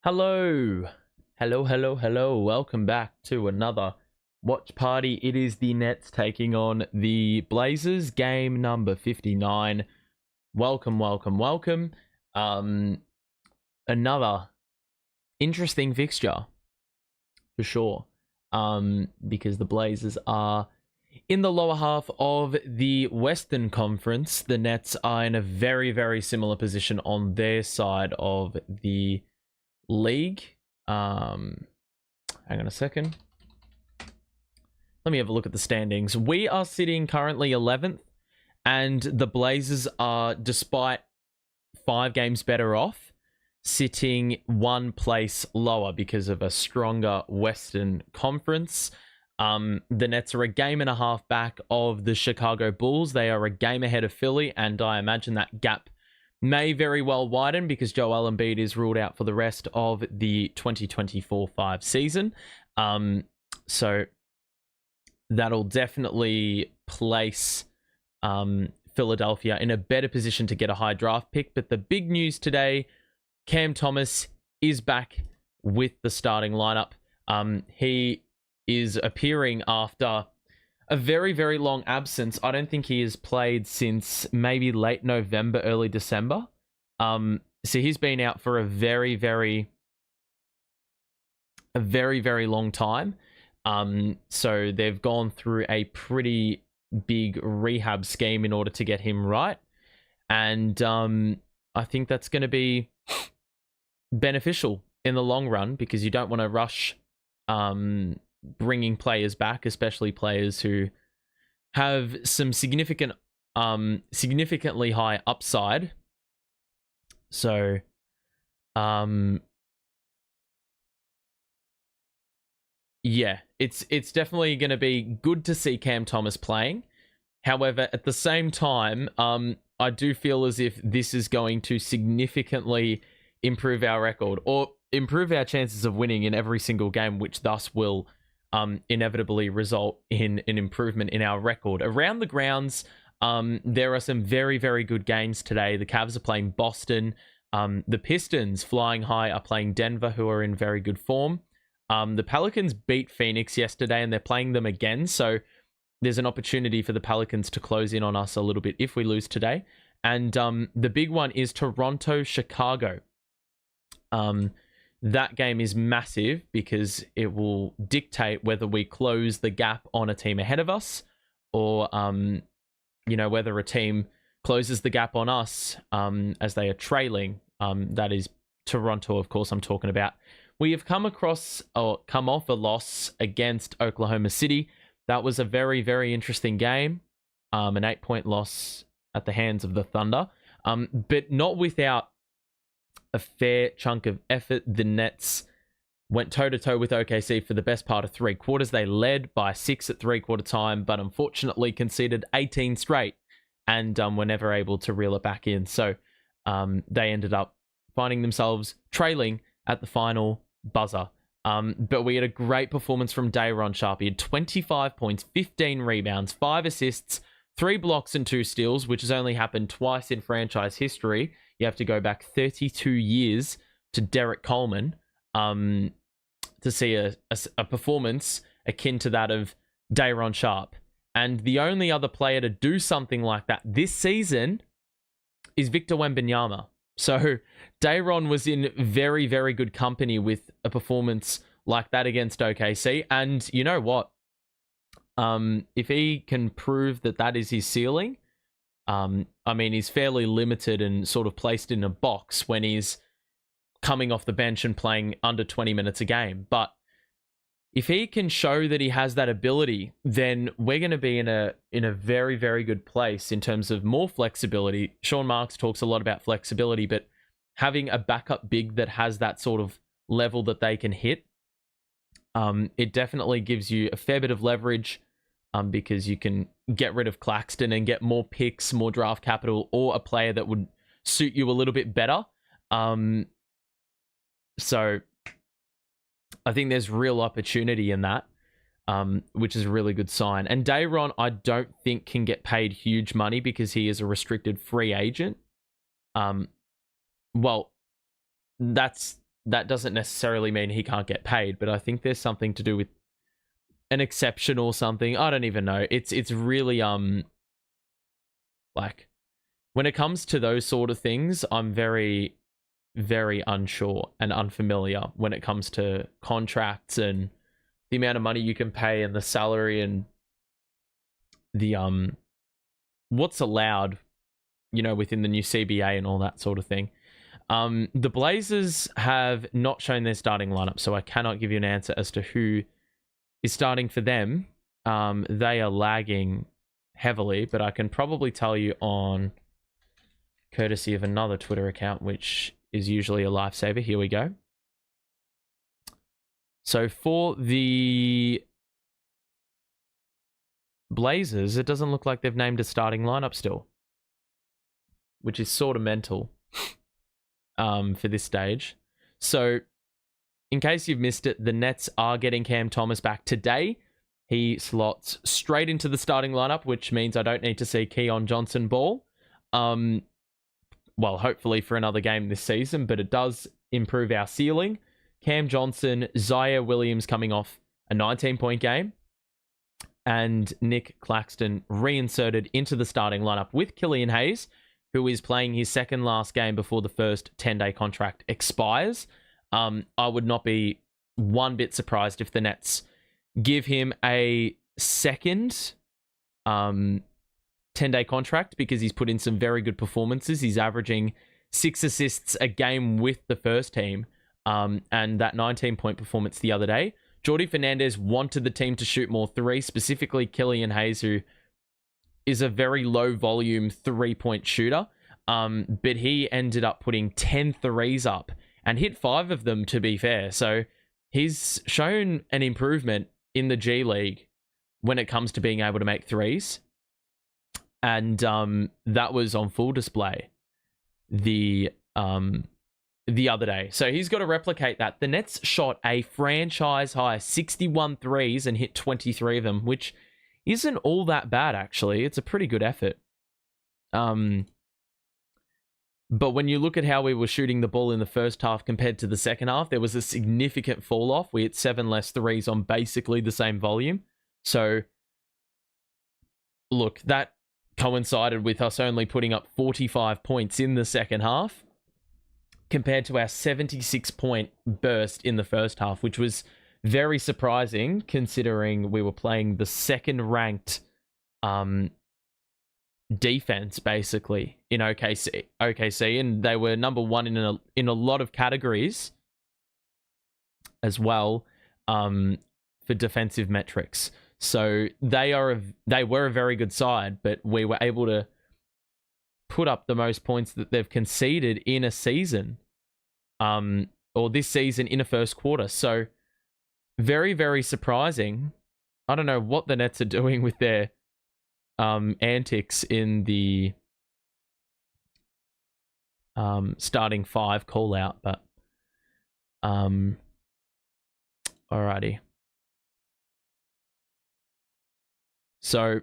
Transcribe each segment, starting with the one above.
Hello. Hello. Welcome back to another watch party. It is the Nets taking on the Blazers, game number 59. Welcome. Another interesting fixture for sure. Because the Blazers are in the lower half of the Western Conference. The Nets are in a very similar position on their side of the league. Hang on a second. Let me have a look at the standings. We are sitting currently 11th, and the Blazers are, despite 5 games better off, sitting 1 place lower because of a stronger Western Conference. The Nets are a game and a half back of the Chicago Bulls. They are a game ahead of Philly, and I imagine that gap may very well widen because Joel Embiid is ruled out for the rest of the 2024-5 season. So that'll definitely place Philadelphia in a better position to get a high draft pick. But the big news today, Cam Thomas is back with the starting lineup. He is appearing after a very long absence. I don't think he has played since maybe late November, early December. So he's been out for a very long time. So they've gone through a pretty big rehab scheme in order to get him right. And I think that's going to be beneficial in the long run because you don't want to rush bringing players back, especially players who have some significantly high upside. So, yeah, it's definitely going to be good to see Cam Thomas playing. However, at the same time, I do feel as if this is going to significantly improve our record or improve our chances of winning in every single game, which thus will inevitably result in an improvement in our record. Around the grounds, there are some very good games today. The Cavs are playing Boston. The Pistons, flying high, are playing Denver, who are in very good form. The Pelicans beat Phoenix yesterday, and they're playing them again. So there's an opportunity for the Pelicans to close in on us a little bit if we lose today. And the big one is Toronto-Chicago. That game is massive because it will dictate whether we close the gap on a team ahead of us or, whether a team closes the gap on us as they are trailing. That is Toronto, of course, I'm talking about. We have come off a loss against Oklahoma City. That was a very interesting game. An 8-point loss at the hands of the Thunder. But not without a fair chunk of effort. The Nets went toe-to-toe with OKC for the best part of 3 quarters. They led by 6 at 3-quarter time, but unfortunately conceded 18 straight and were never able to reel it back in. So they ended up finding themselves trailing at the final buzzer. But we had a great performance from Shaedon Sharpe. He had 25 points, 15 rebounds, 5 assists, 3 blocks and 2 steals, which has only happened twice in franchise history. You have to go back 32 years to Derek Coleman to see a performance akin to that of Shaedon Sharpe. And the only other player to do something like that this season is Victor Wembanyama. So Dayron was in very good company with a performance like that against OKC. And you know what? If he can prove that is his ceiling, he's fairly limited and sort of placed in a box when he's coming off the bench and playing under 20 minutes a game. But if he can show that he has that ability, then we're going to be in a very good place in terms of more flexibility. Sean Marks talks a lot about flexibility, but having a backup big that has that sort of level that they can hit, it definitely gives you a fair bit of leverage because you can get rid of Claxton and get more picks, more draft capital, or a player that would suit you a little bit better. So I think there's real opportunity in that, which is a really good sign. And Dayron, I don't think can get paid huge money because he is a restricted free agent. Well, that's that doesn't necessarily mean he can't get paid, but I think there's something to do with an exception or something. I don't even know. It's really like, when it comes to those sort of things, I'm very, very unsure and unfamiliar when it comes to contracts and the amount of money you can pay and the salary and the what's allowed, within the new CBA and all that sort of thing. The Blazers have not shown their starting lineup, so I cannot give you an answer as to who is starting for them. They are lagging heavily, but I can probably tell you on courtesy of another Twitter account, which is usually a lifesaver. Here we go. So for the Blazers, it doesn't look like they've named a starting lineup still, which is sort of mental for this stage. So in case you've missed it, the Nets are getting Cam Thomas back today. He slots straight into the starting lineup, which means I don't need to see Keon Johnson ball. Well, hopefully for another game this season, but it does improve our ceiling. Cam Johnson, Zaire Williams coming off a 19-point game, and Nic Claxton reinserted into the starting lineup with Killian Hayes, who is playing his second last game before the first 10-day contract expires. I would not be one bit surprised if the Nets give him a second 10-day contract, because he's put in some very good performances. He's averaging 6 assists a game with the first team, and that 19-point performance the other day. Jordi Fernandez wanted the team to shoot more threes, specifically Killian Hayes, who is a very low-volume 3-point shooter, but he ended up putting 10 threes up and hit 5 of them, to be fair. So he's shown an improvement in the G League when it comes to being able to make threes. And that was on full display the other day. So he's got to replicate that. The Nets shot a franchise high 61 threes and hit 23 of them, which isn't all that bad, actually. It's a pretty good effort. But when you look at how we were shooting the ball in the first half compared to the second half, there was a significant fall off. We hit 7 less threes on basically the same volume. So look, that coincided with us only putting up 45 points in the second half compared to our 76-point burst in the first half, which was very surprising considering we were playing the second-ranked defense, basically, in OKC, and they were number one in a lot of categories as well, for defensive metrics. So they were a very good side, but we were able to put up the most points that they've conceded in a season, or this season in a first quarter. So very, very surprising. I don't know what the Nets are doing with their antics in the starting 5 call out, but alrighty. So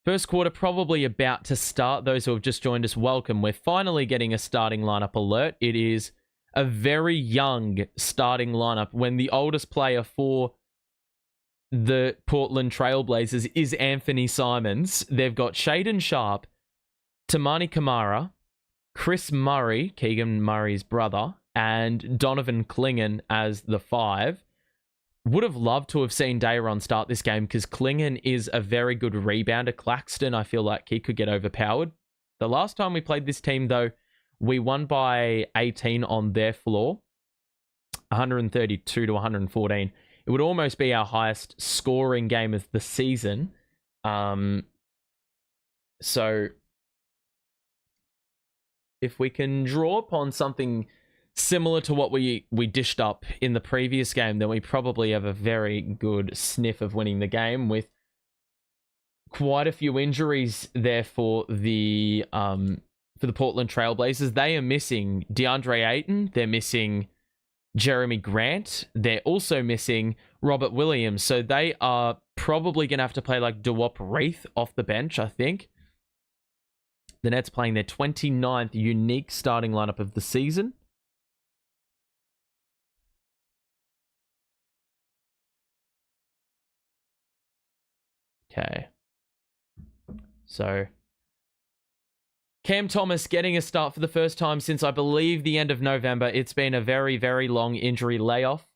first quarter probably about to start. Those who have just joined us, welcome. We're finally getting a starting lineup alert. It is a very young starting lineup when the oldest player for the Portland Trailblazers is Anfernee Simons. They've got Shaedon Sharpe, Tamani Kamara, Chris Murray, Keegan Murray's brother, and Donovan Clingan as the 5. Would have loved to have seen Dayron start this game because Clingan is a very good rebounder. Claxton, I feel like he could get overpowered. The last time we played this team, though, we won by 18 on their floor, 132 to 114. It would almost be our highest scoring game of the season. So if we can draw upon something similar to what we dished up in the previous game, then we probably have a very good sniff of winning the game, with quite a few injuries there for the Portland Trailblazers. They are missing DeAndre Ayton. They're missing Jeremy Grant. They're also missing Robert Williams. So they are probably going to have to play like DeWop Reith off the bench, I think. The Nets playing their 29th unique starting lineup of the season. Okay. So, Cam Thomas getting a start for the first time since, I believe, the end of November. It's been a very, very long injury layoff.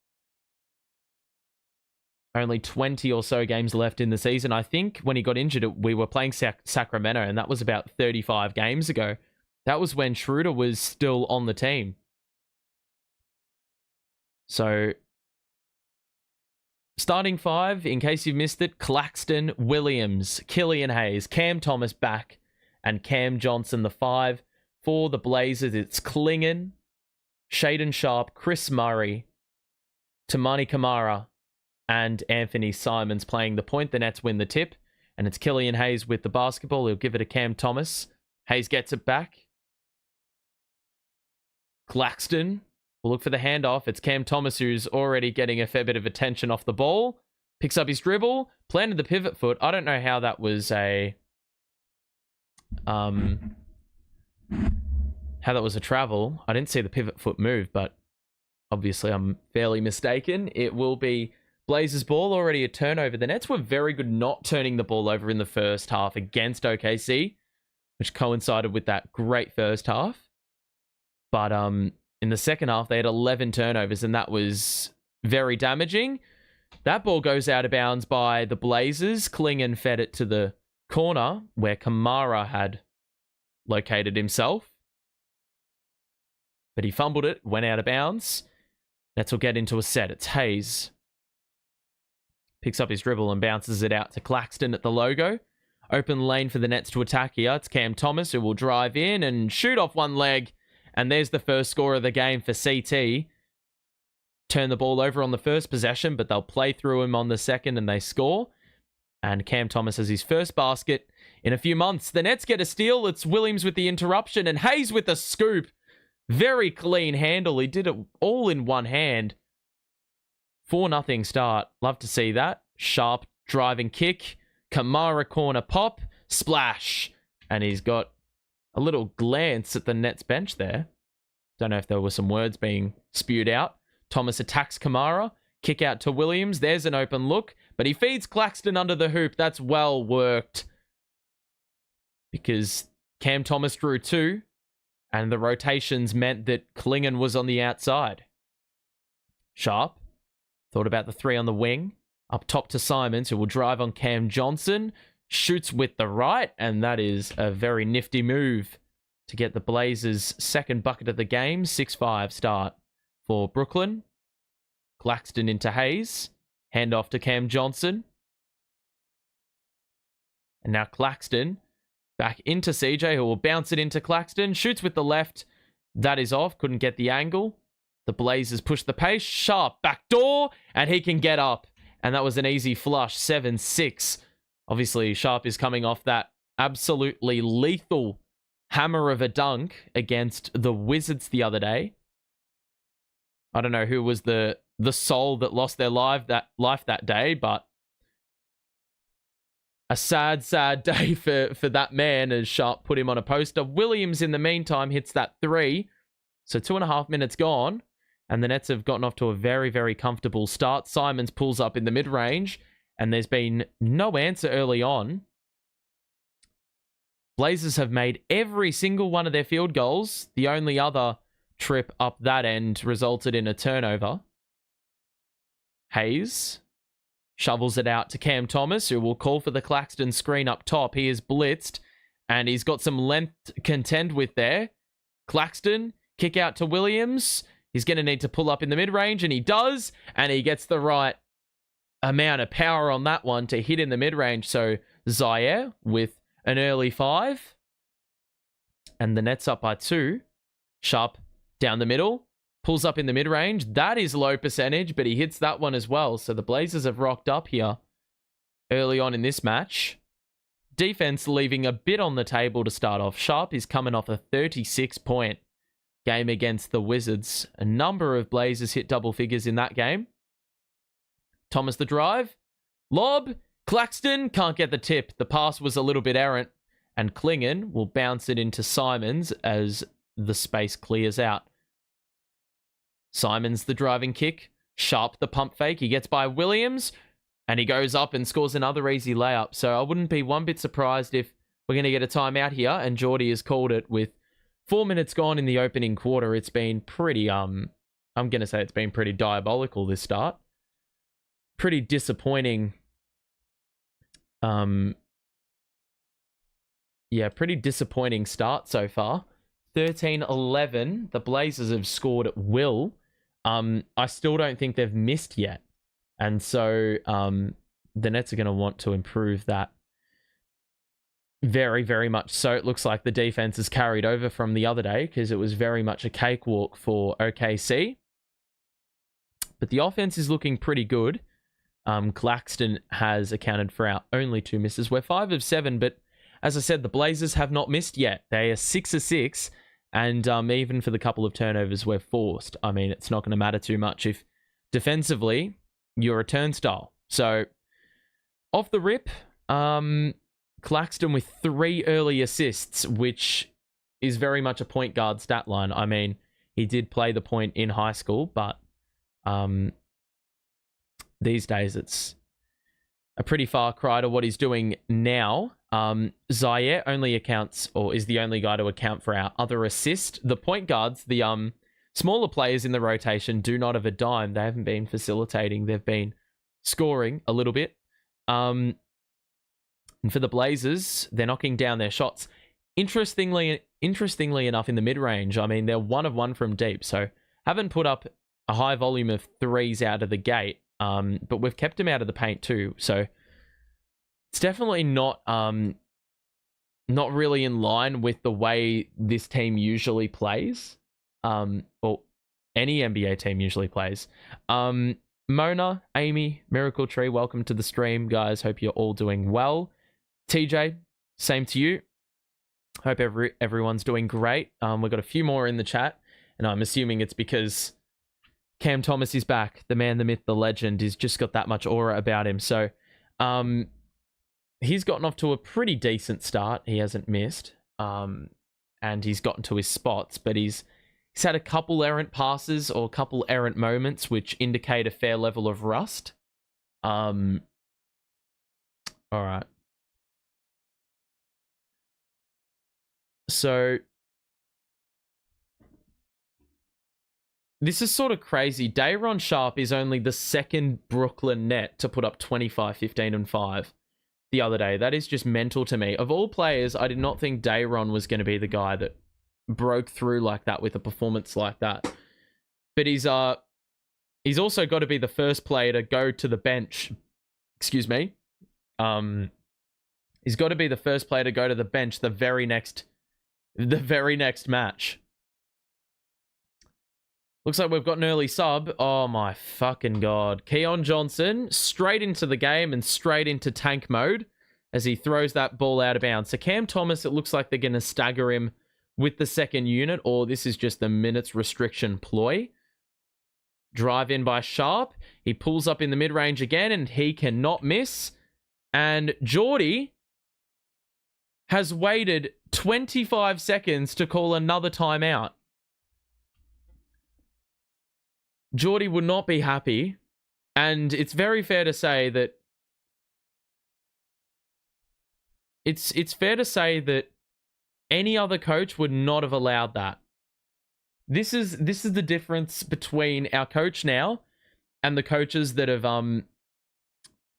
Only 20 or so games left in the season. I think when he got injured, we were playing Sacramento, and that was about 35 games ago. That was when Schroeder was still on the team. So, starting five, in case you've missed it, Claxton, Williams, Killian Hayes, Cam Thomas back, and Cam Johnson, the five. For the Blazers, it's Klingon, Shaedon Sharpe, Chris Murray, Toumani Camara, and Anfernee Simons playing the point. The Nets win the tip, and it's Killian Hayes with the basketball. He'll give it to Cam Thomas. Hayes gets it back. Claxton will look for the handoff. It's Cam Thomas who's already getting a fair bit of attention off the ball. Picks up his dribble, planted the pivot foot. I don't know how that was a... how that was a travel. I didn't see the pivot foot move, but obviously I'm fairly mistaken. It will be Blazers ball, already a turnover. The Nets were very good not turning the ball over in the first half against OKC, which coincided with that great first half. But in the second half, they had 11 turnovers, and that was very damaging. That ball goes out of bounds by the Blazers. Klingon fed it to the corner where Camara had located himself. But he fumbled it, went out of bounds. Nets will get into a set. It's Hayes. Picks up his dribble and bounces it out to Claxton at the logo. Open lane for the Nets to attack here. It's Cam Thomas who will drive in and shoot off one leg. And there's the first score of the game for CT. Turn the ball over on the first possession, but they'll play through him on the second and they score. And Cam Thomas has his first basket in a few months. The Nets get a steal. It's Williams with the interruption and Hayes with the scoop. Very clean handle. He did it all in one hand. 4-0 start. Love to see that. Sharp driving kick. Camara corner pop. Splash. And he's got a little glance at the Nets bench there. Don't know if there were some words being spewed out. Thomas attacks Camara. Kick out to Williams. There's an open look. But he feeds Claxton under the hoop. That's well worked. Because Cam Thomas drew two. And the rotations meant that Klingon was on the outside. Sharpe. Thought about the three on the wing. Up top to Simons, who will drive on Cam Johnson. Shoots with the right, and that is a very nifty move to get the Blazers' second bucket of the game. 6-5 start for Brooklyn. Claxton into Hayes. Handoff to Cam Johnson. And now Claxton back into CJ, who will bounce it into Claxton. Shoots with the left. That is off. Couldn't get the angle. The Blazers push the pace. Sharpe backdoor, and he can get up. And that was an easy flush. 7-6. Obviously, Sharpe is coming off that absolutely lethal hammer of a dunk against the Wizards the other day. I don't know who was the soul that lost their life that day, but a sad, sad day for that man as Sharpe put him on a poster. Williams, in the meantime, hits that three. So 2.5 minutes gone. And the Nets have gotten off to a very, very comfortable start. Simons pulls up in the mid-range. And there's been no answer early on. Blazers have made every single one of their field goals. The only other trip up that end resulted in a turnover. Hayes shovels it out to Cam Thomas, who will call for the Claxton screen up top. He is blitzed. And he's got some length to contend with there. Claxton, kick out to Williams. He's going to need to pull up in the mid-range, and he does. And he gets the right amount of power on that one to hit in the mid-range. So Zaire with an early 5. And the Nets up by 2. Sharpe down the middle. Pulls up in the mid-range. That is low percentage, but he hits that one as well. So the Blazers have rocked up here early on in this match. Defense leaving a bit on the table to start off. Sharpe is coming off a 36-point game against the Wizards. A number of Blazers hit double figures in that game. Thomas the drive. Lob. Claxton can't get the tip. The pass was a little bit errant. And Klingon will bounce it into Simons as the space clears out. Simons the driving kick. Sharpe the pump fake. He gets by Williams. And he goes up and scores another easy layup. So I wouldn't be one bit surprised if we're going to get a timeout here. And Geordie has called it with 4 minutes gone in the opening quarter. It's been pretty, I'm going to say it's been pretty diabolical, this start. Pretty disappointing. Pretty disappointing start so far. 13-11. The Blazers have scored at will. I still don't think they've missed yet. And so the Nets are going to want to improve that very, very much so. It looks like the defense is carried over from the other day because it was very much a cakewalk for OKC. But the offense is looking pretty good. Claxton has accounted for our only 2 misses. We're 5 of 7, but as I said, the Blazers have not missed yet. They are 6 of 6, and even for the couple of turnovers we've forced, I mean, it's not going to matter too much if defensively you're a turnstile. So, off the rip, Claxton with 3 early assists, which is very much a point guard stat line. I mean, he did play the point in high school, but these days it's a pretty far cry to what he's doing now. Zaire only accounts, or is the only guy to account for our other assist. The point guards, the smaller players in the rotation, do not have a dime. They haven't been facilitating. They've been scoring a little bit. And for the Blazers, they're knocking down their shots. Interestingly enough, in the mid-range, I mean, they're 1 of 1 from deep. So haven't put up a high volume of threes out of the gate. But we've kept them out of the paint too. So it's definitely not really in line with the way this team usually plays. Or any NBA team usually plays. Mona, Amy, Miracle Tree, welcome to the stream, guys. Hope you're all doing well. TJ, same to you. Hope everyone's doing great. We've got a few more in the chat, and I'm assuming it's because Cam Thomas is back. The man, the myth, the legend. He's just got that much aura about him. So, he's gotten off to a pretty decent start. He hasn't missed. And he's gotten to his spots, but he's had a couple errant passes or a couple errant moments, which indicate a fair level of rust. All right. So this is sort of crazy. Shaedon Sharpe is only the second Brooklyn net to put up 25, 15, and 5 the other day. That is just mental to me. Of all players, I did not think Dayron was going to be the guy that broke through like that with a performance like that. But he's also got to be the first player to go to the bench. Excuse me. He's got to be the first player to go to the bench the very next match. Looks like we've got an early sub. Oh my fucking god. Keon Johnson straight into the game and straight into tank mode as he throws that ball out of bounds. So Cam Thomas, it looks like they're going to stagger him with the second unit, or this is just the minutes restriction ploy. Drive in by Sharpe. He pulls up in the mid-range again, and he cannot miss. And Geordie has waited 25 seconds to call another timeout. Geordie would not be happy, and it's very fair to say that it's fair to say that any other coach would not have allowed that. This is the difference between our coach now and the coaches that have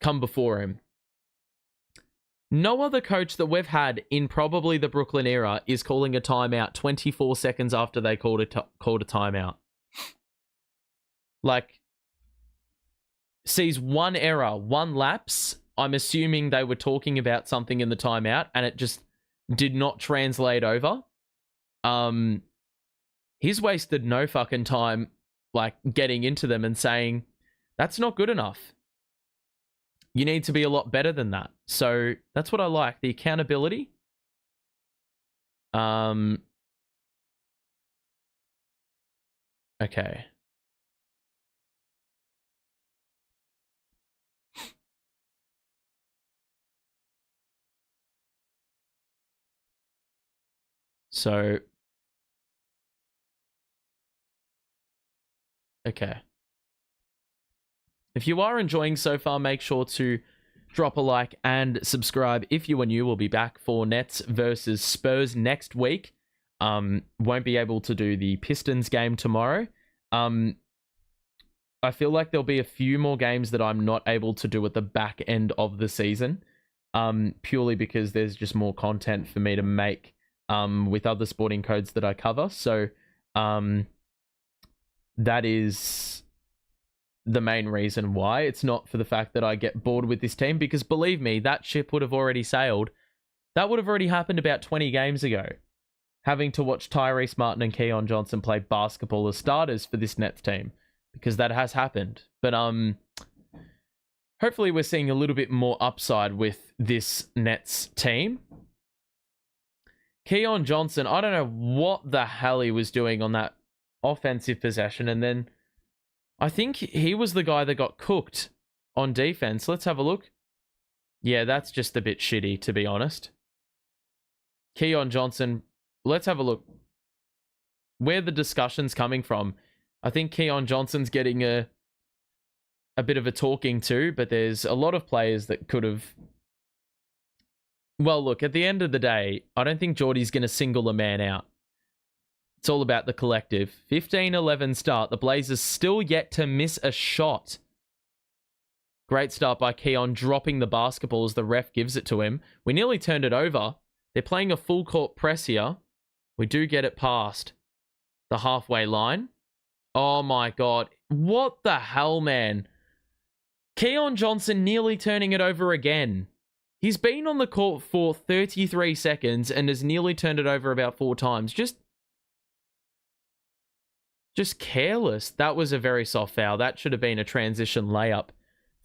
come before him. No other coach that we've had in probably the Brooklyn era is calling a timeout 24 seconds after they called a timeout. Like, sees one error, one lapse. I'm assuming they were talking about something in the timeout and it just did not translate over. He's wasted no fucking time, like, getting into them and saying, that's not good enough. You need to be a lot better than that. So that's what I like, the accountability. Okay. So, okay. If you are enjoying so far, make sure to drop a like and subscribe. If you are new, we'll be back for Nets versus Spurs next week. Won't be able to do the Pistons game tomorrow. I feel like there'll be a few more games that I'm not able to do at the back end of the season. Purely because there's just more content for me to make with other sporting codes that I cover. So that is the main reason why. It's not for the fact that I get bored with this team, because believe me, that ship would have already sailed. That would have already happened about 20 games ago. Having to watch Tyrese Martin and Keon Johnson play basketball as starters for this Nets team, because that has happened. But hopefully we're seeing a little bit more upside with this Nets team. Keon Johnson, I don't know what the hell he was doing on that offensive possession, and then I think he was the guy that got cooked on defense. Let's have a look. Yeah, that's just a bit shitty, to be honest. Keon Johnson, let's have a look. Where the discussion's coming from. I think Keon Johnson's getting a bit of a talking to, but there's a lot of players that could have... Well, look, at the end of the day, I don't think Geordie's going to single a man out. It's all about the collective. 15-11 start. The Blazers still yet to miss a shot. Great start by Keon, dropping the basketball as the ref gives it to him. We nearly turned it over. They're playing a full court press here. We do get it past the halfway line. Oh my God. What the hell, man? Keon Johnson nearly turning it over again. He's been on the court for 33 seconds and has nearly turned it over about 4 times. Just careless. That was a very soft foul. That should have been a transition layup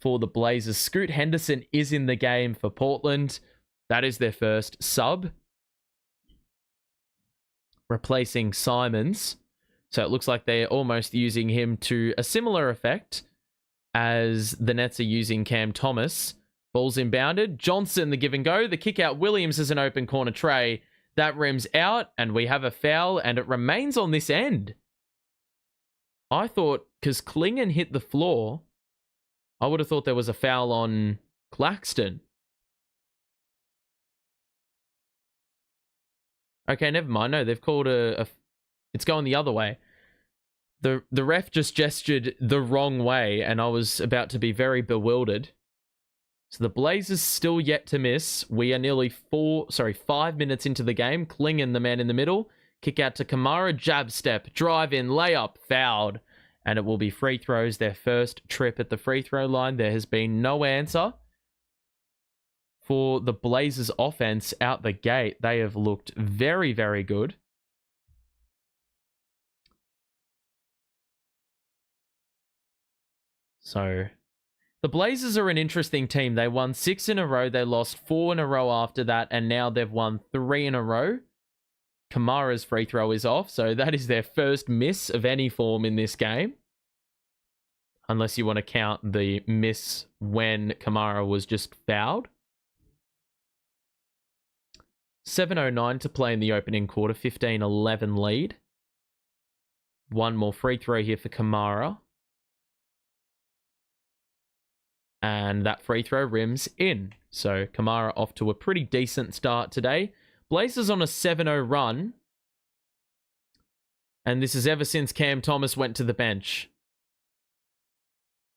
for the Blazers. Scoot Henderson is in the game for Portland. That is their first sub, replacing Simons. So it looks like they're almost using him to a similar effect as the Nets are using Cam Thomas. Ball's inbounded. Johnson, the give and go. The kick out. Williams is an open corner tray. That rims out, and we have a foul, and it remains on this end. I thought, because Klingon hit the floor, I would have thought there was a foul on Claxton. Okay, never mind. No, they've called it's going the other way. The ref just gestured the wrong way, and I was about to be very bewildered. So the Blazers still yet to miss. We are nearly 5 minutes into the game. Klingon, the man in the middle. Kick out to Kamara, jab step, drive in, layup, fouled. And it will be free throws, their first trip at the free throw line. There has been no answer for the Blazers offense out the gate. They have looked very, very good. So the Blazers are an interesting team. They won 6 in a row. They lost 4 in a row after that. And now they've won 3 in a row. Kamara's free throw is off, so that is their first miss of any form in this game. Unless you want to count the miss when Kamara was just fouled. 7:09 to play in the opening quarter, 15-11 lead. One more free throw here for Kamara. And that free throw rims in. So Kamara off to a pretty decent start today. Blazers on a 7-0 run. And this is ever since Cam Thomas went to the bench.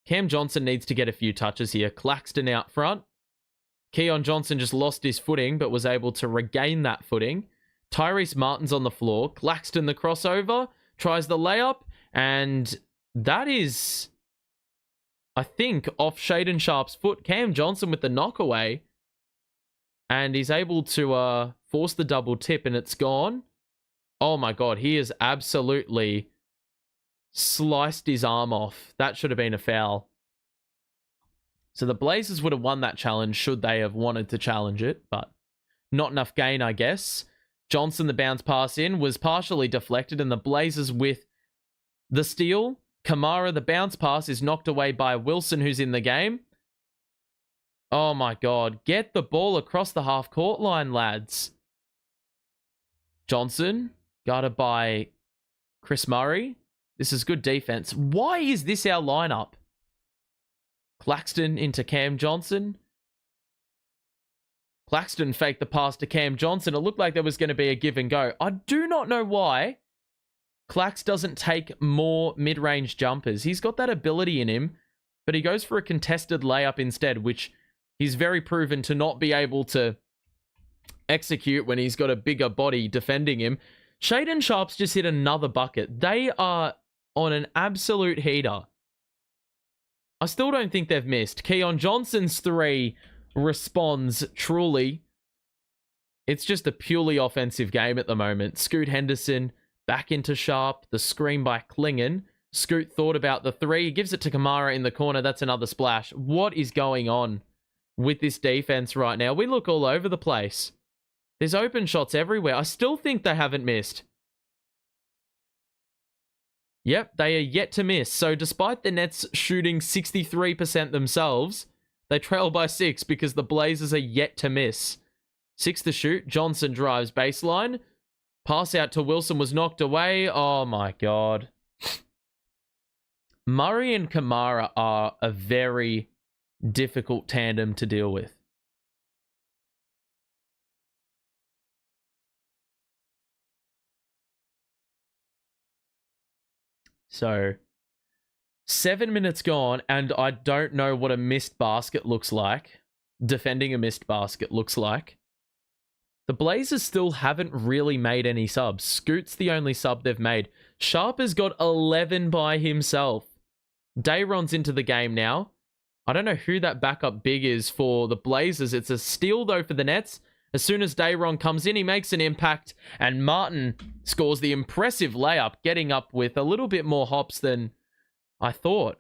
Cam Johnson needs to get a few touches here. Claxton out front. Keon Johnson just lost his footing, but was able to regain that footing. Tyrese Martin's on the floor. Claxton the crossover. Tries the layup. And that is, I think, off Shaedon Sharpe's foot. Cam Johnson with the knockaway. And he's able to force the double tip, and it's gone. Oh my God, he has absolutely sliced his arm off. That should have been a foul. So the Blazers would have won that challenge should they have wanted to challenge it, but not enough gain, I guess. Johnson, the bounce pass in, was partially deflected, and the Blazers with the steal. Kamara, the bounce pass, is knocked away by Wilson, who's in the game. Oh my God. Get the ball across the half-court line, lads. Johnson, guarded by Chris Murray. This is good defense. Why is this our lineup? Claxton into Cam Johnson. Claxton faked the pass to Cam Johnson. It looked like there was going to be a give and go. I do not know why Clax doesn't take more mid-range jumpers. He's got that ability in him, but he goes for a contested layup instead, which he's very proven to not be able to execute when he's got a bigger body defending him. Shaedon Sharpe's just hit another bucket. They are on an absolute heater. I still don't think they've missed. Keon Johnson's three responds truly. It's just a purely offensive game at the moment. Scoot Henderson back into Sharpe. The screen by Klingon. Scoot thought about the three. Gives it to Kamara in the corner. That's another splash. What is going on with this defense right now? We look all over the place. There's open shots everywhere. I still think they haven't missed. Yep, they are yet to miss. So despite the Nets shooting 63% themselves, they trail by 6 because the Blazers are yet to miss. 6 to shoot. Johnson drives baseline. Pass out to Wilson was knocked away. Oh my God. Murray and Kamara are a very difficult tandem to deal with. So, 7 minutes gone, and I don't know what a missed basket looks like. Defending a missed basket looks like. The Blazers still haven't really made any subs. Scoot's the only sub they've made. Sharpe has got 11 by himself. Dayron's into the game now. I don't know who that backup big is for the Blazers. It's a steal, though, for the Nets. As soon as Dayron comes in, he makes an impact, and Martin scores the impressive layup, getting up with a little bit more hops than I thought.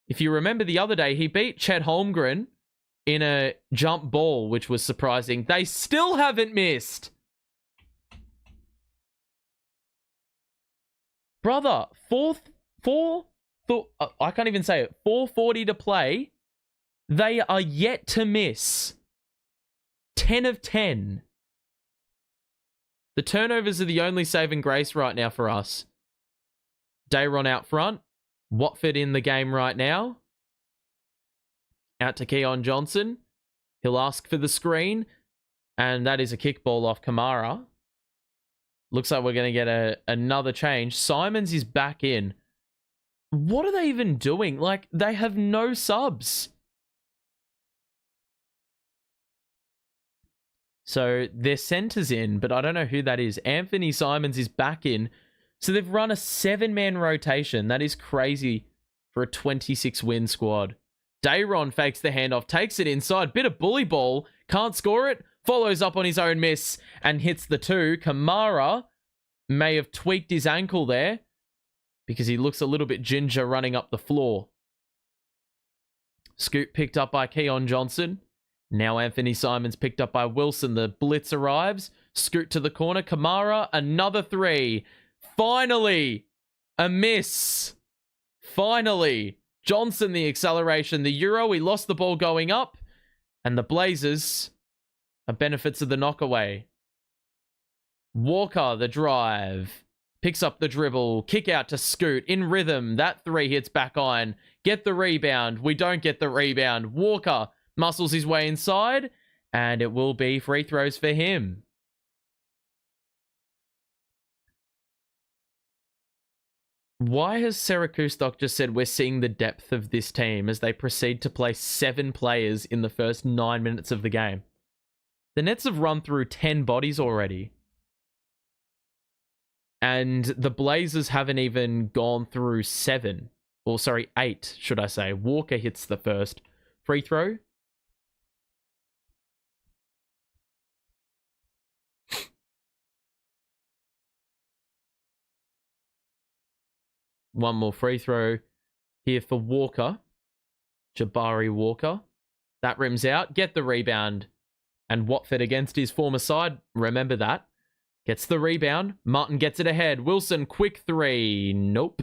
If you remember the other day, he beat Chet Holmgren in a jump ball, which was surprising. They still haven't missed. Brother, I can't even say it. 4:40 to play. They are yet to miss. 10 of 10. The turnovers are the only saving grace right now for us. Dayron out front. Watford in the game right now. Out to Keon Johnson. He'll ask for the screen. And that is a kickball off Kamara. Looks like we're going to get another change. Simons is back in. What are they even doing? Like, they have no subs. So their center's in, but I don't know who that is. Anfernee Simons is back in. So they've run a 7-man rotation. That is crazy for a 26-win squad. Dayron fakes the handoff, takes it inside. Bit of bully ball. Can't score it. Follows up on his own miss and hits the 2. Kamara may have tweaked his ankle there because he looks a little bit ginger running up the floor. Scoot picked up by Keon Johnson. Now Anfernee Simons picked up by Wilson. The blitz arrives. Scoot to the corner. Kamara, another 3. Finally, a miss. Finally. Johnson, the acceleration. The Euro, he lost the ball going up. And the Blazers are benefits of the knockaway. Walker, the drive. Picks up the dribble. Kick out to Scoot. In rhythm. That 3 hits back iron. Get the rebound. We don't get the rebound. Walker muscles his way inside, and it will be free throws for him. Why has Sarah Kustok just said we're seeing the depth of this team as they proceed to play 7 players in the first 9 minutes of the game? The Nets have run through 10 bodies already. And the Blazers haven't even gone through 7. Or sorry, 8, should I say. Walker hits the first free throw. One more free throw here for Walker. Jabari Walker. That rims out. Get the rebound. And Watford against his former side. Remember that. Gets the rebound. Martin gets it ahead. Wilson, quick 3. Nope.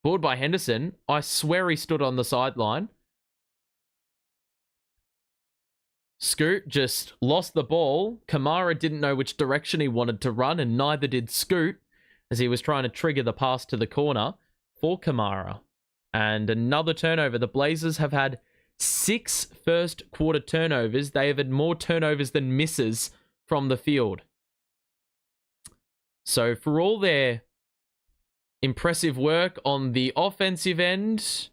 Board by Henderson. I swear he stood on the sideline. Scoot just lost the ball. Kamara didn't know which direction he wanted to run, and neither did Scoot as he was trying to trigger the pass to the corner for Kamara. And another turnover. The Blazers have had 6 first quarter turnovers. They have had more turnovers than misses from the field. So for all their impressive work on the offensive end,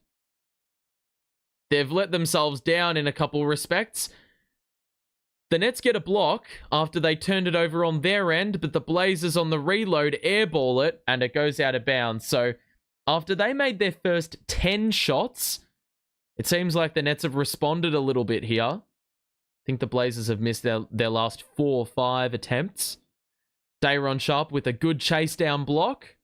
they've let themselves down in a couple respects. The Nets get a block after they turned it over on their end, but the Blazers on the reload airball it, and it goes out of bounds. So after they made their first 10 shots, it seems like the Nets have responded a little bit here. I think the Blazers have missed their last 4 or 5 attempts. Shaedon Sharpe with a good chase down block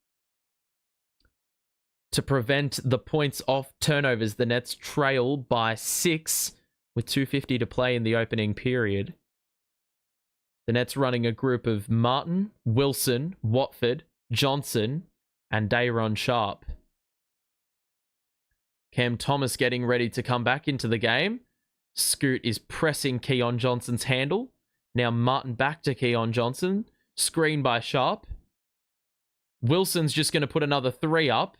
to prevent the points off turnovers. The Nets trail by 6 with 2:50 to play in the opening period. The Nets running a group of Martin, Wilson, Watford, Johnson, and Shaedon Sharpe. Cam Thomas getting ready to come back into the game. Scoot is pressing Keon Johnson's handle. Now Martin back to Keon Johnson. Screen by Sharpe. Wilson's just going to put another 3 up.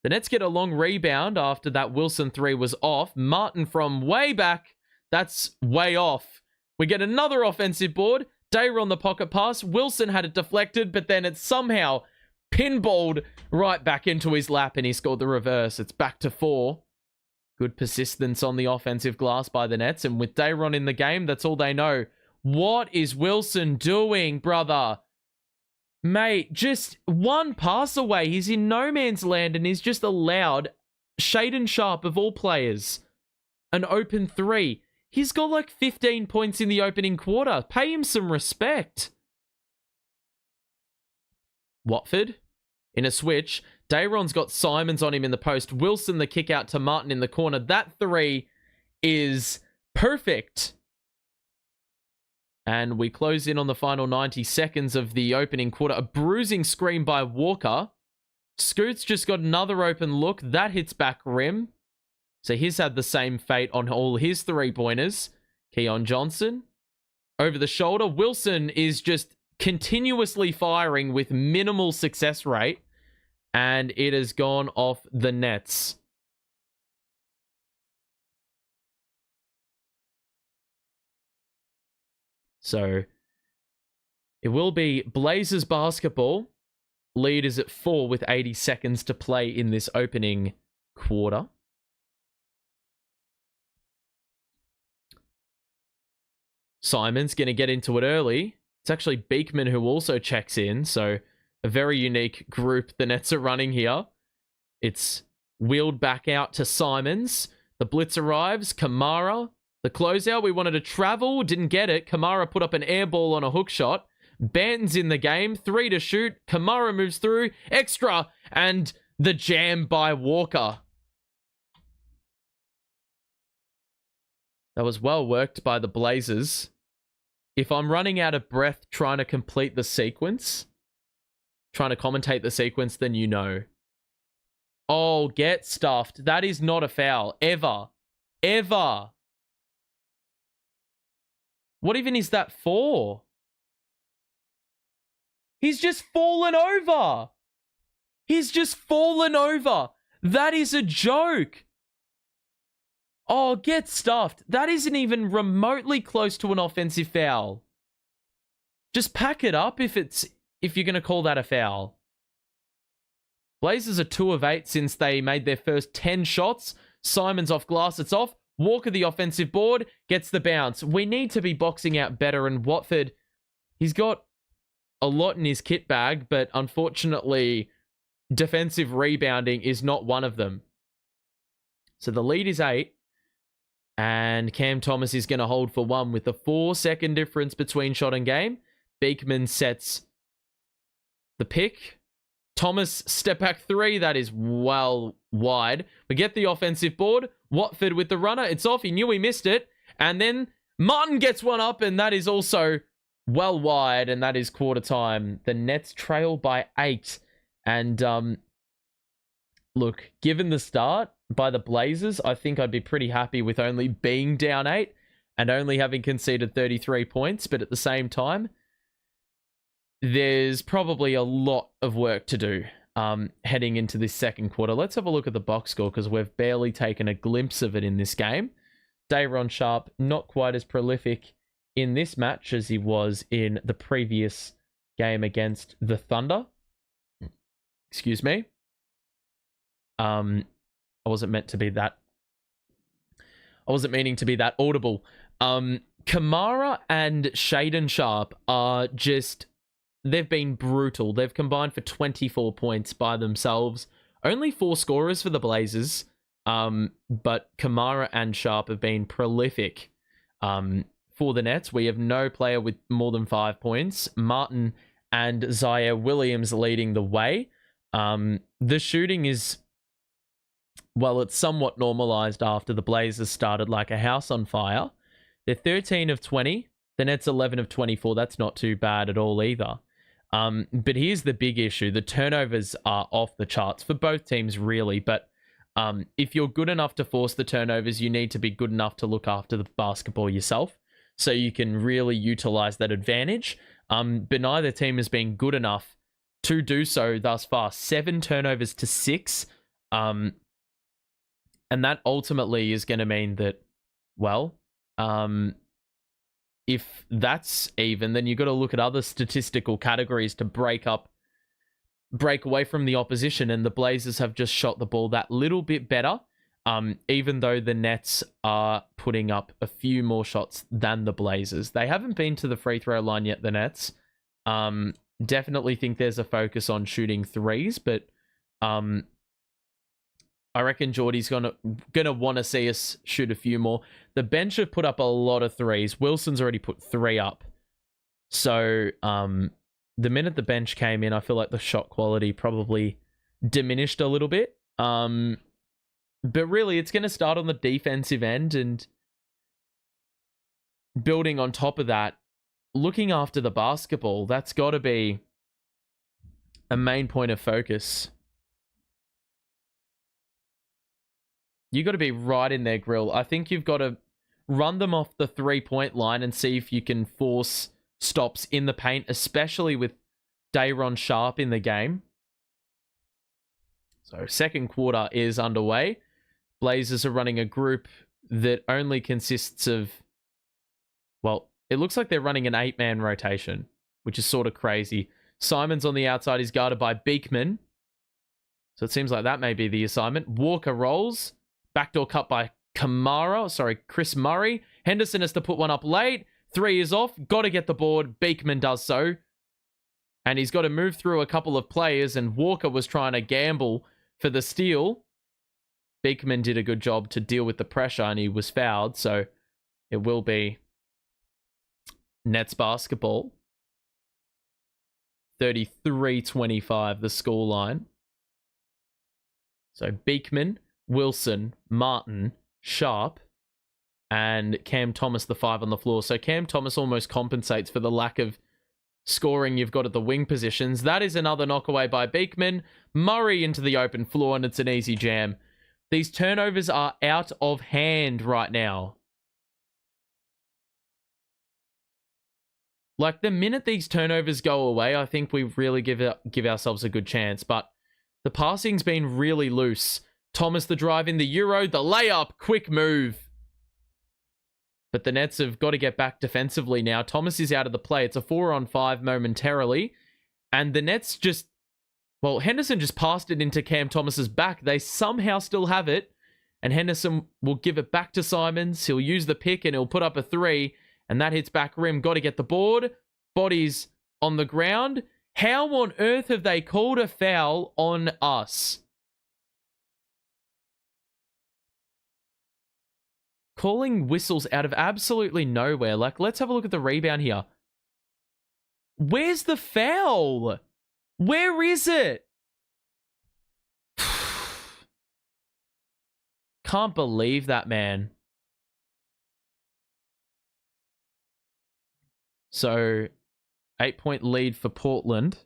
The Nets get a long rebound after that Wilson 3 was off. Martin from way back. That's way off. We get another offensive board. Dayra on the pocket pass. Wilson had it deflected, but then it's somehow pinballed right back into his lap and he scored the reverse. It's back to 4. Good persistence on the offensive glass by the Nets. And with Dayron in the game, that's all they know. What is Wilson doing, brother? Mate, just one pass away. He's in no man's land and he's just allowed Shaedon Sharpe, of all players, an open 3. He's got like 15 points in the opening quarter. Pay him some respect. Watford in a switch. Dayron's got Simons on him in the post. Wilson the kick out to Martin in the corner. That 3 is perfect. And we close in on the final 90 seconds of the opening quarter. A bruising screen by Walker. Scoot's just got another open look. That hits back rim. So he's had the same fate on all his 3-pointers. Keon Johnson. Over the shoulder. Wilson is just continuously firing with minimal success rate. And it has gone off the Nets. So it will be Blazers basketball. Lead is at 4 with 80 seconds to play in this opening quarter. Simons going to get into it early. It's actually Beekman who also checks in. So a very unique group the Nets are running here. It's wheeled back out to Simons. The blitz arrives. Kamara. The closeout, we wanted to travel, didn't get it. Kamara put up an air ball on a hook shot. Banton's in the game, 3 to shoot. Kamara moves through, extra, and the jam by Walker. That was well worked by the Blazers. If I'm running out of breath trying to complete the sequence, trying to commentate the sequence, then you know. Oh, get stuffed. That is not a foul. Ever. Ever. What even is that for? He's just fallen over. He's just fallen over. That is a joke. Oh, get stuffed. That isn't even remotely close to an offensive foul. Just pack it up if you're going to call that a foul. Blazers are 2 of 8 since they made their first 10 shots. Simons off glass, it's off. Walker, the offensive board, gets the bounce. We need to be boxing out better, and Watford, he's got a lot in his kit bag, but unfortunately, defensive rebounding is not one of them. So the lead is 8, and Cam Thomas is going to hold for 1 with a 4-second difference between shot and game. Beekman sets the pick. Thomas, step back 3. That is well wide. We get the offensive board. Watford with the runner. It's off. He knew he missed it. And then Martin gets one up, and that is also well wide, and that is quarter time. The Nets trail by 8. And look, given the start by the Blazers, I think I'd be pretty happy with only being down 8 and only having conceded 33 points. But at the same time, there's probably a lot of work to do heading into this second quarter. Let's have a look at the box score because we've barely taken a glimpse of it in this game. Shaedon Sharpe, not quite as prolific in this match as he was in the previous game against the Thunder. Excuse me. I wasn't meant to be that. I wasn't meaning to be that audible. Kamara and Shaedon Sharpe are just... They've been brutal. They've combined for 24 points by themselves. Only 4 scorers for the Blazers. But Kamara and Sharpe have been prolific for the Nets. We have no player with more than 5 points. Martin and Zaire Williams leading the way. The shooting is... Well, it's somewhat normalized after the Blazers started like a house on fire. They're 13 of 20. The Nets 11 of 24. That's not too bad at all either. But here's the big issue. The turnovers are off the charts for both teams, really. But if you're good enough to force the turnovers, you need to be good enough to look after the basketball yourself so you can really utilize that advantage. But neither team has been good enough to do so thus far. 7 turnovers to 6. And that ultimately is going to mean that, well, if that's even, then you've got to look at other statistical categories to break away from the opposition. And the Blazers have just shot the ball that little bit better, even though the Nets are putting up a few more shots than the Blazers. They haven't been to the free throw line yet, the Nets. Definitely think there's a focus on shooting threes, but I reckon Geordie's gonna want to see us shoot a few more. The bench have put up a lot of threes. Wilson's already put 3 up. So the minute the bench came in, I feel like the shot quality probably diminished a little bit. But really, it's going to start on the defensive end and building on top of that, looking after the basketball. That's got to be a main point of focus. You got to be right in their grill. I think you've got to run them off the 3-point line and see if you can force stops in the paint, especially with Shaedon Sharpe in the game. So second quarter is underway. Blazers are running a group that only consists of, well, it looks like they're running an 8-man rotation, which is sort of crazy. Simons on the outside is guarded by Beekman. So it seems like that may be the assignment. Walker rolls. Backdoor cut by Chris Murray. Henderson has to put one up late. 3 is off. Got to get the board. Beekman does so. And he's got to move through a couple of players, and Walker was trying to gamble for the steal. Beekman did a good job to deal with the pressure, and he was fouled, so it will be Nets basketball. 33-25, the scoreline. So Beekman, Wilson, Martin, Sharpe, and Cam Thomas, the 5 on the floor. So Cam Thomas almost compensates for the lack of scoring you've got at the wing positions. That is another knockaway by Beekman. Murray into the open floor, and it's an easy jam. These turnovers are out of hand right now. Like, the minute these turnovers go away, I think we really give ourselves a good chance. But the passing's been really loose. Thomas the drive in the Euro, the layup, quick move. But the Nets have got to get back defensively now. Thomas is out of the play. It's a 4-on-5 momentarily. And the Nets just... Well, Henderson just passed it into Cam Thomas's back. They somehow still have it. And Henderson will give it back to Simons. He'll use the pick and he'll put up a 3. And that hits back rim. Got to get the board. Bodies on the ground. How on earth have they called a foul on us? Calling whistles out of absolutely nowhere. Like, let's have a look at the rebound here. Where's the foul? Where is it? Can't believe that, man. So, 8-point lead for Portland.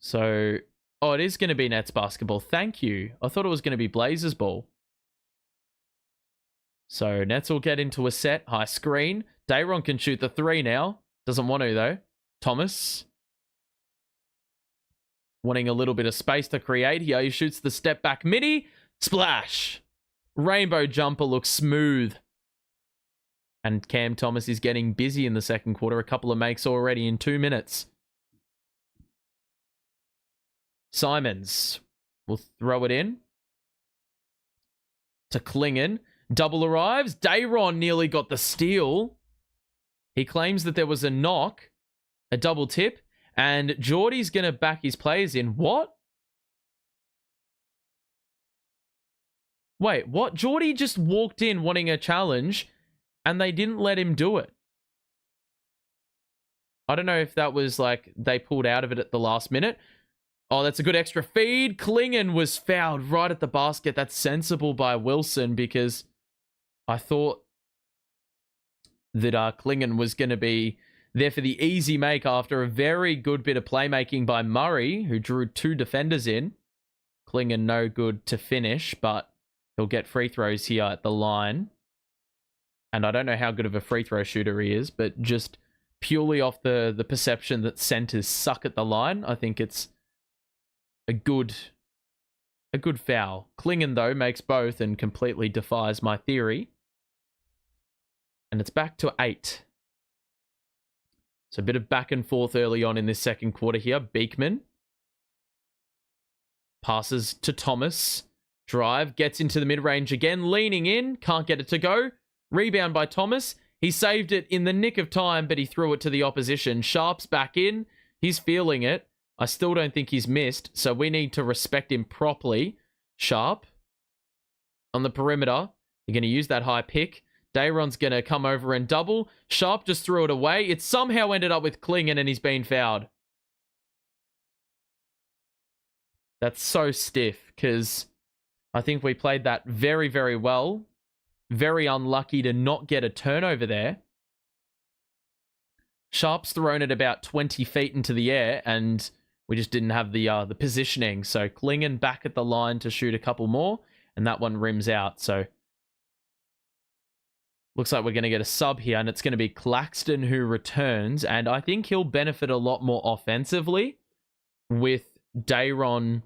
So, Oh, it is going to be Nets basketball. Thank you. I thought it was going to be Blazers ball. So Nets will get into a set. High screen. Dayron can shoot the 3 now. Doesn't want to, though. Thomas. Wanting a little bit of space to create here. He shoots the step back midi. Splash. Rainbow jumper looks smooth. And Cam Thomas is getting busy in the second quarter. A couple of makes already in 2 minutes. Simons will throw it in to Klingon. Double arrives. Dayron nearly got the steal. He claims that there was a knock, a double tip, and Geordie's going to back his players in. What? Wait, what? Geordie just walked in wanting a challenge, and they didn't let him do it. I don't know if that was like they pulled out of it at the last minute. Oh, that's a good extra feed. Klingon was fouled right at the basket. That's sensible by Wilson because I thought that Klingon was going to be there for the easy make after a very good bit of playmaking by Murray, who drew 2 defenders in. Klingon no good to finish, but he'll get free throws here at the line. And I don't know how good of a free throw shooter he is, but just purely off the perception that centers suck at the line, I think it's a good foul. Klingon, though, makes both and completely defies my theory. And it's back to 8. So a bit of back and forth early on in this second quarter here. Beekman passes to Thomas. Drive, gets into the mid-range again, leaning in, can't get it to go. Rebound by Thomas. He saved it in the nick of time, but he threw it to the opposition. Sharpe's back in. He's feeling it. I still don't think he's missed, so we need to respect him properly. Sharpe on the perimeter. You're going to use that high pick. Dayron's going to come over and double. Sharpe just threw it away. It somehow ended up with Klingon and he's been fouled. That's so stiff because I think we played that very, very well. Very unlucky to not get a turnover there. Sharpe's thrown it about 20 feet into the air and we just didn't have the positioning. So Klingon back at the line to shoot a couple more and that one rims out. So looks like we're going to get a sub here and it's going to be Claxton who returns. And I think he'll benefit a lot more offensively with Dayron.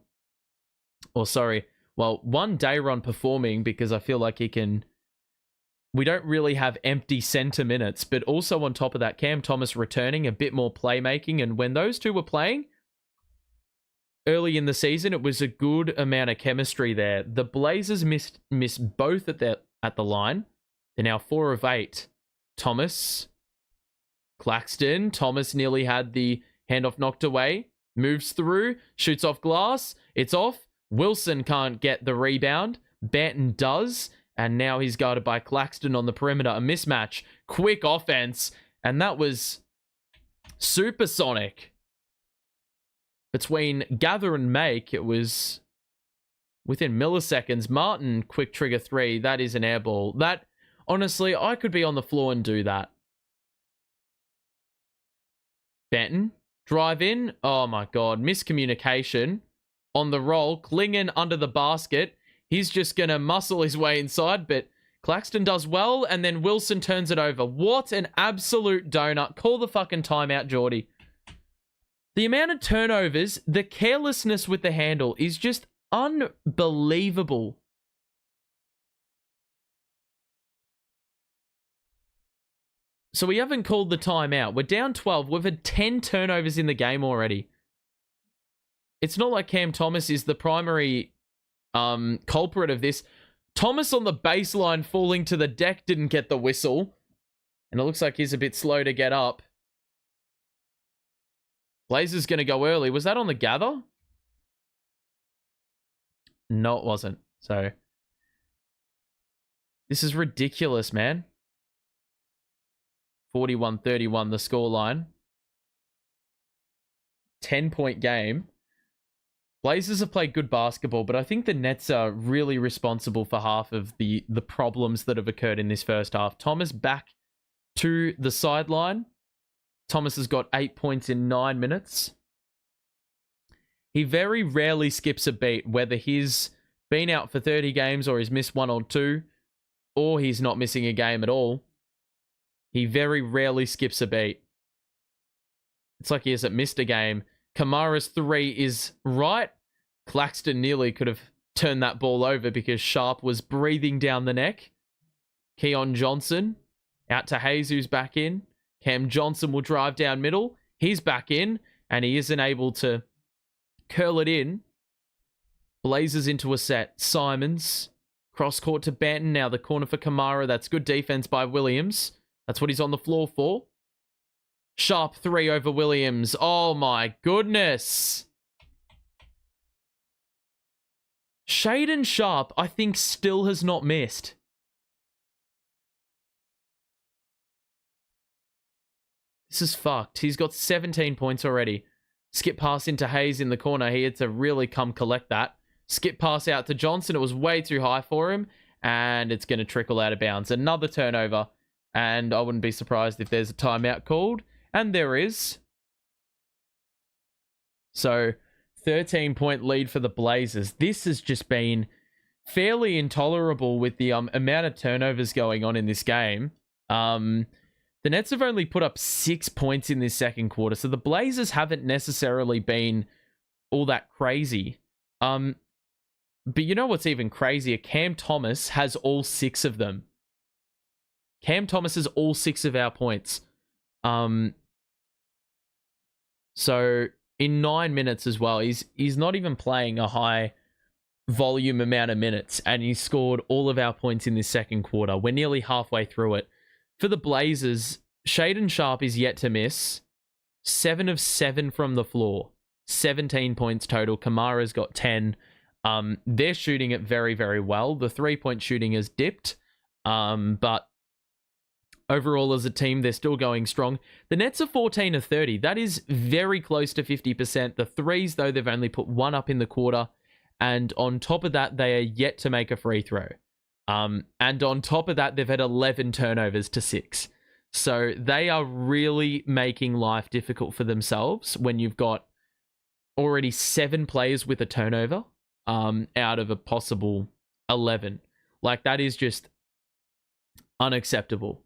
Dayron performing because I feel like he can. We don't really have empty center minutes, but also on top of that, Cam Thomas returning, a bit more playmaking. And when those two were playing early in the season, it was a good amount of chemistry there. The Blazers missed both at the line. They're now 4 of 8. Thomas, Claxton. Thomas nearly had the handoff knocked away. Moves through, shoots off glass. It's off. Wilson can't get the rebound. Banton does. And now he's guarded by Claxton on the perimeter. A mismatch. Quick offense. And that was supersonic. Between gather and make, it was within milliseconds. Martin, quick trigger 3. That is an air ball. That, honestly, I could be on the floor and do that. Banton, drive in. Oh my God. Miscommunication. On the roll. Klingon under the basket. He's just going to muscle his way inside, but Claxton does well, and then Wilson turns it over. What an absolute donut. Call the fucking timeout, Geordie. The amount of turnovers, the carelessness with the handle is just unbelievable. So we haven't called the timeout. We're down 12. We've had 10 turnovers in the game already. It's not like Cam Thomas is the primary culprit of this. Thomas on the baseline falling to the deck didn't get the whistle. And it looks like he's a bit slow to get up. Blazers going to go early. Was that on the gather? No, it wasn't. So this is ridiculous, man. 41-31 the scoreline. 10-point game. Blazers have played good basketball, but I think the Nets are really responsible for half of the problems that have occurred in this first half. Thomas back to the sideline. Thomas has got 8 points in 9 minutes. He very rarely skips a beat, whether he's been out for 30 games or he's missed one or two, or he's not missing a game at all. He very rarely skips a beat. It's like he hasn't missed a game. Kamara's 3 is right. Claxton nearly could have turned that ball over because Sharpe was breathing down the neck. Keon Johnson out to Hayes, who's back in. Cam Johnson will drive down middle. He's back in, and he isn't able to curl it in. Blazers into a set. Simons. Cross court to Banton. Now the corner for Kamara. That's good defense by Williams. That's what he's on the floor for. Sharpe 3 over Williams. Oh my goodness. Shaedon Sharpe, I think, still has not missed. This is fucked. He's got 17 points already. Skip pass into Hayes in the corner. He had to really come collect that. Skip pass out to Johnson. It was way too high for him. And it's going to trickle out of bounds. Another turnover. And I wouldn't be surprised if there's a timeout called. And there is. So, 13-point lead for the Blazers. This has just been fairly intolerable with the amount of turnovers going on in this game. The Nets have only put up 6 points in this second quarter, so the Blazers haven't necessarily been all that crazy. But you know what's even crazier? Cam Thomas has all 6 of them. Cam Thomas has all 6 of our points. So in 9 minutes as well, he's not even playing a high volume amount of minutes, and he scored all of our points in this second quarter. We're nearly halfway through it. For the Blazers, Shaedon Sharpe is yet to miss. 7 of 7 from the floor. 17 points total. Kamara's got 10. They're shooting it very, very well. The 3-point shooting has dipped. But overall as a team, they're still going strong. The Nets are 14 of 30. That is very close to 50%. The threes, though, they've only put 1 up in the quarter. And on top of that, they are yet to make a free throw. And on top of that, they've had 11 turnovers to 6. So they are really making life difficult for themselves when you've got already 7 players with a turnover out of a possible 11. Like, that is just unacceptable.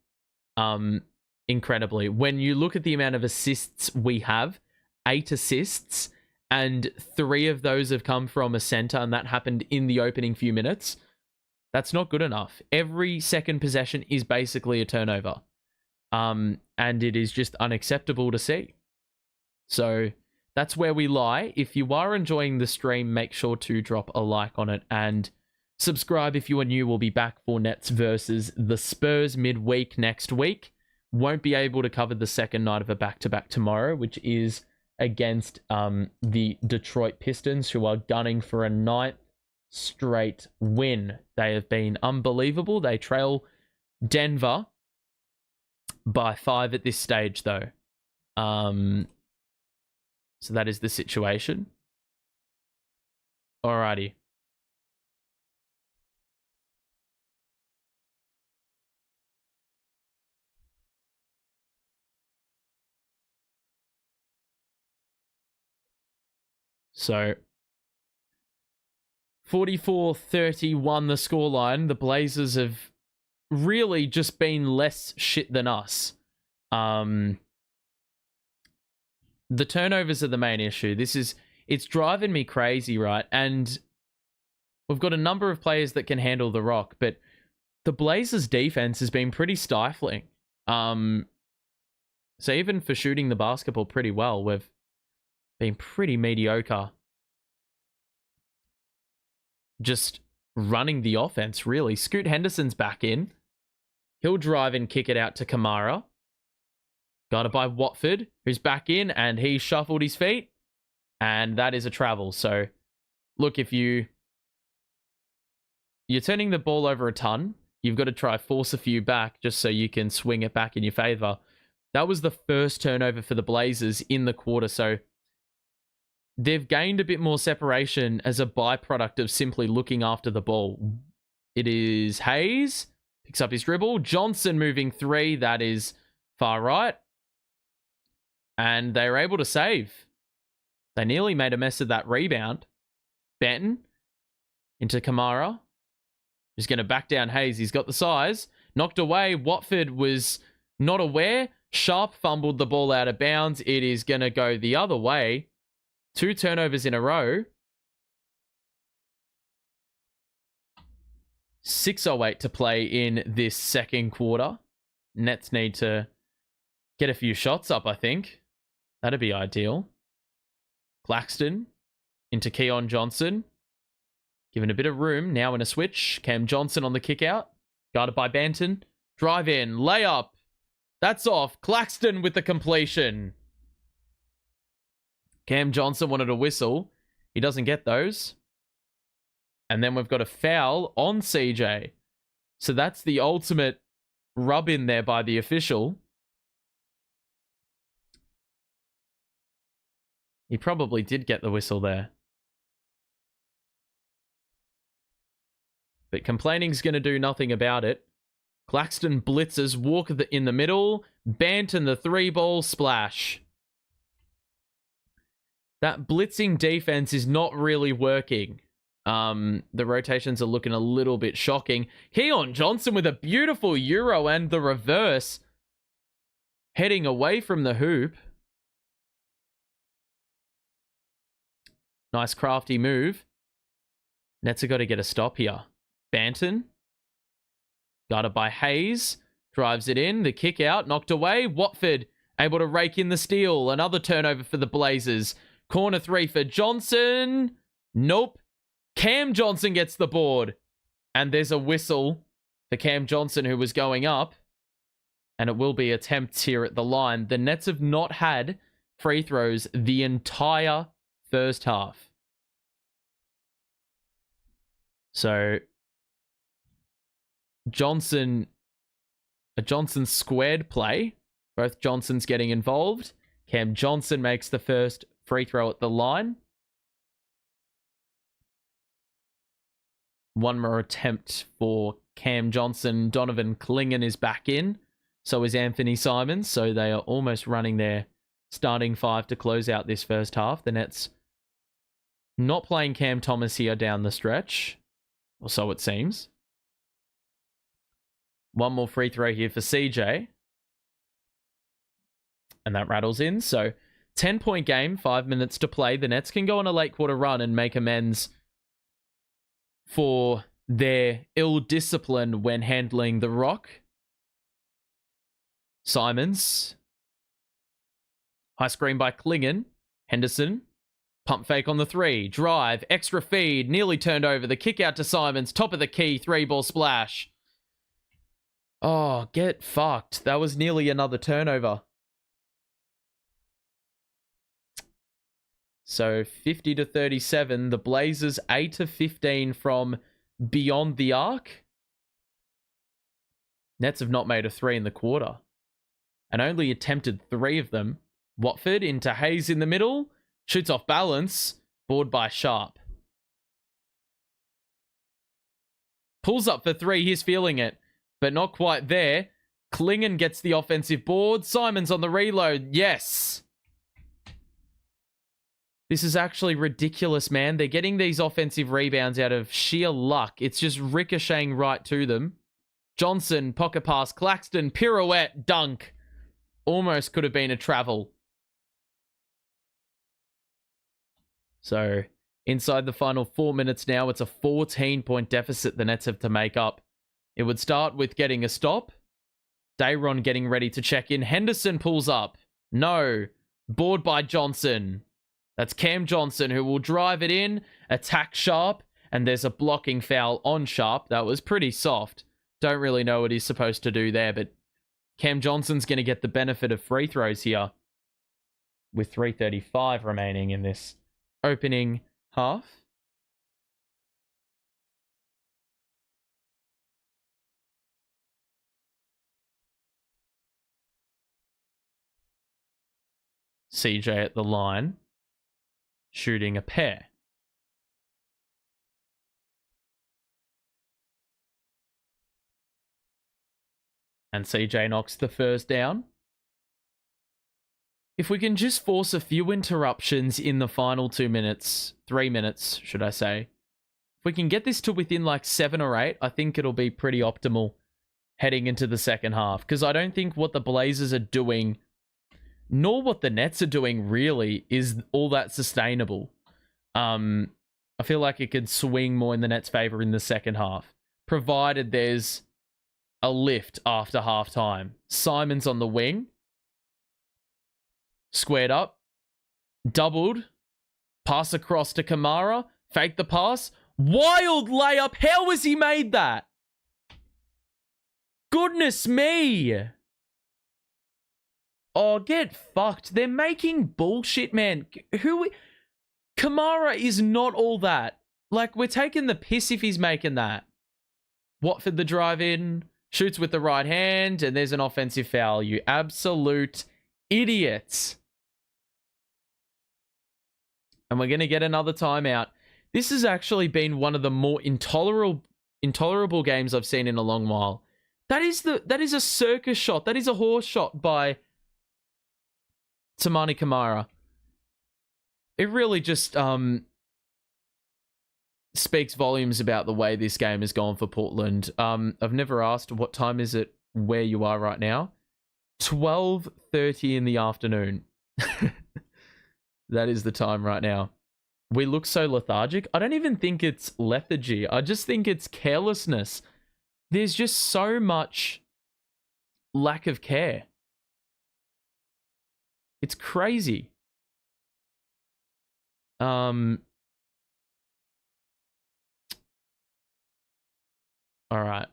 Incredibly. When you look at the amount of assists we have, 8 assists, and 3 of those have come from a center, and that happened in the opening few minutes. That's not good enough. Every second possession is basically a turnover. And it is just unacceptable to see. So that's where we lie. If you are enjoying the stream, make sure to drop a like on it and subscribe if you are new. We'll be back for Nets versus the Spurs midweek next week. Won't be able to cover the second night of a back-to-back tomorrow, which is against the Detroit Pistons, who are gunning for a 9th straight win. They have been unbelievable. They trail Denver by 5 at this stage, though. So that is the situation. Alrighty. So 44-31 the scoreline. The Blazers have really just been less shit than us. The turnovers are the main issue. It's driving me crazy, right? And we've got a number of players that can handle the rock, but the Blazers' defense has been pretty stifling. So even for shooting the basketball pretty well, we've been pretty mediocre. Just running the offense, really. Scoot Henderson's back in. He'll drive and kick it out to Kamara. Got it by Watford, who's back in, and he shuffled his feet. And that is a travel. So, look, if you're turning the ball over a ton, you've got to try force a few back just so you can swing it back in your favor. That was the first turnover for the Blazers in the quarter, so they've gained a bit more separation as a byproduct of simply looking after the ball. It is Hayes, picks up his dribble. Johnson moving 3, that is far right. And they're able to save. They nearly made a mess of that rebound. Benton into Kamara. He's going to back down Hayes. He's got the size. Knocked away. Watford was not aware. Sharpe fumbled the ball out of bounds. It is going to go the other way. 2 turnovers in a row. 6:08 to play in this second quarter. Nets need to get a few shots up, I think. That'd be ideal. Claxton into Keon Johnson. Given a bit of room. Now in a switch. Cam Johnson on the kick out. Guarded by Banton. Drive in. Layup. That's off. Claxton with the completion. Cam Johnson wanted a whistle. He doesn't get those. And then we've got a foul on CJ. So that's the ultimate rub in there by the official. He probably did get the whistle there. But complaining's going to do nothing about it. Claxton blitzes, Walker in the middle, Banton the 3-ball splash. That blitzing defense is not really working. The rotations are looking a little bit shocking. Keon Johnson with a beautiful Euro and the reverse. Heading away from the hoop. Nice crafty move. Nets have got to get a stop here. Banton. Guarded by Hayes. Drives it in. The kick out. Knocked away. Watford able to rake in the steal. Another turnover for the Blazers. Corner 3 for Johnson. Nope. Cam Johnson gets the board. And there's a whistle for Cam Johnson who was going up. And it will be attempts here at the line. The Nets have not had free throws the entire first half. So a Johnson squared play. Both Johnsons getting involved. Cam Johnson makes the first free throw at the line. One more attempt for Cam Johnson. Donovan Clingan is back in. So is Anfernee Simons. So they are almost running their starting 5 to close out this first half. The Nets not playing Cam Thomas here down the stretch. Or so it seems. One more free throw here for CJ. And that rattles in. So 10-point game, 5 minutes to play. The Nets can go on a late quarter run and make amends for their ill discipline when handling the rock. Simons. High screen by Clingan. Henderson. Pump fake on the 3. Drive. Extra feed. Nearly turned over. The kick out to Simons. Top of the key. 3-ball splash. Oh, get fucked. That was nearly another turnover. So 50-37. The Blazers 8-15 from beyond the arc. Nets have not made a 3 in the quarter. And only attempted 3 of them. Watford into Hayes in the middle. Shoots off balance. Board by Sharpe. Pulls up for 3. He's feeling it. But not quite there. Clingan gets the offensive board. Simons on the reload. Yes. This is actually ridiculous, man. They're getting these offensive rebounds out of sheer luck. It's just ricocheting right to them. Johnson, pocket pass, Claxton, pirouette, dunk. Almost could have been a travel. So, inside the final 4 minutes now, it's a 14-point deficit the Nets have to make up. It would start with getting a stop. Dayron getting ready to check in. Henderson pulls up. No. Board by Johnson. That's Cam Johnson who will drive it in, attack Sharpe, and there's a blocking foul on Sharpe. That was pretty soft. Don't really know what he's supposed to do there, but Cam Johnson's going to get the benefit of free throws here with 3:35 remaining in this opening half. CJ at the line, shooting a pair. And CJ knocks the first down. If we can just force a few interruptions in the final 2 minutes, 3 minutes, should I say. If we can get this to within like 7 or 8, I think it'll be pretty optimal heading into the second half. Because I don't think what the Blazers are doing, nor what the Nets are doing really, is all that sustainable. I feel like it could swing more in the Nets' favor in the second half, provided there's a lift after halftime. Simons on the wing. Squared up. Doubled. Pass across to Kamara. Fake the pass. Wild layup. How has he made that? Goodness me. Oh, get fucked. They're making bullshit, man. Kamara is not all that. Like, we're taking the piss if he's making that. Watford the drive in. Shoots with the right hand. And there's an offensive foul. You absolute idiots. And we're going to get another timeout. This has actually been one of the more intolerable games I've seen in a long while. That is a circus shot. That is a horse shot by Toumani Kamara. It really just speaks volumes about the way this game has gone for Portland. I've never asked, what time is it where you are right now? 12:30 in the afternoon. That is the time right now. We look so lethargic. I don't even think it's lethargy. I just think it's carelessness. There's just so much lack of care. It's crazy. All right.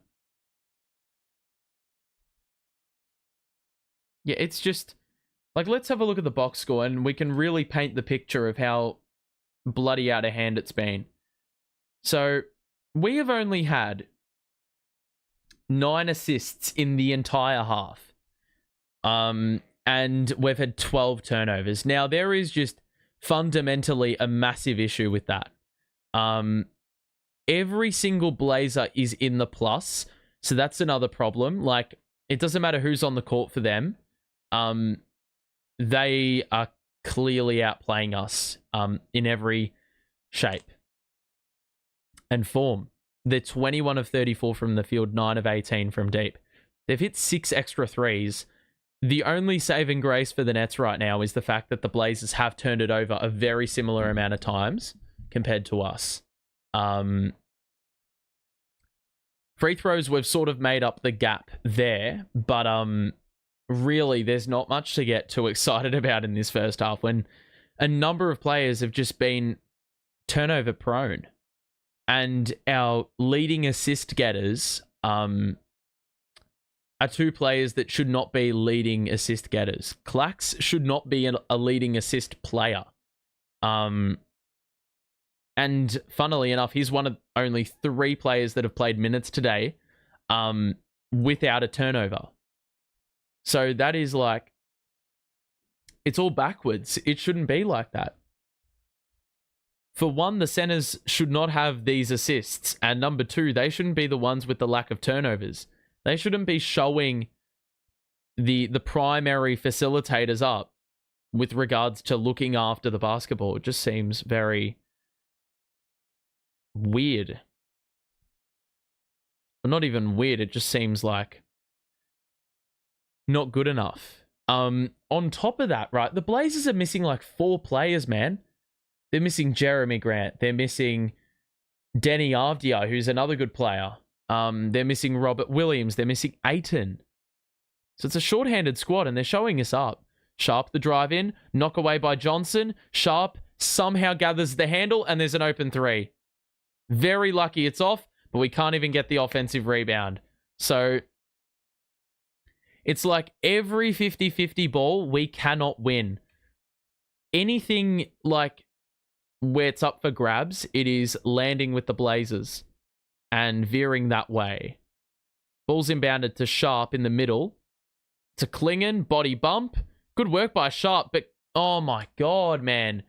Yeah, it's just like, let's have a look at the box score and we can really paint the picture of how bloody out of hand it's been. So we have only had 9 assists in the entire half. And we've had 12 turnovers. Now, there is just fundamentally a massive issue with that. Every single Blazer is in the plus. So that's another problem. Like, it doesn't matter who's on the court for them. They are clearly outplaying us in every shape and form. They're 21 of 34 from the field, 9 of 18 from deep. They've hit 6 extra threes. The only saving grace for the Nets right now is the fact that the Blazers have turned it over a very similar amount of times compared to us. Free throws, we've sort of made up the gap there, but really, there's not much to get too excited about in this first half when a number of players have just been turnover prone. And our leading assist getters are 2 players that should not be leading assist getters. Clax should not be a leading assist player. And funnily enough, he's one of only 3 players that have played minutes today without a turnover. So that is like, it's all backwards. It shouldn't be like that. For one, the centers should not have these assists. And number 2, they shouldn't be the ones with the lack of turnovers. They shouldn't be showing the primary facilitators up with regards to looking after the basketball. It just seems very weird. Well, not even weird. It just seems like not good enough. On top of that, right, the Blazers are missing like 4 players, man. They're missing Jeremy Grant. They're missing Denny Avdia, who's another good player. They're missing Robert Williams. They're missing Ayton. So it's a shorthanded squad, and they're showing us up. Sharpe the drive in, knock away by Johnson. Sharpe somehow gathers the handle, and there's an open 3. Very lucky it's off, but we can't even get the offensive rebound. So it's like every 50-50 ball, we cannot win. Anything like where it's up for grabs, it is landing with the Blazers and veering that way. Ball's inbounded to Sharpe in the middle. To Klingon, body bump. Good work by Sharpe, but oh my God, man.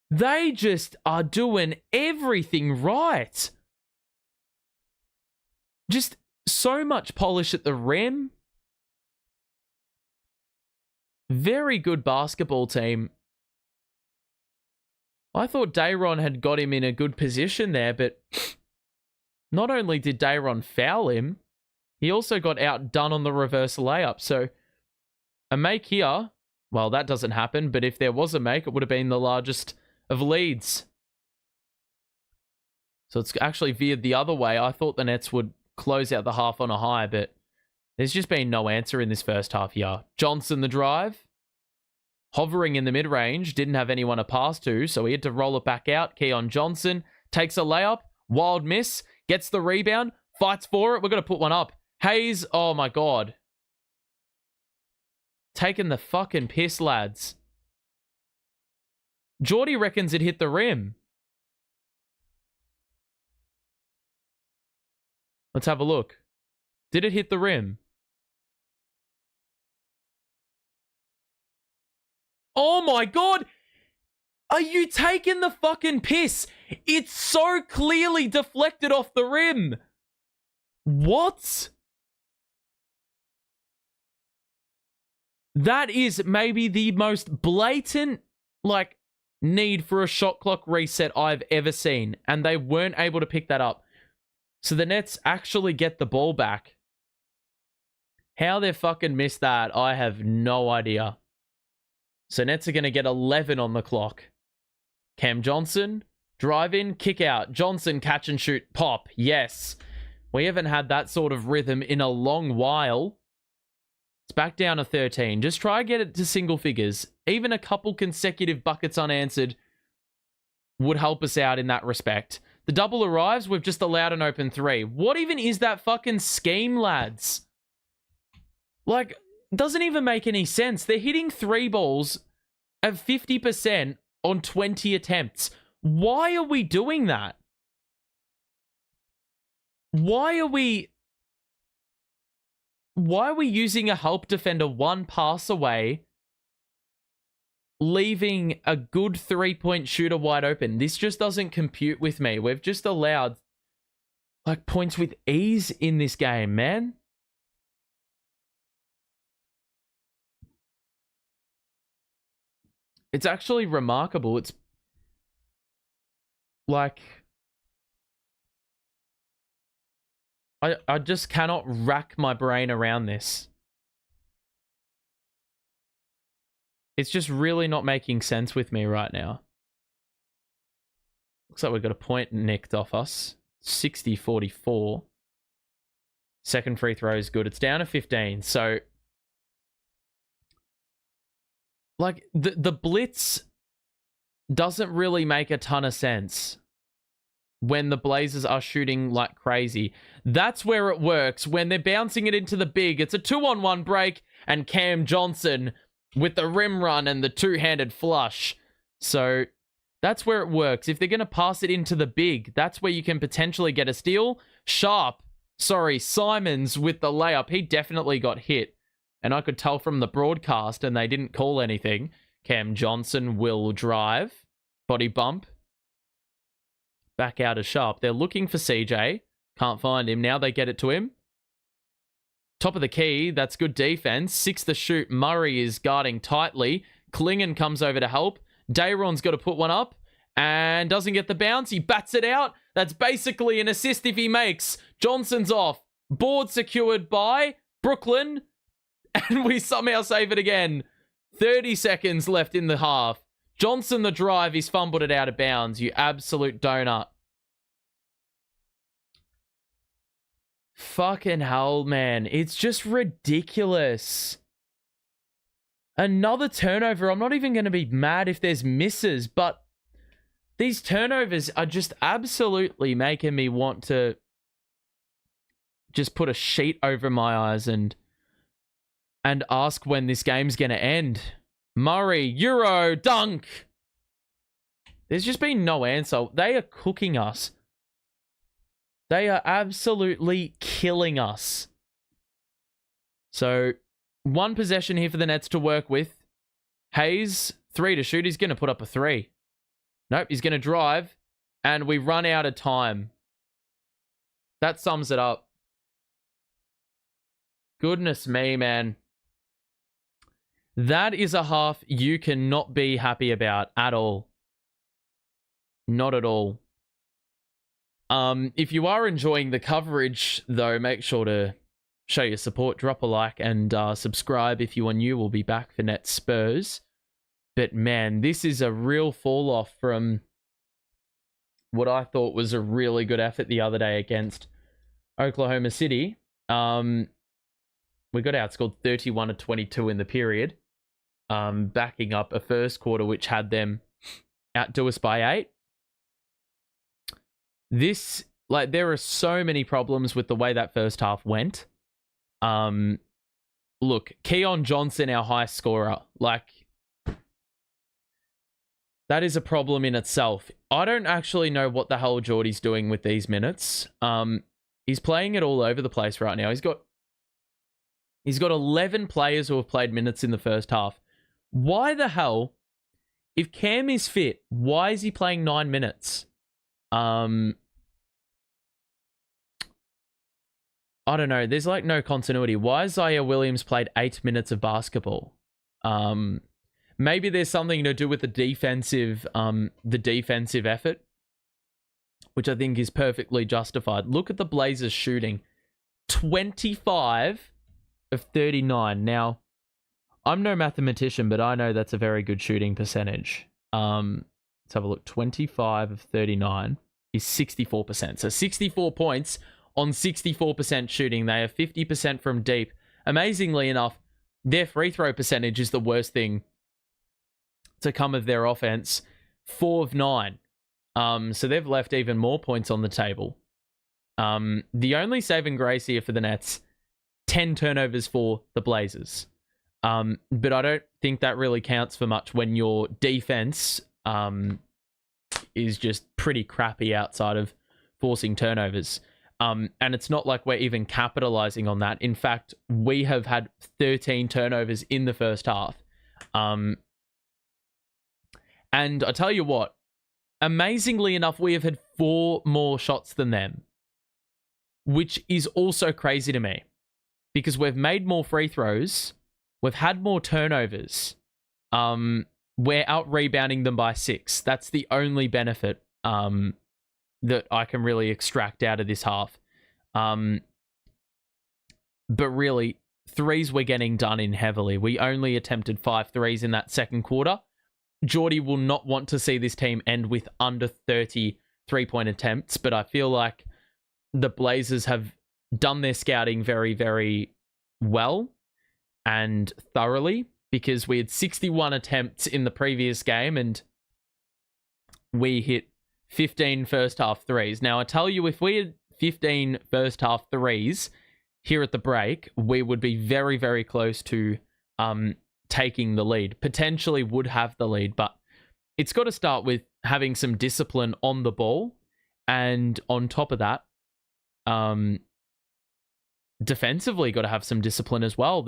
They just are doing everything right. Just so much polish at the rim. Very good basketball team. I thought Dayron had got him in a good position there, but not only did Dayron foul him, he also got outdone on the reverse layup. So a make here, well, that doesn't happen, but if there was a make, it would have been the largest of leads. So it's actually veered the other way. I thought the Nets would close out the half on a high, but there's just been no answer in this first half here. Johnson the drive. Hovering in the mid-range. Didn't have anyone to pass to, so he had to roll it back out. Keon Johnson takes a layup. Wild miss. Gets the rebound. Fights for it. We're going to put one up. Hayes, oh my god. Taking the fucking piss, lads. Geordie reckons it hit the rim. Let's have a look. Did it hit the rim? Oh my god! Are you taking the fucking piss? It's so clearly deflected off the rim. What? That is maybe the most blatant, need for a shot clock reset I've ever seen. And they weren't able to pick that up. So the Nets actually get the ball back. How they fucking missed that, I have no idea. So Nets are going to get 11 on the clock. Cam Johnson, drive in, kick out. Johnson, catch and shoot, pop. Yes. We haven't had that sort of rhythm in a long while. It's back down to 13. Just try and get it to single figures. Even a couple consecutive buckets unanswered would help us out in that respect. The double arrives. We've just allowed an open three. What even is that fucking scheme, lads? Doesn't even make any sense. They're hitting three balls at 50% on 20 attempts. Why are we doing that? Why are we using a help defender one pass away, leaving a good three-point shooter wide open? This just doesn't compute with me. We've just allowed points with ease in this game, man. It's actually remarkable. It's I just cannot rack my brain around this. It's just really not making sense with me right now. Looks like we've got a point nicked off us. 60-44. Second free throw is good. It's down to 15. So the blitz doesn't really make a ton of sense when the Blazers are shooting like crazy. That's where it works. When they're bouncing it into the big, it's a 2-on-1 break, and Cam Johnson with the rim run and the two-handed flush. So that's where it works. If they're going to pass it into the big, that's where you can potentially get a steal. Simons with the layup. He definitely got hit. And I could tell from the broadcast, and they didn't call anything. Cam Johnson will drive. Body bump. Back out of Sharpe. They're looking for CJ. Can't find him. Now they get it to him. Top of the key. That's good defense. 6 to shoot. Murray is guarding tightly. Klingon comes over to help. Dayron's got to put one up and doesn't get the bounce. He bats it out. That's basically an assist if he makes. Johnson's off. Board secured by Brooklyn. And we somehow save it again. 30 seconds left in the half. Johnson the drive. He's fumbled it out of bounds. You absolute donut. Fucking hell, man. It's just ridiculous. Another turnover. I'm not even going to be mad if there's misses, but these turnovers are just absolutely making me want to just put a sheet over my eyes and ask when this game's going to end. Murray, Euro, dunk. There's just been no answer. They are cooking us. They are absolutely killing us. So, one possession here for the Nets to work with. Hayes, 3 to shoot. He's going to put up a 3. Nope, he's going to drive. And we run out of time. That sums it up. Goodness me, man. That is a half you cannot be happy about at all. Not at all. If you are enjoying the coverage, though, make sure to show your support, drop a like, and subscribe if you are new. We'll be back for Net Spurs. But man, this is a real fall off from what I thought was a really good effort the other day against Oklahoma City. We got outscored 31-22 in the period, backing up a first quarter which had them outdo us by 8. There are so many problems with the way that first half went. Look, Keon Johnson, our high scorer, that is a problem in itself. I don't actually know what the hell Geordie's doing with these minutes. He's playing it all over the place right now. He's got 11 players who have played minutes in the first half. Why the hell, if Cam is fit, why is he playing 9 minutes? I don't know. There's no continuity. Why has Zaire Williams played 8 minutes of basketball? Maybe there's something to do with the defensive effort, which I think is perfectly justified. Look at the Blazers shooting. 25 of 39. Now, I'm no mathematician, but I know that's a very good shooting percentage. Let's have a look. 25 of 39 is 64%. So 64 points on 64% shooting. They are 50% from deep. Amazingly enough, their free throw percentage is the worst thing to come of their offense. 4 of 9. So they've left even more points on the table. The only saving grace here for the Nets, 10 turnovers for the Blazers. But I don't think that really counts for much when your defense is just pretty crappy outside of forcing turnovers. And it's not like we're even capitalizing on that. In fact, we have had 13 turnovers in the first half. And I tell you what, amazingly enough, we have had 4 more shots than them, which is also crazy to me because we've made more free throws. We've had more turnovers. We're out rebounding them by 6. That's the only benefit that I can really extract out of this half. But really, threes we're getting done in heavily. We only attempted 5 threes in that second quarter. Geordie will not want to see this team end with under 30 3-point attempts, but I feel like the Blazers have done their scouting very, very well and thoroughly, because we had 61 attempts in the previous game and we hit 15 first half threes. Now, I tell you, if we had 15 first half threes here at the break, we would be very, very close to taking the lead. Potentially would have the lead, but it's got to start with having some discipline on the ball. And on top of that, defensively got to have some discipline as well.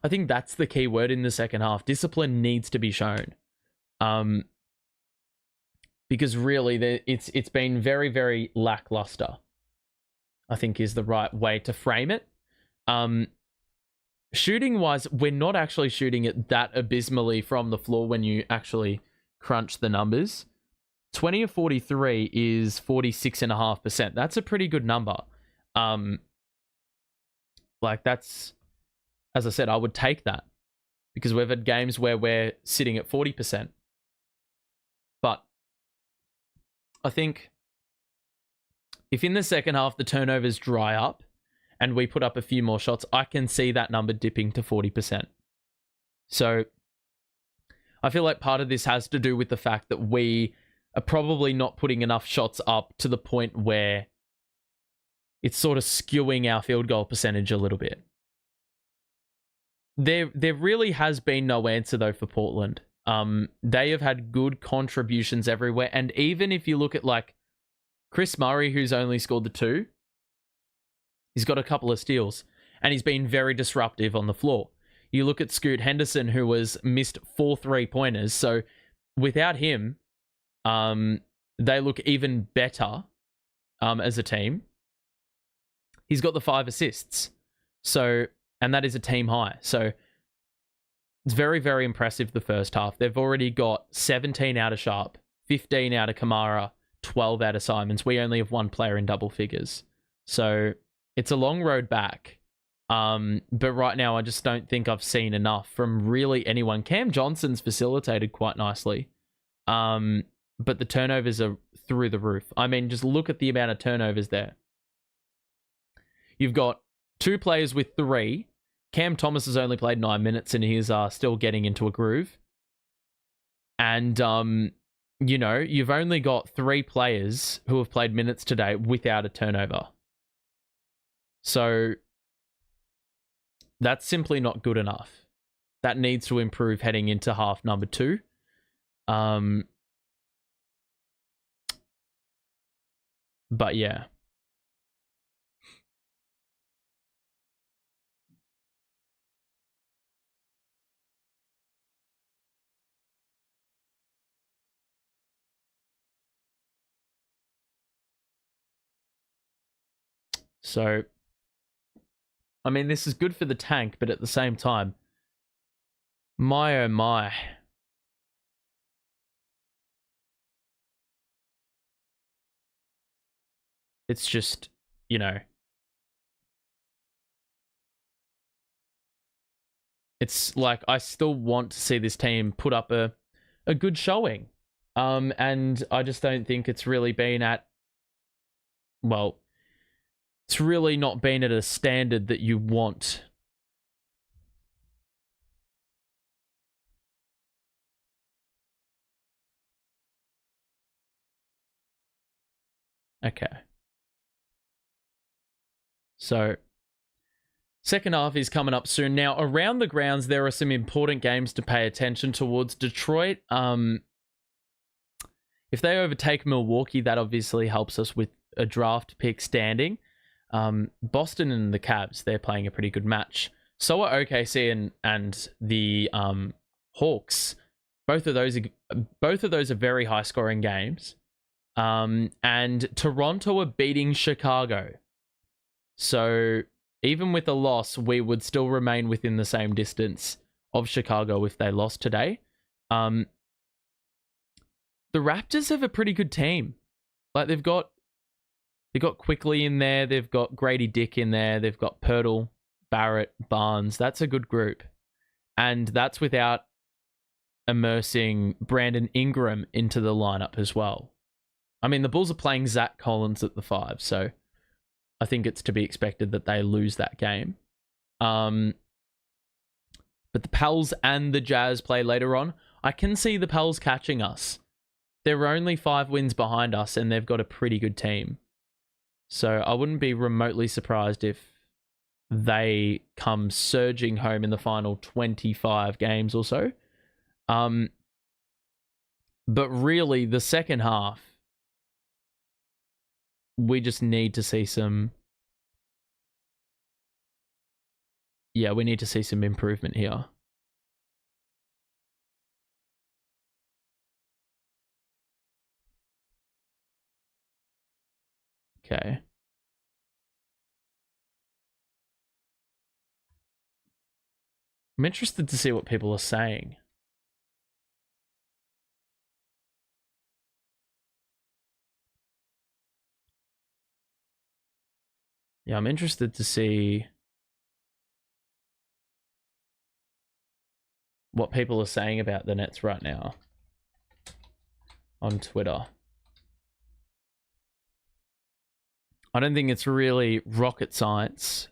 I think that's the key word in the second half. Discipline needs to be shown. Because really, it's been very, very lackluster, I think is the right way to frame it. Shooting-wise, we're not actually shooting it that abysmally from the floor when you actually crunch the numbers. 20 of 43 is 46.5%. That's a pretty good number. That's, as I said, I would take that because we've had games where we're sitting at 40%. But I think if in the second half the turnovers dry up and we put up a few more shots, I can see that number dipping to 40%. So I feel like part of this has to do with the fact that we are probably not putting enough shots up to the point where it's sort of skewing our field goal percentage a little bit. There really has been no answer, though, for Portland. They have had good contributions everywhere. And even if you look at Chris Murray, who's only scored the 2, he's got a couple of steals and he's been very disruptive on the floor. You look at Scoot Henderson, who was missed 4 3-pointers. So without him, they look even better as a team. He's got the 5 assists. So, and that is a team high. So It's very, very impressive the first half. They've already got 17 out of Sharpe, 15 out of Kamara, 12 out of Simons. We only have one player in double figures. So it's a long road back. But right now, I just don't think I've seen enough from really anyone. Cam Johnson's facilitated quite nicely. But the turnovers are through the roof. I mean, just look at the amount of turnovers there. You've got 2 players with 3. Cam Thomas has only played 9 minutes and he's still getting into a groove. And, you've only got 3 players who have played minutes today without a turnover. So that's simply not good enough. That needs to improve heading into half number 2. But yeah. So, I mean, this is good for the tank, but at the same time, my oh my. It's just, it's like I still want to see this team put up a good showing. And I just don't think it's really been it's really not been at a standard that you want. Okay. So, second half is coming up soon. Now, around the grounds, there are some important games to pay attention towards. Detroit, if they overtake Milwaukee, that obviously helps us with a draft pick standing. Boston and the Cavs, they're playing a pretty good match. So are OKC and the Hawks. Both of those are very high scoring games. And Toronto are beating Chicago. So even with a loss, we would still remain within the same distance of Chicago if they lost today. The Raptors have a pretty good team. Like they've got Quickly in there, they've got Grady Dick in there, they've got Pirtle, Barrett, Barnes. That's a good group. And that's without immersing Brandon Ingram into the lineup as well. I mean, the Bulls are playing Zach Collins at the 5, so I think it's to be expected that they lose that game. But the Pels and the Jazz play later on. I can see the Pels catching us. They're only 5 wins behind us, and they've got a pretty good team. So I wouldn't be remotely surprised if they come surging home in the final 25 games or so. But really, the second half, we just need to see some... Yeah, we need to see some improvement here. Okay. I'm interested to see what people are saying. Yeah, I'm interested to see what people are saying about the Nets right now on Twitter. I don't think it's really rocket science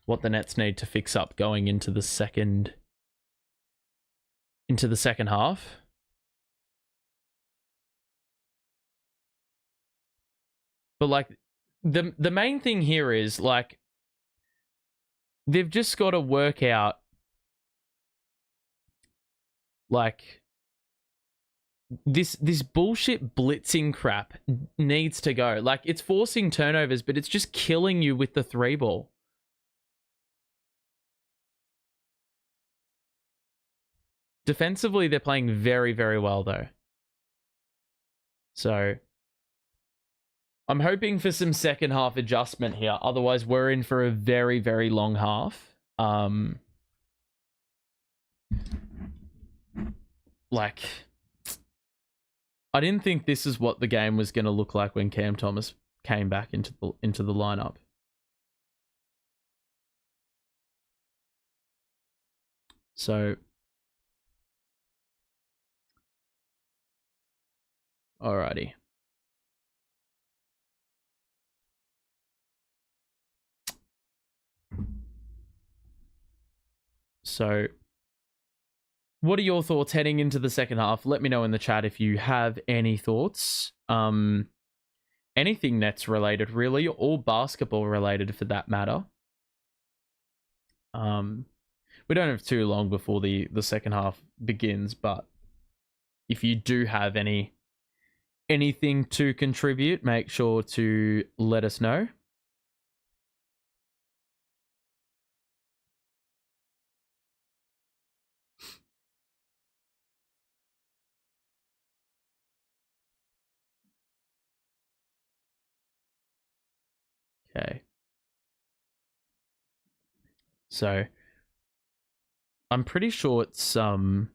what the Nets need to fix up going into the second half. But like the main thing here is like they've just got to work out like this bullshit blitzing crap needs to go. Like it's forcing turnovers, but it's just killing you with the 3 ball. Defensively, they're playing very, very well though. So I'm hoping for some second half adjustment here. Otherwise, we're in for a very, very long half. Like, I didn't think this is what the game was going to look like when Cam Thomas came back into the lineup. So, alrighty. So, what are your thoughts heading into the second half? Let me know in the chat if you have any thoughts. Anything Nets related, really, or basketball related for that matter. We don't have too long before the second half begins, but if you do have anything to contribute, make sure to let us know. Okay. So I'm pretty sure it's I'm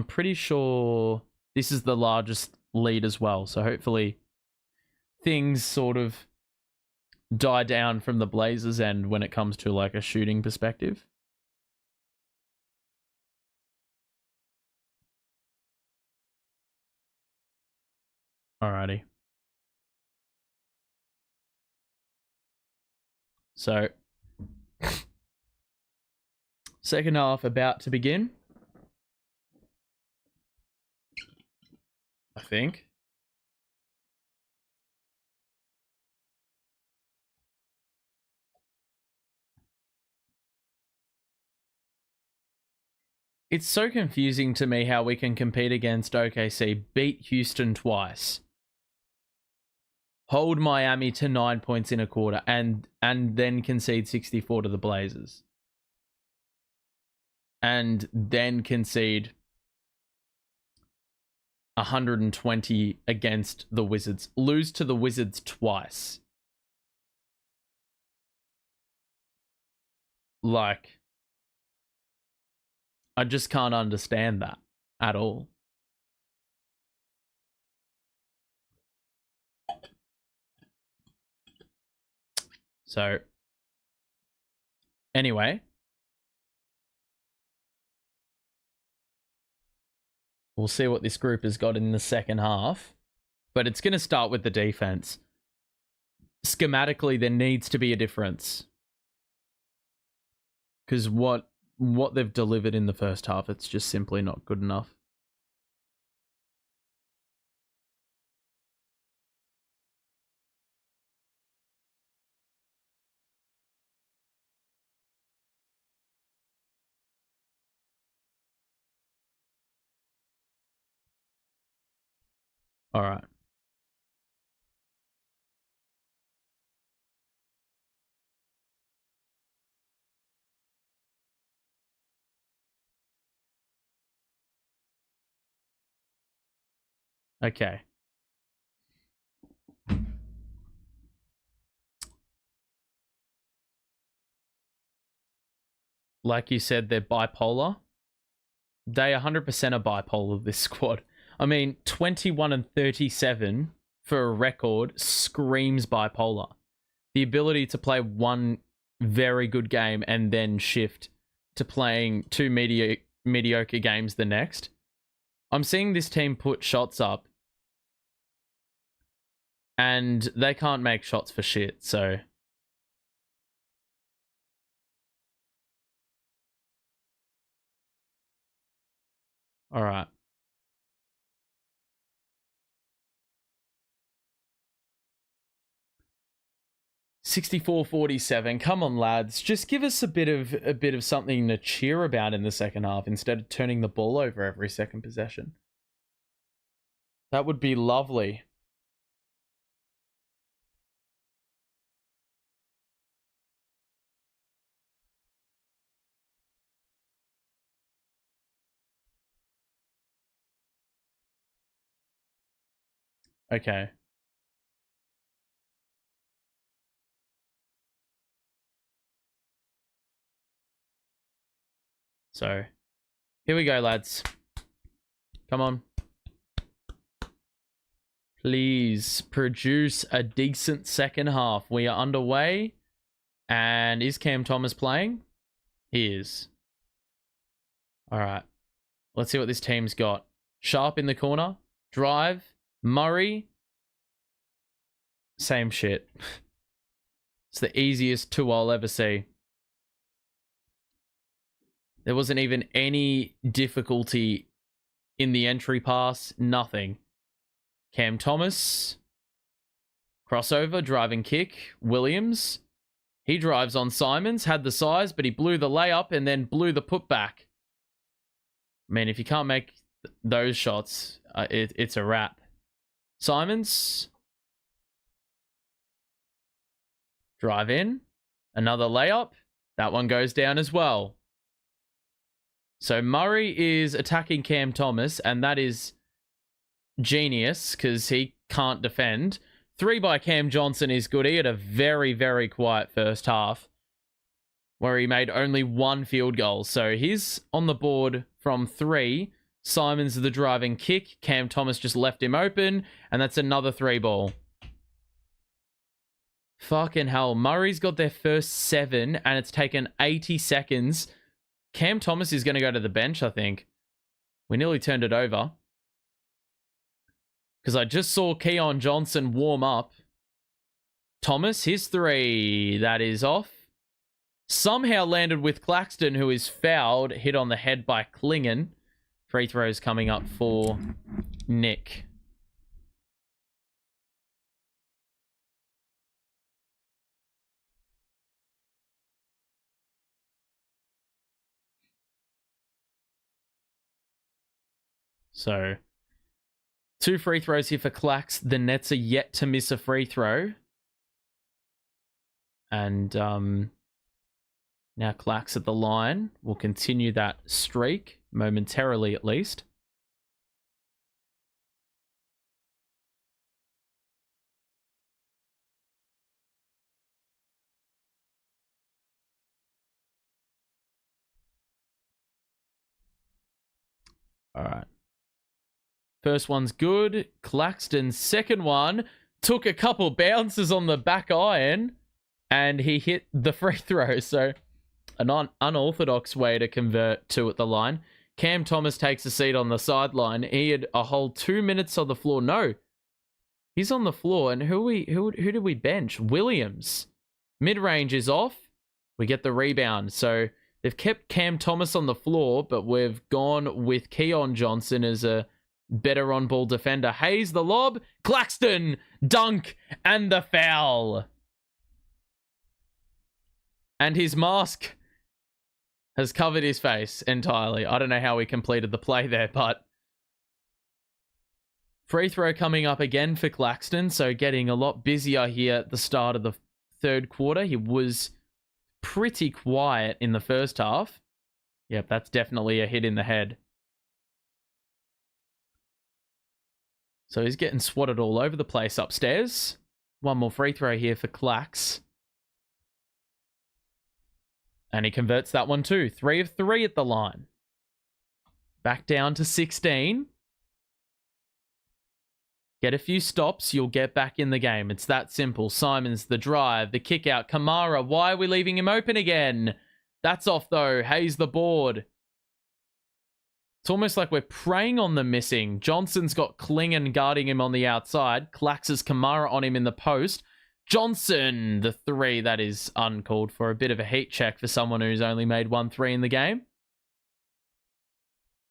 pretty sure this is the largest lead as well. So hopefully things sort of die down from the Blazers end when it comes to like a shooting perspective. Alrighty. So second half about to begin. I think. It's so confusing to me how we can compete against OKC, beat Houston twice, hold Miami to 9 points in a quarter, and then concede 64 to the Blazers. And then concede 120 against the Wizards. Lose to the Wizards twice. Like, I just can't understand that at all. So, anyway, we'll see what this group has got in the second half. But it's going to start with the defense. Schematically, there needs to be a difference. Because what they've delivered in the first half, it's just simply not good enough. All right. Okay. Like you said, they're bipolar. They 100% are bipolar, this squad. I mean, 21 and 37 for a record screams bipolar. The ability to play one very good game and then shift to playing two mediocre games the next. I'm seeing this team put shots up and they can't make shots for shit, so... Alright. 64-47. Come on, lads. Just give us a bit of something to cheer about in the second half instead of turning the ball over every second possession. That would be lovely. Okay. So, here we go, lads. Come on. Please produce a decent second half. We are underway. And is Cam Thomas playing? He is. All right. Let's see what this team's got. Sharpe in the corner. Drive. Murray. Same shit. It's the easiest 2 I'll ever see. There wasn't even any difficulty in the entry pass. Nothing. Cam Thomas. Crossover, driving kick. Williams. He drives on Simons. Had the size, but he blew the layup and then blew the putback. I mean, if you can't make those shots, it's a wrap. Simons. Drive in. Another layup. That one goes down as well. So Murray is attacking Cam Thomas, and that is genius because he can't defend. 3 by Cam Johnson is good. He had a very, very quiet first half where he made only 1 field goal. So he's on the board from 3. Simons the driving kick. Cam Thomas just left him open, and that's another 3 ball. Fucking hell. Murray's got their first 7, and it's taken 80 seconds. Cam Thomas is going to go to the bench, I think. We nearly turned it over. Because I just saw Keon Johnson warm up. Thomas, his 3. That is off. Somehow landed with Claxton, who is fouled. Hit on the head by Klingen. Free throws coming up for Nick. So, 2 free throws here for Clax. The Nets are yet to miss a free throw. And now Clax at the line will continue that streak, momentarily at least. All right. First one's good. Claxton's second one took a couple bounces on the back iron and he hit the free throw. So an unorthodox way to convert 2 at the line. Cam Thomas takes a seat on the sideline. He had a whole 2 minutes on the floor. No, he's on the floor. And who did we bench? Williams. Mid-range is off. We get the rebound. So they've kept Cam Thomas on the floor, but we've gone with Keon Johnson as a better on-ball defender. Hayes the lob. Claxton, dunk, and the foul. And his mask has covered his face entirely. I don't know how he completed the play there, but free throw coming up again for Claxton. So getting a lot busier here at the start of the 3rd quarter. He was pretty quiet in the first half. Yep, that's definitely a hit in the head. So he's getting swatted all over the place upstairs. 1 more free throw here for Clax. And he converts that one too. 3 of 3 at the line. Back down to 16. Get a few stops, you'll get back in the game. It's that simple. Simons, the drive, the kick out. Kamara, why are we leaving him open again? That's off though. Hayes the board. It's almost like we're preying on the missing. Johnson's got Klingen guarding him on the outside. Clax's Kamara on him in the post. Johnson, the 3. That is uncalled for. A bit of a heat check for someone who's only made 1 3 in the game.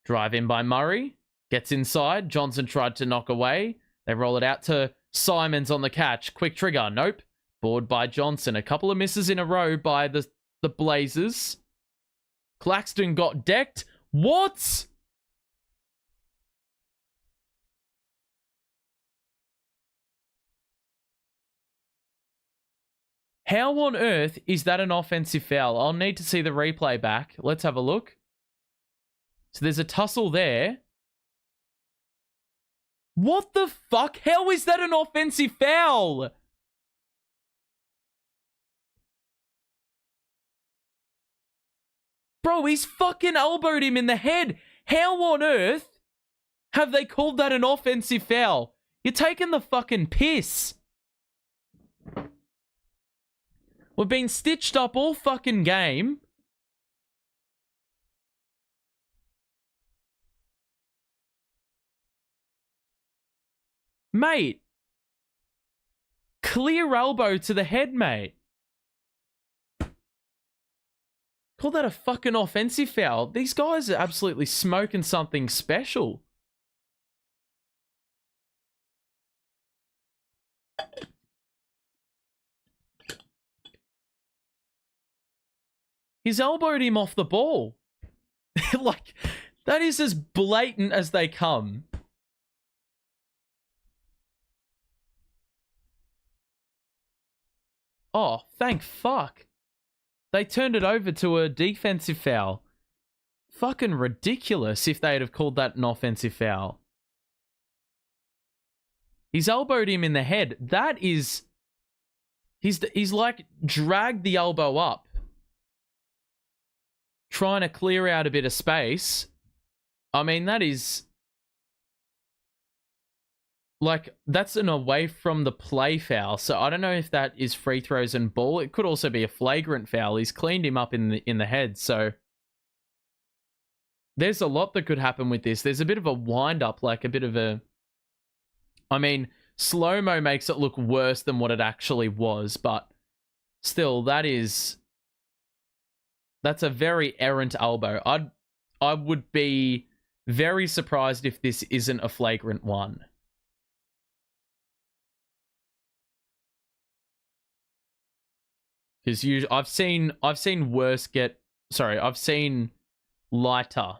Drive in by Murray. Gets inside. Johnson tried to knock away. They roll it out to Simons on the catch. Quick trigger. Nope. Board by Johnson. A couple of misses in a row by the Blazers. Claxton got decked. What? How on earth is that an offensive foul? I'll need to see the replay back. Let's have a look. So there's a tussle there. What the fuck? How is that an offensive foul? Bro, he's fucking elbowed him in the head. How on earth have they called that an offensive foul? You're taking the fucking piss. We've been stitched up all fucking game. Mate. Clear elbow to the head, mate. Call that a fucking offensive foul. These guys are absolutely smoking something special. He's elbowed him off the ball. Like, that is as blatant as they come. Oh, thank fuck. They turned it over to a defensive foul. Fucking ridiculous if they'd have called that an offensive foul. He's elbowed him in the head. That is... He's like dragged the elbow up. Trying to clear out a bit of space. I mean, that is... Like, that's an away from the play foul. So I don't know if that is free throws and ball. It could also be a flagrant foul. He's cleaned him up in the head. So there's a lot that could happen with this. There's a bit of a wind up, like a bit of a... I mean, slow-mo makes it look worse than what it actually was. But still, that's a very errant elbow. I would be very surprised if this isn't a flagrant one. Because I've seen worse I've seen lighter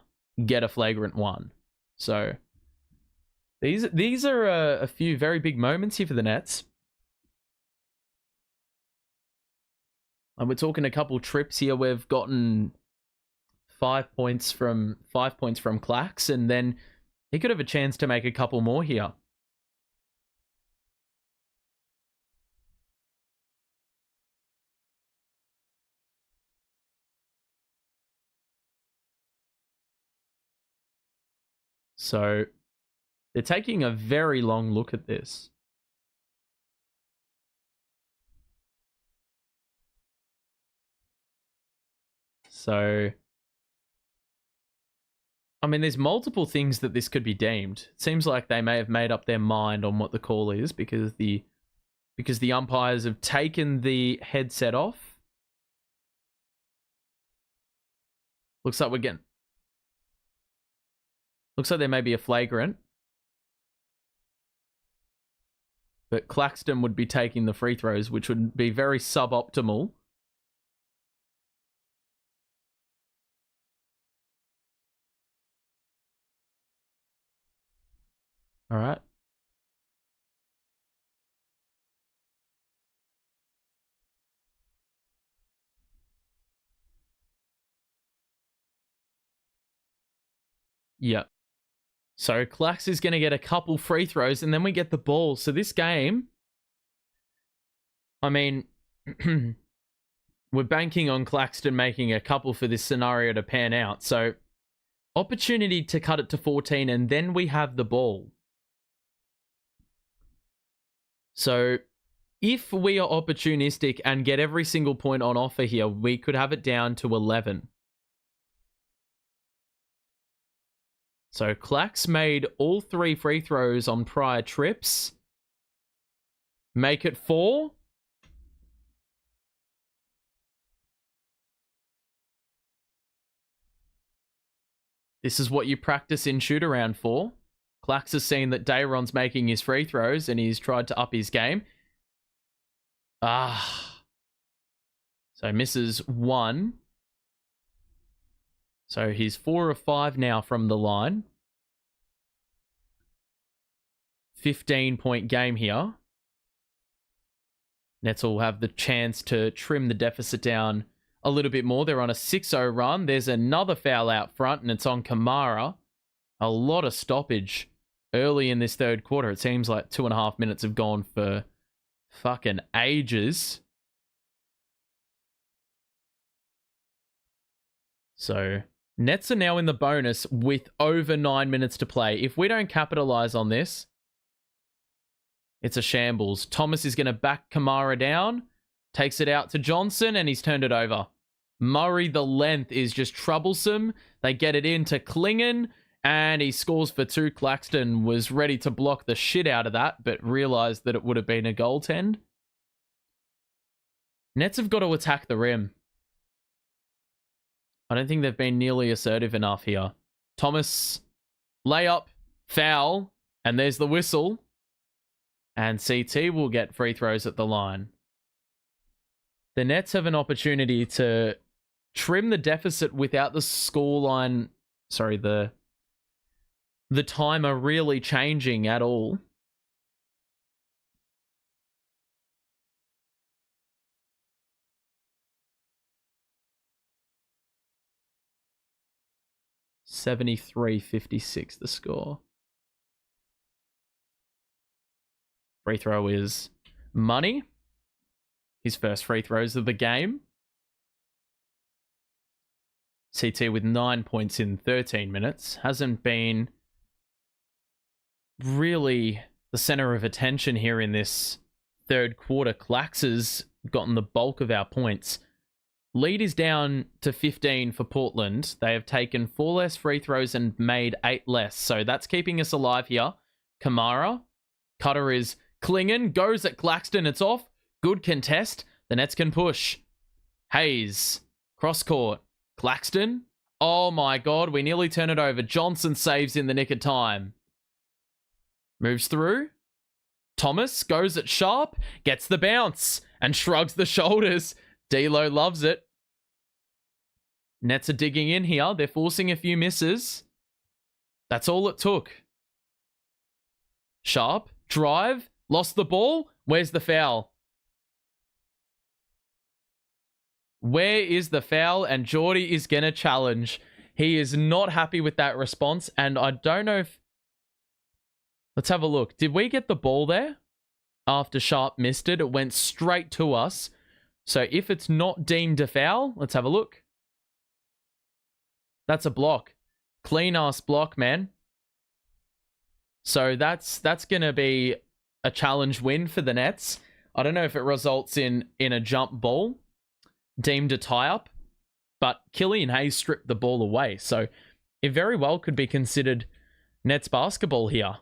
get a flagrant one. So these are a few very big moments here for the Nets. And we're talking a couple trips here. We've gotten 5 points from Clax, and then he could have a chance to make a couple more here. So they're taking a very long look at this. So, I mean, there's multiple things that this could be deemed. It seems like they may have made up their mind on what the call is because the umpires have taken the headset off. Looks like there may be a flagrant. But Claxton would be taking the free throws, which would be very suboptimal. All right. Yep. So Clax is going to get a couple free throws, and then we get the ball. So this game, I mean, we're banking on Claxton making a couple for this scenario to pan out. So opportunity to cut it to 14, and then we have the ball. So if we are opportunistic and get every single point on offer here, we could have it down to 11. So Clax made all 3 free throws on prior trips. Make it 4. This is what you practice in shoot-around for. Clax has seen that Dayron's making his free throws and he's tried to up his game. So misses 1. So he's 4 of 5 now from the line. 15-point game here. Nets will have the chance to trim the deficit down a little bit more. They're on a 6-0 run. There's another foul out front, and it's on Kamara. A lot of stoppage early in this third quarter. It seems like 2.5 minutes have gone for fucking ages. So Nets are now in the bonus with over 9 minutes to play. If we don't capitalize on this, it's a shambles. Thomas is going to back Kamara down, takes it out to Johnson, and he's turned it over. Murray, the length is just troublesome. They get it into Klingon, and he scores for 2. Claxton was ready to block the shit out of that, but realized that it would have been a goaltend. Nets have got to attack the rim. I don't think they've been nearly assertive enough here. Thomas, layup, foul, and there's the whistle. And CT will get free throws at the line. The Nets have an opportunity to trim the deficit without the scoreline, the timer really changing at all. $73-56 the score. Free throw is money. His first free throws of the game. CT with 9 points in 13 minutes. Hasn't been really the center of attention here in this third quarter. Clax has gotten the bulk of our points. Lead is down to 15 for Portland. They have taken 4 less free throws and made 8 less. So that's keeping us alive here. Kamara. Cutter is Klingon. Goes at Claxton. It's off. Good contest. The Nets can push. Hayes. Cross court. Claxton. Oh my God. We nearly turn it over. Johnson saves in the nick of time. Moves through. Thomas goes at Sharpe. Gets the bounce. And shrugs the shoulders. D'Lo loves it. Nets are digging in here. They're forcing a few misses. That's all it took. Sharpe, drive, lost the ball. Where's the foul? Where is the foul? And Geordie is going to challenge. He is not happy with that response. And I don't know if... Let's have a look. Did we get the ball there? After Sharpe missed it, it went straight to us. So if it's not deemed a foul, let's have a look. That's a block. Clean ass block, man. So that's going to be a challenge win for the Nets. I don't know if it results in a jump ball, deemed a tie-up, but Killian Hayes stripped the ball away. So it very well could be considered Nets basketball here.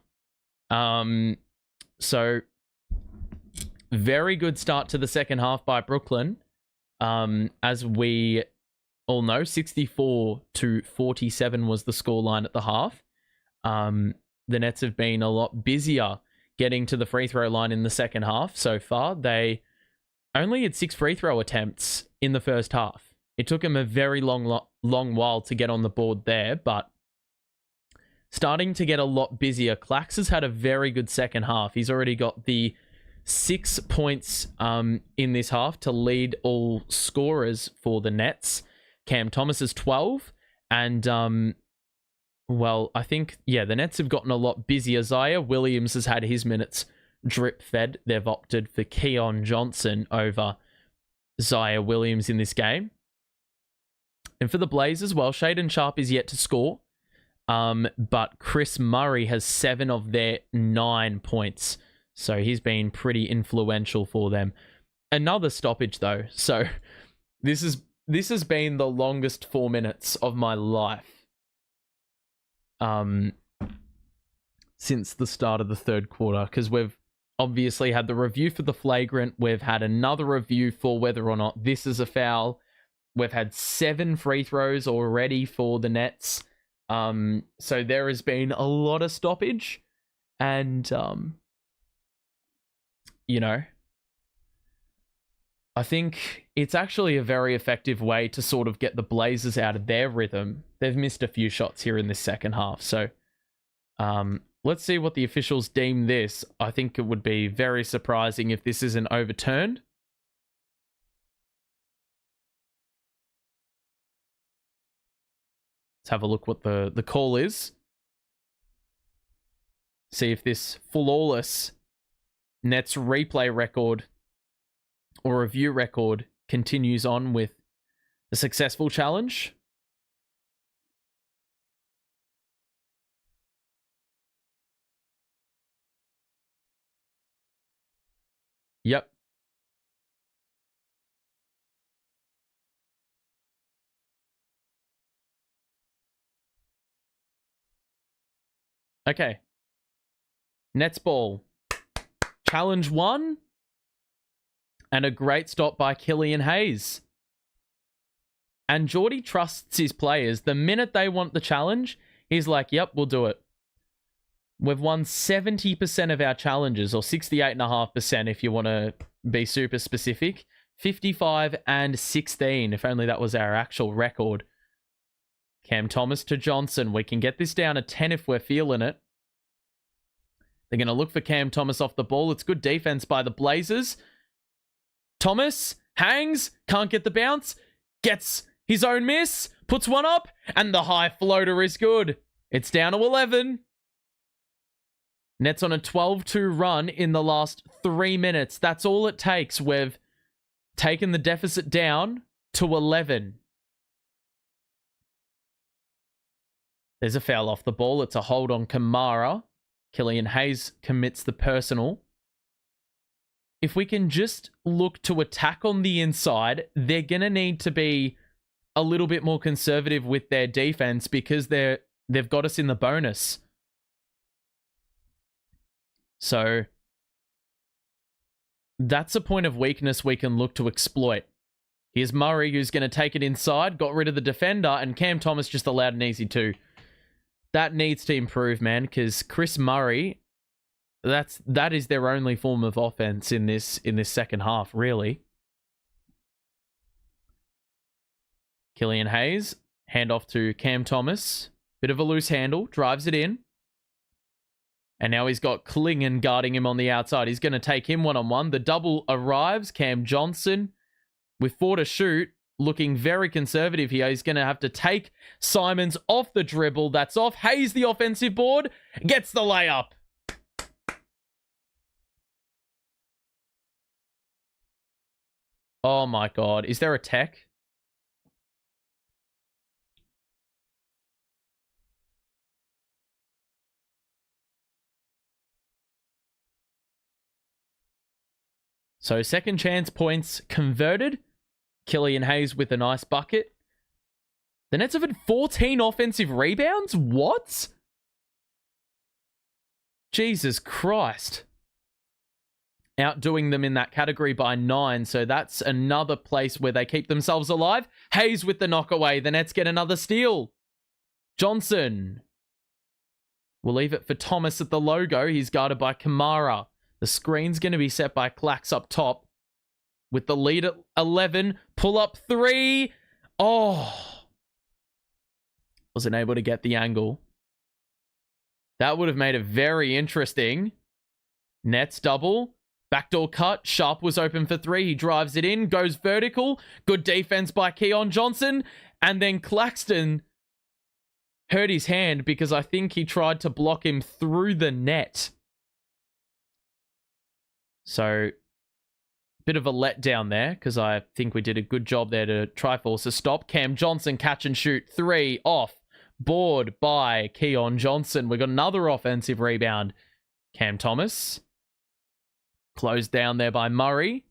So very good start to the second half by Brooklyn. As we all know, 64-47 was the scoreline at the half. The Nets have been a lot busier getting to the free throw line in the second half so far. They only had 6 free throw attempts in the first half. It took them a very long while to get on the board there, but starting to get a lot busier. Clax has had a very good second half. He's already got the 6 points in this half to lead all scorers for the Nets. Cam Thomas is 12. And, well, I think, the Nets have gotten a lot busier. Zaya Williams has had his minutes drip-fed. They've opted for Keon Johnson over Zaya Williams in this game. And for the Blazers, well, Shaedon Sharpe is yet to score. But Chris Murray has 7 of their 9 points. So he's been pretty influential for them. Another stoppage, though. So this has been the longest 4 minutes of my life. Since the start of the third quarter. Because we've obviously had the review for the flagrant. We've had another review for whether or not this is a foul. We've had 7 free throws already for the Nets. So there has been a lot of stoppage. And... I think it's actually a very effective way to sort of get the Blazers out of their rhythm. They've missed a few shots here in this second half. So let's see what the officials deem this. I think it would be very surprising if this isn't overturned. Let's have a look what the call is. See if this flawless Nets replay record or review record continues on with a successful challenge. Yep. Okay. Nets ball. Challenge 1. And a great stop by Killian Hayes. And Geordie trusts his players. The minute they want the challenge, he's like, yep, we'll do it. We've won 70% of our challenges, or 68.5% if you want to be super specific. 55 and 16, if only that was our actual record. Cam Thomas to Johnson. We can get this down to 10 if we're feeling it. They're going to look for Cam Thomas off the ball. It's good defense by the Blazers. Thomas hangs, can't get the bounce, gets his own miss, puts one up, and the high floater is good. It's down to 11. Nets on a 12-2 run in the last 3 minutes. That's all it takes. We've taken the deficit down to 11. There's a foul off the ball. It's a hold on Kamara. Killian Hayes commits the personal. If we can just look to attack on the inside, they're going to need to be a little bit more conservative with their defense because they've got us in the bonus. So that's a point of weakness we can look to exploit. Here's Murray, who's going to take it inside, got rid of the defender, and Cam Thomas just allowed an easy 2. That needs to improve, man, because Chris Murray, that is their only form of offense in this second half, really. Killian Hayes, handoff to Cam Thomas. Bit of a loose handle, drives it in. And now he's got Klingon guarding him on the outside. He's going to take him one-on-one. The double arrives. Cam Johnson with 4 to shoot. Looking very conservative here. He's going to have to take Simons off the dribble. That's off. Hayes, the offensive board, gets the layup. Oh my God. Is there a tech? So second chance points converted. Killian Hayes with a nice bucket. The Nets have had 14 offensive rebounds? What? Jesus Christ. Outdoing them in that category by 9. So that's another place where they keep themselves alive. Hayes with the knockaway. The Nets get another steal. Johnson. We'll leave it for Thomas at the logo. He's guarded by Kamara. The screen's going to be set by Clax up top. With the lead at 11. Pull up 3. Oh. Wasn't able to get the angle. That would have made it very interesting. Nets double. Backdoor cut. Sharpe was open for 3. He drives it in. Goes vertical. Good defense by Keon Johnson. And then Claxton hurt his hand because I think he tried to block him through the net. So, bit of a letdown there because I think we did a good job there to try force a stop. Cam Johnson catch and shoot 3 off. Board by Keon Johnson. We got another offensive rebound. Cam Thomas. Closed down there by Murray.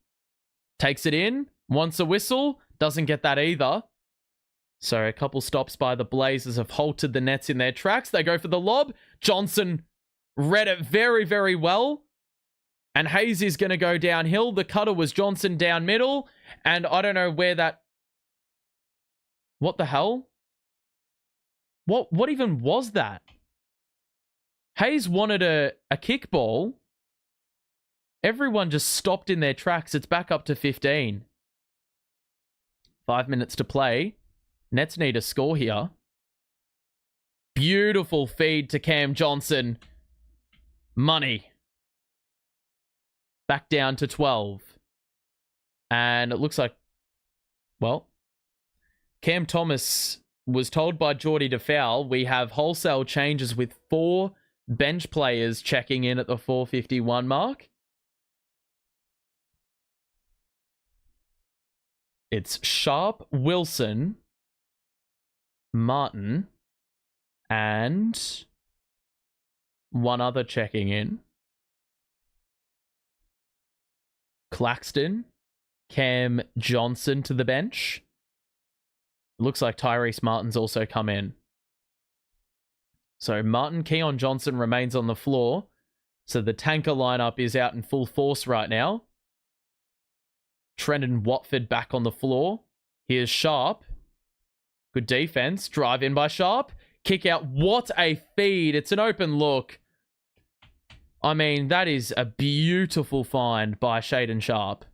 Takes it in. Wants a whistle. Doesn't get that either. So a couple stops by the Blazers have halted the Nets in their tracks. They go for the lob. Johnson read it very, very well. And Hayes is going to go downhill. The cutter was Johnson down middle. And I don't know where that... What the hell? What even was that? Hayes wanted a kickball. Everyone just stopped in their tracks. It's back up to 15. 5 minutes to play. Nets need a score here. Beautiful feed to Cam Johnson. Money. Back down to 12. And it looks like, well, Cam Thomas was told by Geordie to foul. We have wholesale changes with 4 bench players checking in at the 4:51 mark. It's Sharpe, Wilson, Martin, and one other checking in. Claxton, Cam Johnson to the bench. It looks like Tyrese Martin's also come in. So Martin, Keon Johnson remains on the floor. So the tanker lineup is out in full force right now. Trendon Watford back on the floor. Here's Sharpe. Good defense. Drive in by Sharpe. Kick out. What a feed. It's an open look. I mean, that is a beautiful find by Shaedon Sharpe.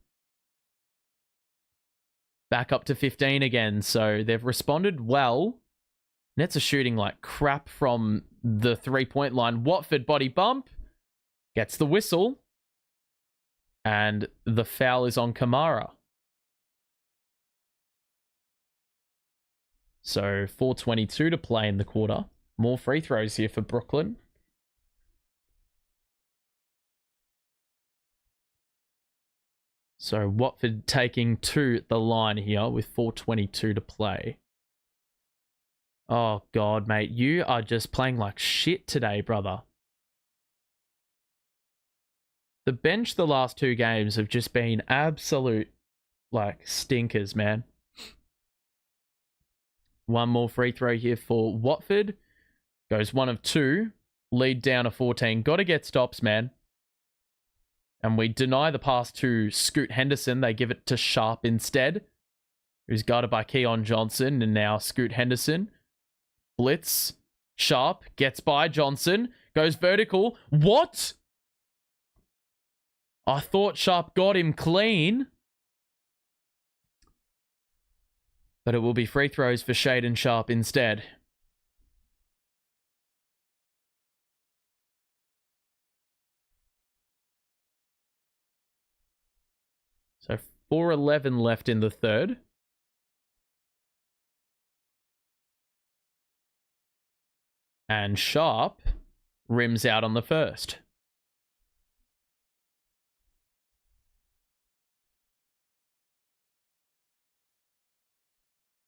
Back up to 15 again. So they've responded well. Nets are shooting like crap from the three-point line. Watford body bump. Gets the whistle. And the foul is on Kamara. So 4:22 to play in the quarter. More free throws here for Brooklyn. So Watford taking to the line here with 4:22 to play. Oh, God, mate. You are just playing like shit today, brother. The bench the last two games have just been absolute, like, stinkers, man. One more free throw here for Watford. Goes 1 of 2. Lead down to 14. Got to get stops, man. And we deny the pass to Scoot Henderson. They give it to Sharpe instead, who's guarded by Keon Johnson. And now Scoot Henderson. Blitz. Sharpe gets by Johnson. Goes vertical. What? I thought Sharpe got him clean. But it will be free throws for Shaedon Sharpe instead. So 4:11 left in the third. And Sharpe rims out on the first.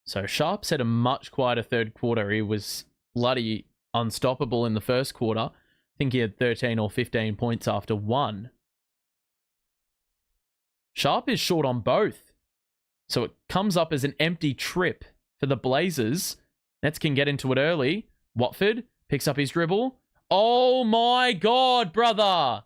So Sharpe's had a much quieter third quarter. He was bloody unstoppable in the first quarter. I think he had 13 or 15 points after one. Sharpe is short on both. So it comes up as an empty trip for the Blazers. Nets can get into it early. Watford picks up his dribble. Oh my God, brother.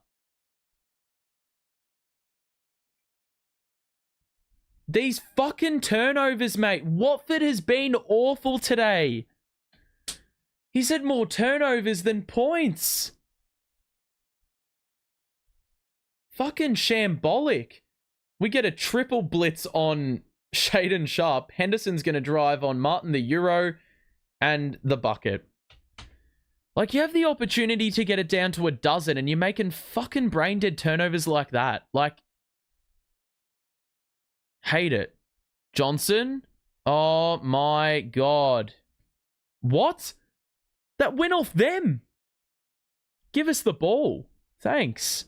These fucking turnovers, mate. Watford has been awful today. He's had more turnovers than points. Fucking shambolic. We get a triple blitz on Shaedon Sharpe. Henderson's going to drive on Martin the Euro and the bucket. Like, you have the opportunity to get it down to a dozen and you're making fucking brain dead turnovers like that. Like, hate it. Johnson? Oh my God. What? That went off them. Give us the ball. Thanks.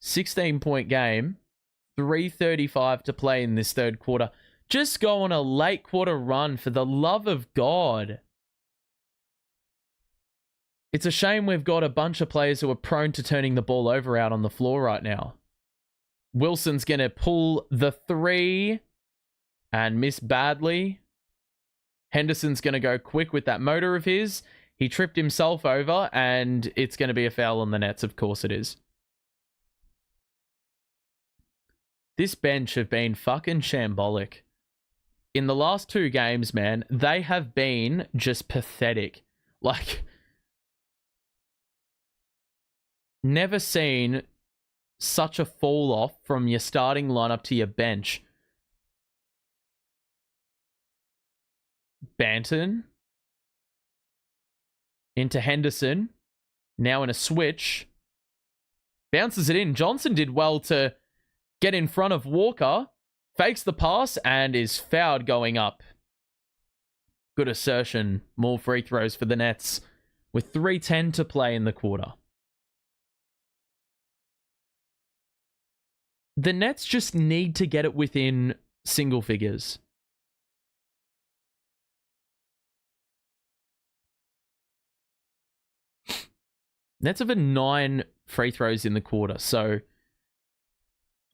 16-point game. 3:35 to play in this third quarter. Just go on a late quarter run, for the love of God. It's a shame we've got a bunch of players who are prone to turning the ball over out on the floor right now. Wilson's going to pull the three and miss badly. Henderson's going to go quick with that motor of his. He tripped himself over and it's going to be a foul on the Nets. Of course it is. This bench have been fucking shambolic. In the last two games, man, they have been just pathetic. Like, never seen such a fall off from your starting lineup to your bench. Banton into Henderson. Now in a switch. Bounces it in. Johnson did well to get in front of Walker. Fakes the pass and is fouled going up. Good assertion. More free throws for the Nets with 3:10 to play in the quarter. The Nets just need to get it within single figures. Nets have 9 free throws in the quarter, so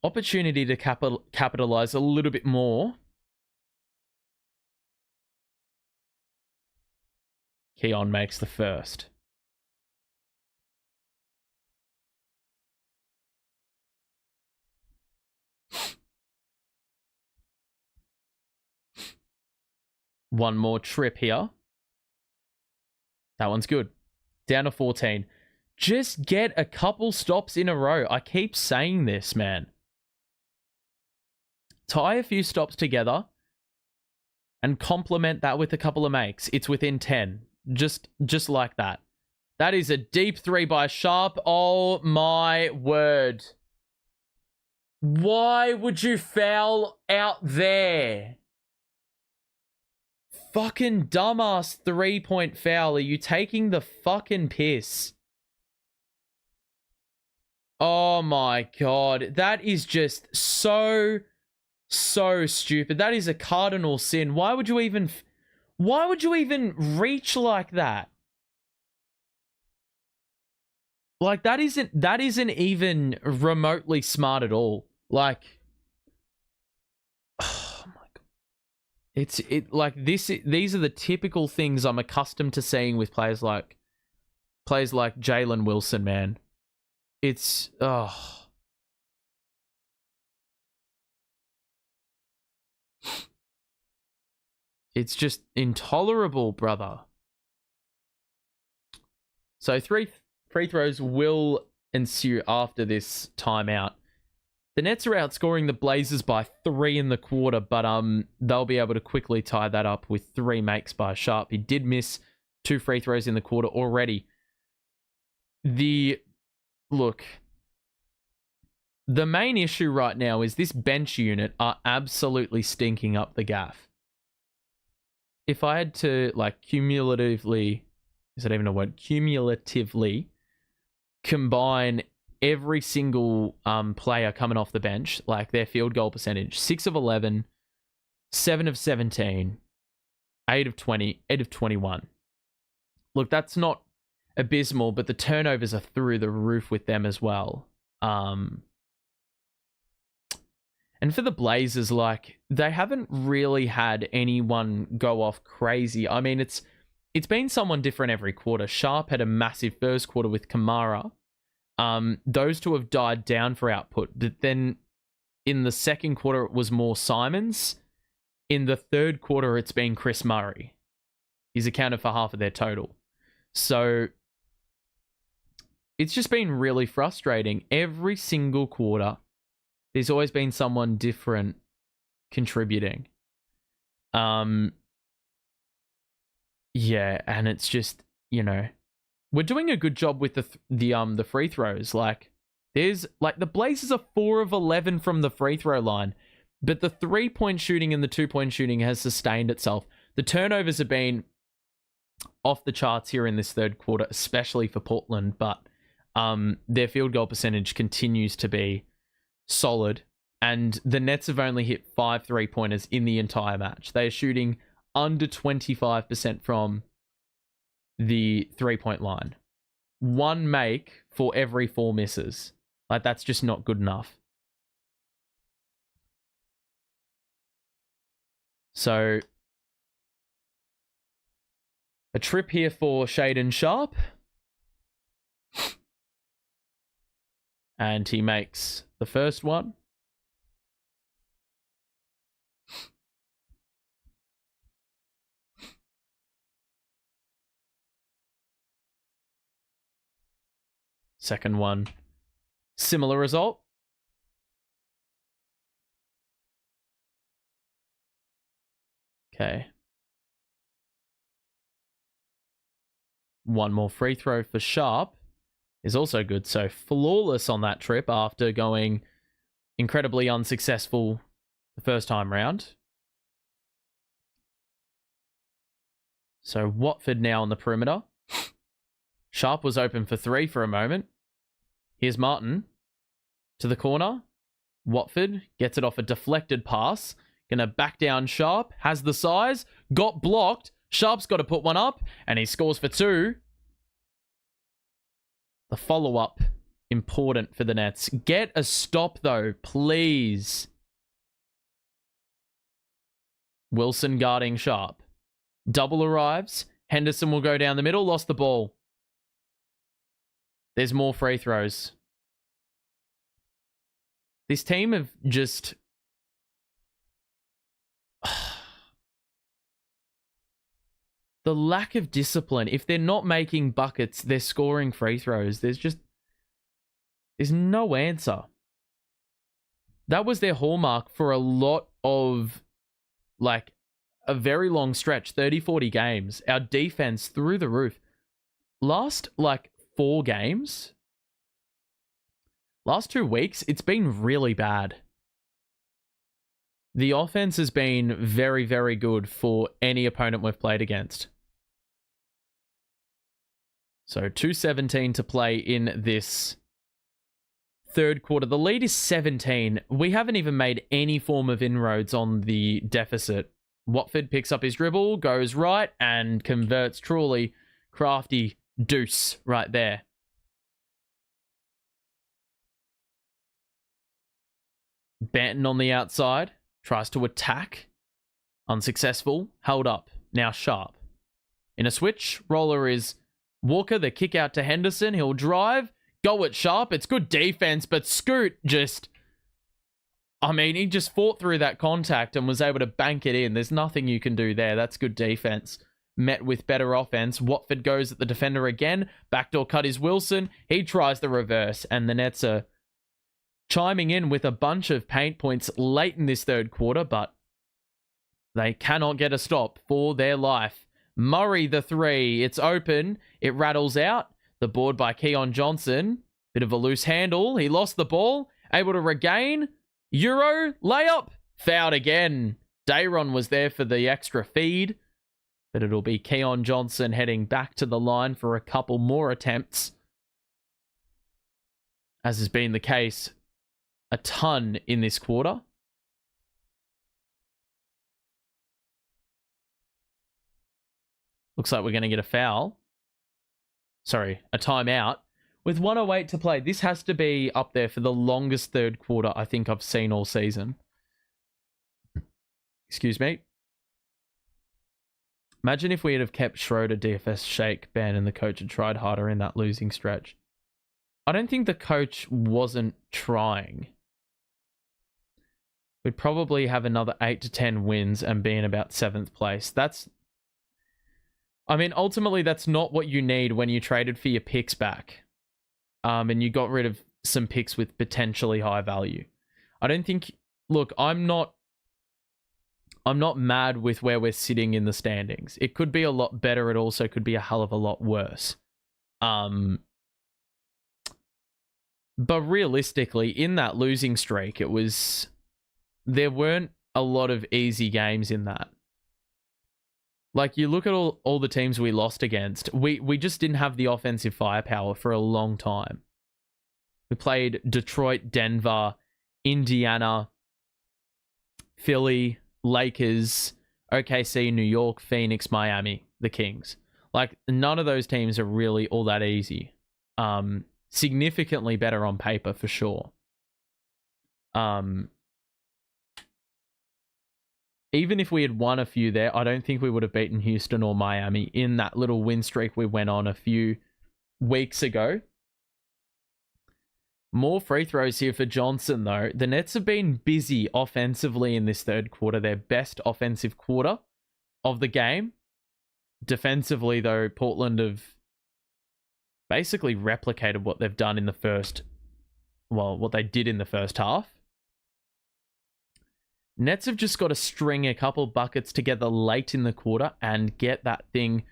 Opportunity to capitalize a little bit more. Keon makes the first. One more trip here. That one's good. Down to 14. Just get a couple stops in a row. I keep saying this, man. Tie a few stops together and complement that with a couple of makes. It's within 10. Just like that. That is a deep 3 by Sharpe. Oh my word. Why would you foul out there? Fucking dumbass 3-point foul. Are you taking the fucking piss? Oh my god. That is just so stupid. That is a cardinal sin. Why would you even reach like that? Like, that isn't even remotely smart at all. Like, oh my god. These are the typical things I'm accustomed to seeing with players like Jalen Wilson, man. It's It's just intolerable, brother. So 3 free throws will ensue after this timeout. The Nets are outscoring the Blazers by 3 in the quarter, but they'll be able to quickly tie that up with 3 makes by Sharpe. He did miss 2 free throws in the quarter already. Look, the main issue right now is this bench unit are absolutely stinking up the gaff. If I had to, like, cumulatively, is that even a word? Cumulatively combine every single player coming off the bench, like their field goal percentage: 6 of 11, 7 of 17, 8 of 20, 8 of 21. Look, that's not abysmal, but the turnovers are through the roof with them as well. And for the Blazers, like, they haven't really had anyone go off crazy. I mean, it's been someone different every quarter. Sharpe had a massive first quarter with Kamara. Those two have died down for output. But then in the second quarter, it was more Simons. In the third quarter, it's been Chris Murray. He's accounted for half of their total. So it's just been really frustrating. Every single quarter, there's always been someone different contributing. Yeah, and it's just, you know, we're doing a good job with the free throws. Like, there's, like, the Blazers are 4 of 11 from the free throw line, but the 3-point shooting and the 2-point shooting has sustained itself. The turnovers have been off the charts here in this third quarter, especially for Portland, but their field goal percentage continues to be solid, and the Nets have only hit 5 3-pointers in the entire match. They are shooting under 25% from the 3-point line. 1 make for every 4 misses. Like, that's just not good enough. So, a trip here for Shaedon Sharpe. And he makes the first one. Second one. Similar result. Okay. One more free throw for Sharpe is also good. So flawless on that trip after going incredibly unsuccessful the first time round. So Watford now on the perimeter. Sharpe was open for 3 for a moment. Here's Martin to the corner. Watford gets it off a deflected pass. Gonna back down Sharpe. Has the size. Got blocked. Sharpe's got to put one up. And he scores for 2. The follow-up important for the Nets. Get a stop, though, please. Wilson guarding Sharpe. Double arrives. Henderson will go down the middle. Lost the ball. There's more free throws. This team have just... the lack of discipline. If they're not making buckets, they're scoring free throws. There's no answer. That was their hallmark for a lot of, like, a very long stretch, 30, 40 games. Our defense through the roof. Last, like, 4 games, last 2 weeks, it's been really bad. The offense has been very, very good for any opponent we've played against. So 2:17 to play in this third quarter. The lead is 17. We haven't even made any form of inroads on the deficit. Watford picks up his dribble, goes right, and converts. Truly crafty deuce right there. Banton on the outside. Tries to attack. Unsuccessful. Held up. Now Sharpe. In a switch, roller is Walker. The kick out to Henderson. He'll drive. Go at Sharpe. It's good defense, but Scoot just... I mean, he just fought through that contact and was able to bank it in. There's nothing you can do there. That's good defense. Met with better offense. Watford goes at the defender again. Backdoor cut is Wilson. He tries the reverse, and the Nets are chiming in with a bunch of paint points late in this third quarter, but they cannot get a stop for their life. Murray, the 3. It's open. It rattles out. The board by Keon Johnson. Bit of a loose handle. He lost the ball. Able to regain. Euro, layup. Fouled again. Dayron was there for the extra feed, but it'll be Keon Johnson heading back to the line for a couple more attempts, as has been the case a ton in this quarter. Looks like we're going to get a foul. Sorry, a timeout. With 1:08 to play, this has to be up there for the longest third quarter I think I've seen all season. Excuse me. Imagine if we had have kept Schroeder, DFS, Shake, Ben, and the coach had tried harder in that losing stretch. I don't think the coach wasn't trying. We'd probably have another 8 to 10 wins and be in about 7th place. Ultimately, that's not what you need when you traded for your picks back. And you got rid of some picks with potentially high value. I don't think... Look, I'm not mad with where we're sitting in the standings. It could be a lot better. It also could be a hell of a lot worse. But realistically, in that losing streak, there weren't a lot of easy games in that. Like, you look at all the teams we lost against, we just didn't have the offensive firepower for a long time. We played Detroit, Denver, Indiana, Philly, Lakers, OKC, New York, Phoenix, Miami, the Kings. Like, none of those teams are really all that easy. Significantly better on paper, for sure. Even if we had won a few there, I don't think we would have beaten Houston or Miami in that little win streak we went on a few weeks ago. More free throws here for Johnson, though. The Nets have been busy offensively in this third quarter. Their best offensive quarter of the game. Defensively, though, Portland have basically replicated what they've done in the first... Well, what they did in the first half. Nets have just got to string a couple buckets together late in the quarter and get that thing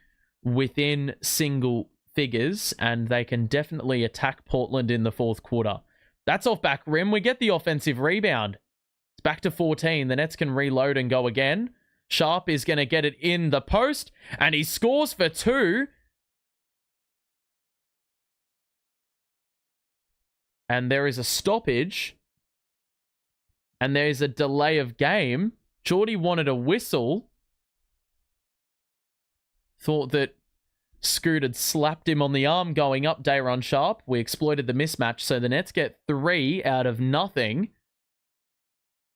within single figures, and they can definitely attack Portland in the fourth quarter. That's off back rim. We get the offensive rebound. It's back to 14. The Nets can reload and go again. Sharpe is going to get it in the post, and he scores for 2. And there is a stoppage. And there's a delay of game. Geordie wanted a whistle. Thought that scooted, slapped him on the arm going up Shaedon Sharpe. We exploited the mismatch, so the Nets get 3 out of nothing.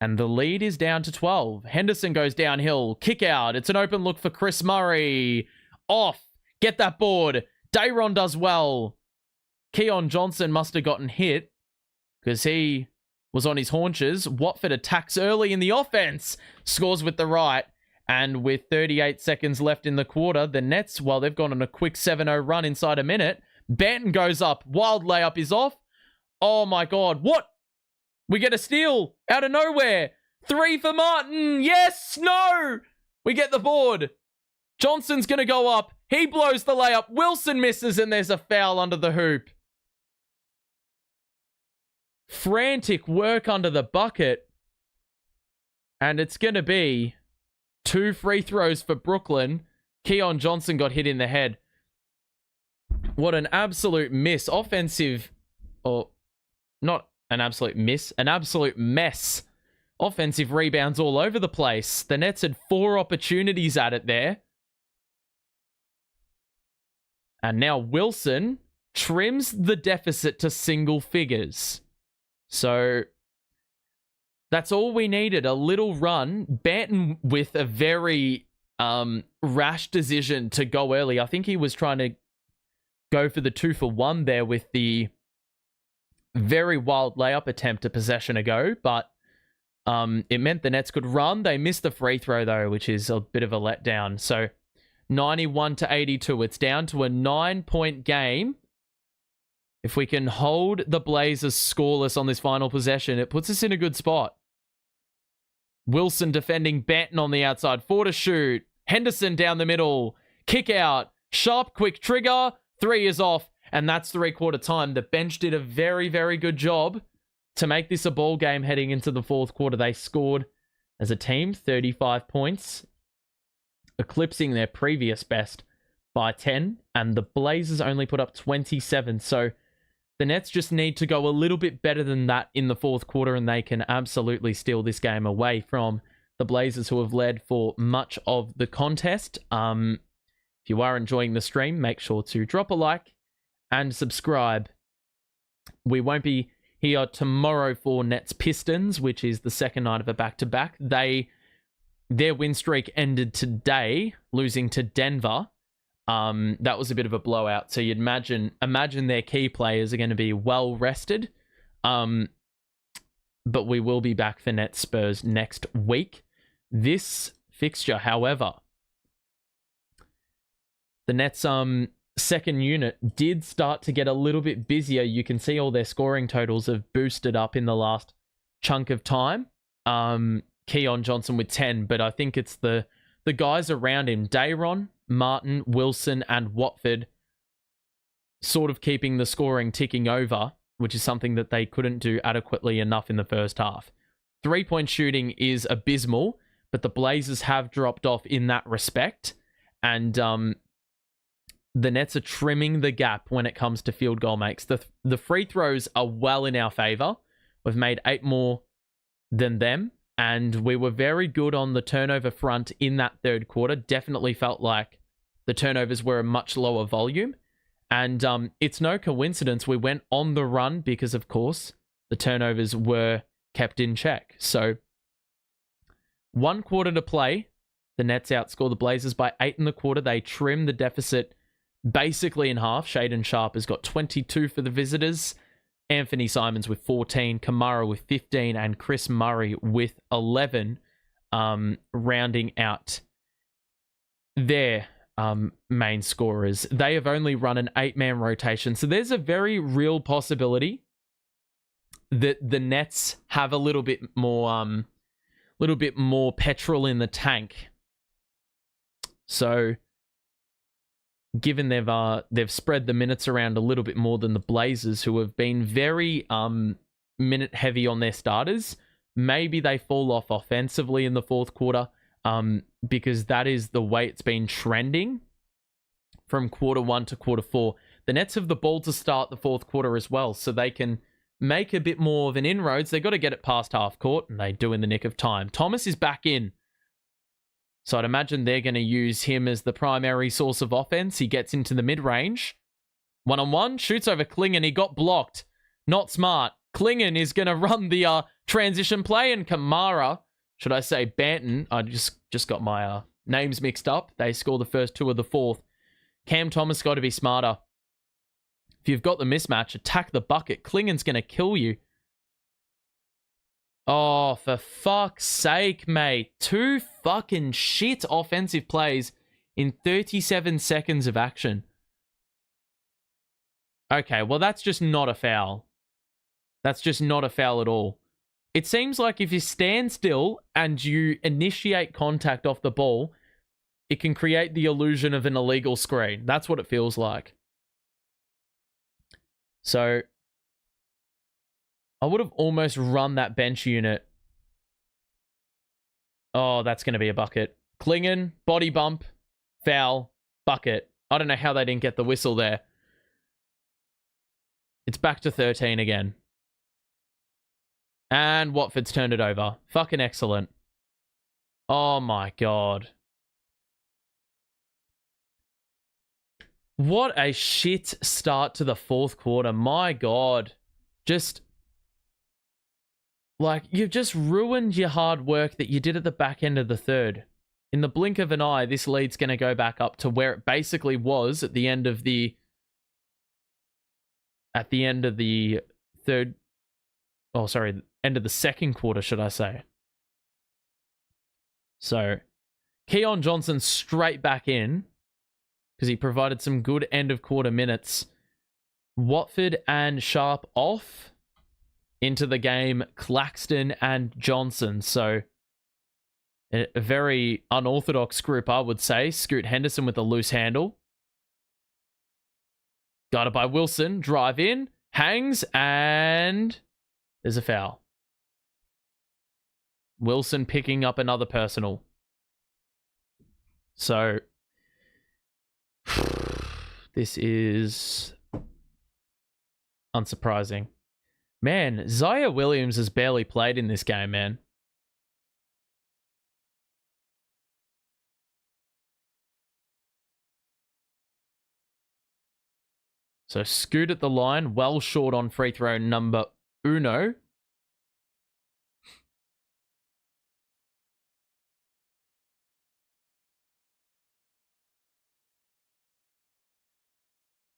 And the lead is down to 12. Henderson goes downhill. Kick out. It's an open look for Chris Murray. Off. Get that board. Dayron does well. Keon Johnson must have gotten hit because he was on his haunches. Watford attacks early in the offense. Scores with the right. And with 38 seconds left in the quarter, the Nets, well, they've gone on a quick 7-0 run inside a minute. Banton goes up. Wild layup is off. Oh my God. What? We get a steal out of nowhere. 3 for Martin. Yes. No. We get the board. Johnson's going to go up. He blows the layup. Wilson misses and there's a foul under the hoop. Frantic work under the bucket. And it's going to be 2 free throws for Brooklyn. Keon Johnson got hit in the head. What an absolute miss. Offensive, or not an absolute miss, an absolute mess. Offensive rebounds all over the place. The Nets had 4 opportunities at it there. And now Wilson trims the deficit to single figures. So that's all we needed. A little run. Banton with a very rash decision to go early. I think he was trying to go for the 2-for-1 there with the very wild layup attempt a possession ago, but it meant the Nets could run. They missed the free throw though, which is a bit of a letdown. So 91-82. It's down to a 9-point game. If we can hold the Blazers scoreless on this final possession, it puts us in a good spot. Wilson defending Banton on the outside. 4 to shoot. Henderson down the middle. Kick out. Sharp, quick trigger. 3 is off. And that's 3/4 time. The bench did a very, very good job to make this a ball game heading into the 4th quarter. They scored as a team 35 points, eclipsing their previous best by 10. And the Blazers only put up 27. So the Nets just need to go a little bit better than that in the 4th quarter, and they can absolutely steal this game away from the Blazers, who have led for much of the contest. If you are enjoying the stream, make sure to drop a like and subscribe. We won't be here tomorrow for Nets Pistons, which is the second night of a back-to-back. Their win streak ended today, losing to Denver. That was a bit of a blowout. So you'd imagine their key players are going to be well rested. But we will be back for Nets Spurs next week. This fixture, however, the Nets second unit did start to get a little bit busier. You can see all their scoring totals have boosted up in the last chunk of time. Keon Johnson with 10, but I think it's the guys around him, Dayron, Martin, Wilson, and Watford, sort of keeping the scoring ticking over, which is something that they couldn't do adequately enough in the first half. 3-point shooting is abysmal, but the Blazers have dropped off in that respect, and the Nets are trimming the gap when it comes to field goal makes. The free throws are well in our favor. We've made 8 more than them, and we were very good on the turnover front in that 3rd quarter. Definitely felt like the turnovers were a much lower volume. And it's no coincidence we went on the run because, of course, the turnovers were kept in check. So 1 quarter to play. The Nets outscore the Blazers by 8 in the quarter. They trim the deficit basically in half. Shaedon Sharpe has got 22 for the visitors. Anfernee Simons with 14, Kamara with 15, and Chris Murray with 11, rounding out their main scorers. They have only run an 8-man rotation, so there's a very real possibility that the Nets have a little bit more petrol in the tank. So, given they've spread the minutes around a little bit more than the Blazers, who have been very minute heavy on their starters, maybe they fall off offensively in the 4th quarter, because that is the way it's been trending from quarter 1 to quarter 4. The Nets have the ball to start the 4th quarter as well, so they can make a bit more of an inroads. They've got to get it past half court, and they do in the nick of time. Thomas is back in. So I'd imagine they're going to use him as the primary source of offense. He gets into the mid-range. One-on-one, shoots over Klingon. He got blocked. Not smart. Klingon is going to run the transition play, and Kamara, should I say Banton, I just got my names mixed up. They score the first two of the fourth. Cam Thomas got to be smarter. If you've got the mismatch, attack the bucket. Klingon's going to kill you. Oh, for fuck's sake, mate. 2 fucking shit offensive plays in 37 seconds of action. Okay, well, that's just not a foul. That's just not a foul at all. It seems like if you stand still and you initiate contact off the ball, it can create the illusion of an illegal screen. That's what it feels like. So I would have almost run that bench unit. Oh, that's going to be a bucket. Klingon, body bump, foul, bucket. I don't know how they didn't get the whistle there. It's back to 13 again. And Watford's turned it over. Fucking excellent. Oh my God. What a shit start to the fourth quarter. My God. Just, like, you've just ruined your hard work that you did at the back end of the third. In the blink of an eye, this lead's going to go back up to where it basically was at the end of the third. Oh, sorry. End of the second quarter, should I say. So, Keon Johnson straight back in because he provided some good end of quarter minutes. Watford and Sharpe off. Into the game, Claxton and Johnson. So, a very unorthodox group, I would say. Scoot Henderson with a loose handle. Guarded by Wilson. Drive in. Hangs. And there's a foul. Wilson picking up another personal. So, this is unsurprising. Man, Zaire Williams has barely played in this game, man. So Scoot at the line, well short on free throw number uno.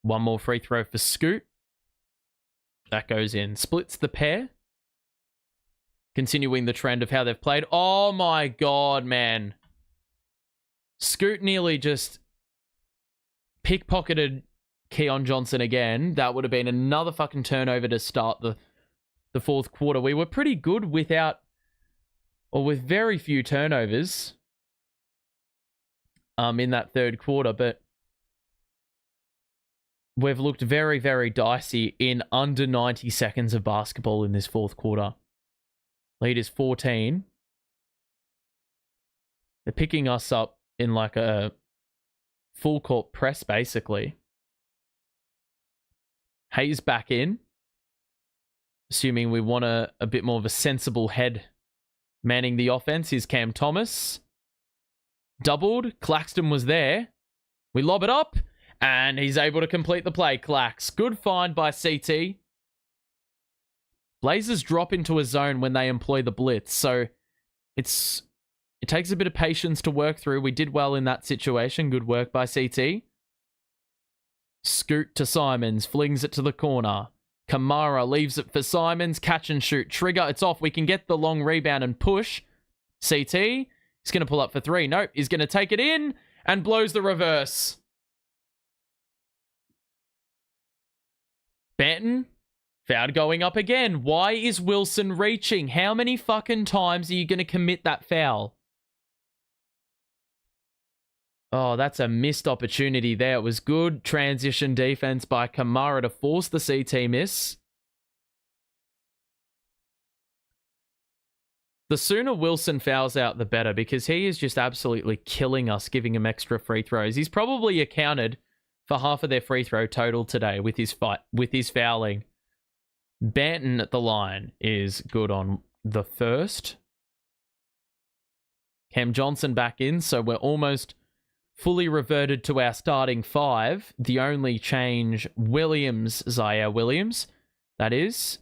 One more free throw for Scoot. That goes in. Splits the pair. Continuing the trend of how they've played. Oh my God, man. Scoot nearly just pickpocketed Keon Johnson again. That would have been another fucking turnover to start the fourth quarter. We were pretty good with very few turnovers in that third quarter, but we've looked very, very dicey in under 90 seconds of basketball in this fourth quarter. Lead is 14. They're picking us up in like a full court press, basically. Hayes back in. Assuming we want a bit more of a sensible head manning the offense. Here's Cam Thomas. Doubled. Claxton was there. We lob it up. And he's able to complete the play. Clax. Good find by CT. Blazers drop into a zone when they employ the blitz. So it takes a bit of patience to work through. We did well in that situation. Good work by CT. Scoot to Simons. Flings it to the corner. Kamara leaves it for Simons. Catch and shoot. Trigger. It's off. We can get the long rebound and push. CT. He's going to pull up for three. Nope. He's going to take it in and blows the reverse. Banton, foul going up again. Why is Wilson reaching? How many fucking times are you going to commit that foul? Oh, that's a missed opportunity there. It was good transition defense by Kamara to force the CT miss. The sooner Wilson fouls out, the better, because he is just absolutely killing us, giving him extra free throws. He's probably accounted for half of their free throw total today with his fouling. Banton at the line is good on the first. Cam Johnson back in, so we're almost fully reverted to our starting 5. The only change, Zaire Williams, that is.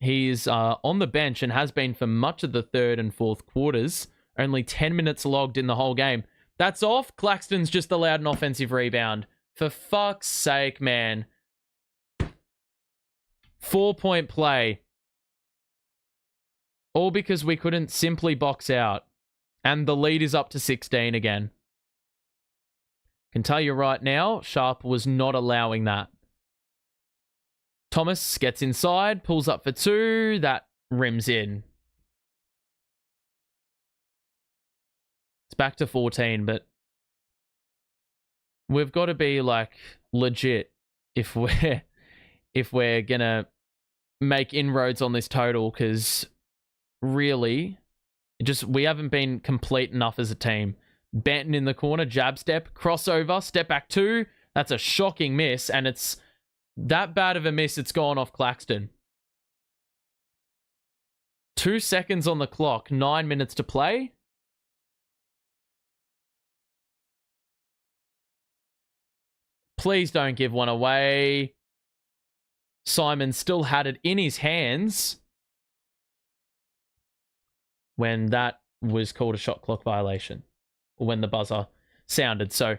He's on the bench and has been for much of the third and fourth quarters. Only 10 minutes logged in the whole game. That's off. Claxton's just allowed an offensive rebound. For fuck's sake, man. 4-point play. All because we couldn't simply box out. And the lead is up to 16 again. Can tell you right now, Sharpe was not allowing that. Thomas gets inside, pulls up for 2. That rims in. It's back to 14, but we've got to be like legit if we're gonna make inroads on this total, because really, we haven't been complete enough as a team. Benton in the corner, jab step, crossover, step back 2. That's a shocking miss, and it's that bad of a miss, it's gone off Claxton. 2 seconds on the clock, 9 minutes to play. Please don't give one away. Simon still had it in his hands when that was called a shot clock violation, or when the buzzer sounded. So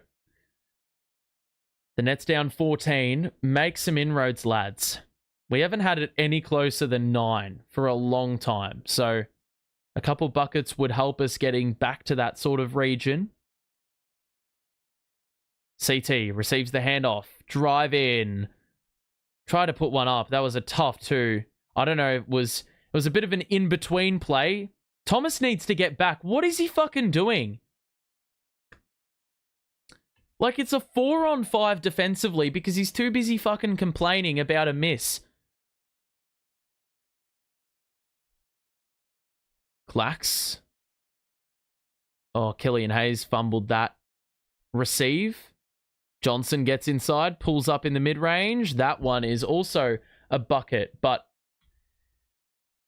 the Nets down 14. Make some inroads, lads. We haven't had it any closer than 9 for a long time. So a couple buckets would help us getting back to that sort of region. CT receives the handoff. Drive in. Try to put one up. That was a tough 2. I don't know. It was a bit of an in-between play. Thomas needs to get back. What is he fucking doing? Like, it's a 4-on-5 defensively because he's too busy fucking complaining about a miss. Clax. Oh, Killian Hayes fumbled that. Receive. Johnson gets inside, pulls up in the mid-range. That one is also a bucket, but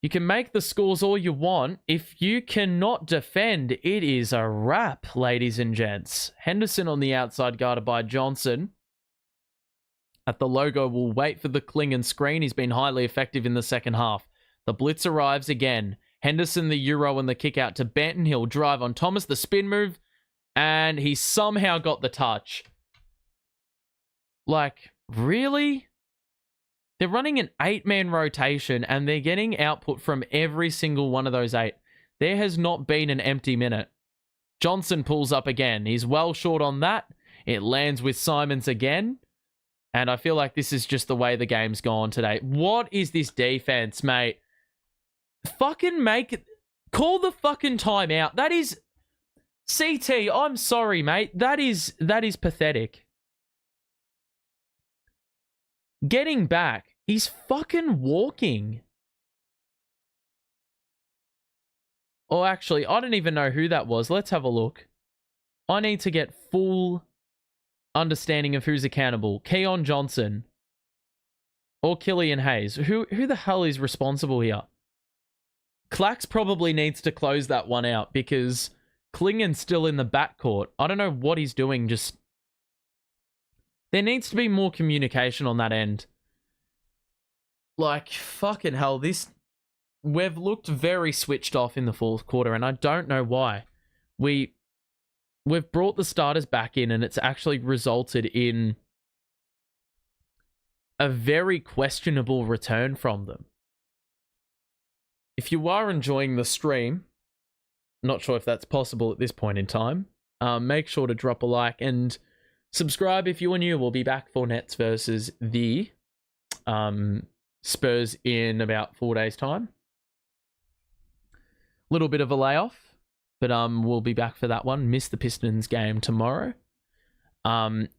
you can make the scores all you want. If you cannot defend, it is a wrap, ladies and gents. Henderson on the outside, guarded by Johnson. At the logo, will wait for the cling and screen. He's been highly effective in the second half. The blitz arrives again. Henderson, the Euro, and the kick out to Benton. He'll drive on Thomas, the spin move, and he somehow got the touch. Like, really? They're running an 8-man rotation and they're getting output from every single one of those 8. There has not been an empty minute. Johnson pulls up again. He's well short on that. It lands with Simons again. And I feel like this is just the way the game's gone today. What is this defense, mate? Fucking call the fucking timeout. That is... CT, I'm sorry, mate. That is pathetic. Getting back. He's fucking walking. Oh, actually, I don't even know who that was. Let's have a look. I need to get full understanding of who's accountable. Keon Johnson. Or Killian Hayes. Who the hell is responsible here? Clax probably needs to close that one out because Klingen's still in the backcourt. I don't know what he's doing, just... There needs to be more communication on that end. Like, fucking hell, we've looked very switched off in the fourth quarter, and I don't know why. We've brought the starters back in, and it's actually resulted in a very questionable return from them. If you are enjoying the stream, not sure if that's possible at this point in time, make sure to drop a like and subscribe if you are new. We'll be back for Nets versus the Spurs in about 4 days' time. Little bit of a layoff, but we'll be back for that one. Miss the Pistons game tomorrow.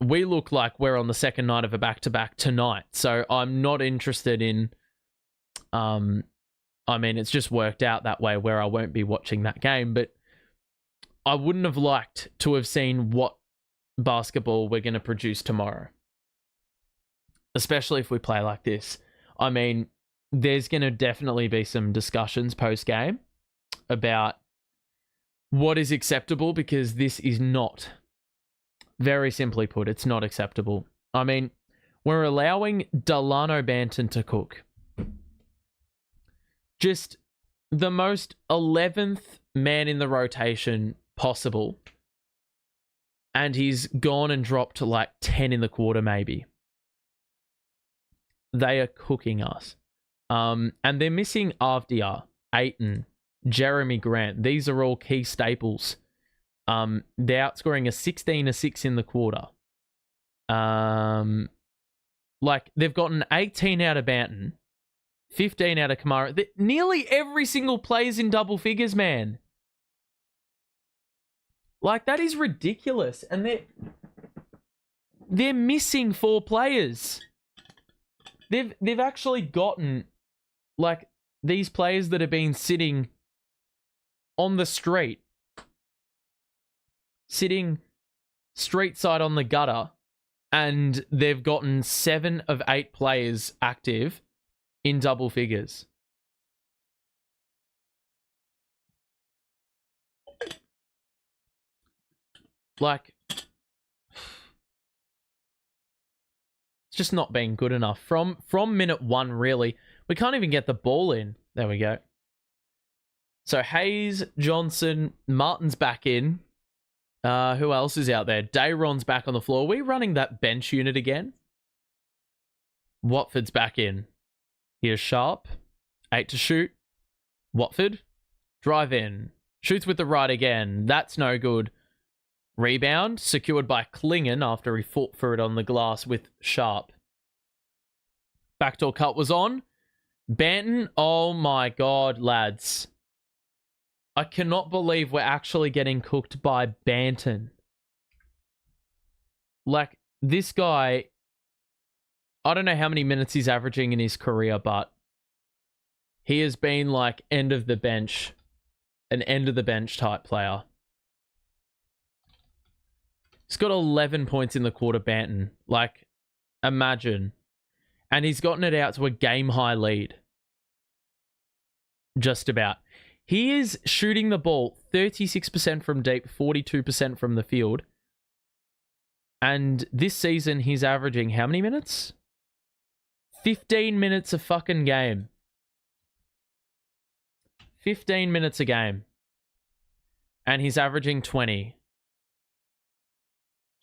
We look like we're on the second night of a back-to-back tonight, so I'm not interested in... it's just worked out that way where I won't be watching that game, but I wouldn't have liked to have seen what basketball we're going to produce tomorrow, especially if we play like this. I mean, there's going to definitely be some discussions post-game about what is acceptable, because this is not. Very simply put, it's not acceptable. I mean, we're allowing Delano Banton to cook. Just the most 11th man in the rotation possible. And he's gone and dropped to like 10 in the quarter, maybe. They are cooking us. And they're missing Avdia, Aiton, Jeremy Grant. These are all key staples. They're outscoring a 16-6 in the quarter. Like, they've gotten 18 out of Banton, 15 out of Kamara. Nearly every single player's in double figures, man. Like, that is ridiculous. And they're missing 4 players. They've actually gotten, like, these players that have been sitting on the street, sitting street side on the gutter, and they've gotten 7 of 8 players active in double figures. Like, it's just not being good enough. From minute 1, really. We can't even get the ball in. There we go. So Hayes, Johnson, Martin's back in. Who else is out there? Dayron's back on the floor. Are we running that bench unit again? Watford's back in. Here's Sharpe. 8 to shoot. Watford. Drive in. Shoots with the right again. That's no good. Rebound. Secured by Klingen after he fought for it on the glass with Sharpe. Backdoor cut was on. Banton. Oh my God, lads. I cannot believe we're actually getting cooked by Banton. Like, this guy, I don't know how many minutes he's averaging in his career, but he has been like end of the bench, an end of the bench type player. He's got 11 points in the quarter, Banton. Like, imagine. And he's gotten it out to a game-high lead. Just about. He is shooting the ball 36% from deep, 42% from the field. And this season, he's averaging how many minutes? 15 minutes a fucking game. 15 minutes a game. And he's averaging 20.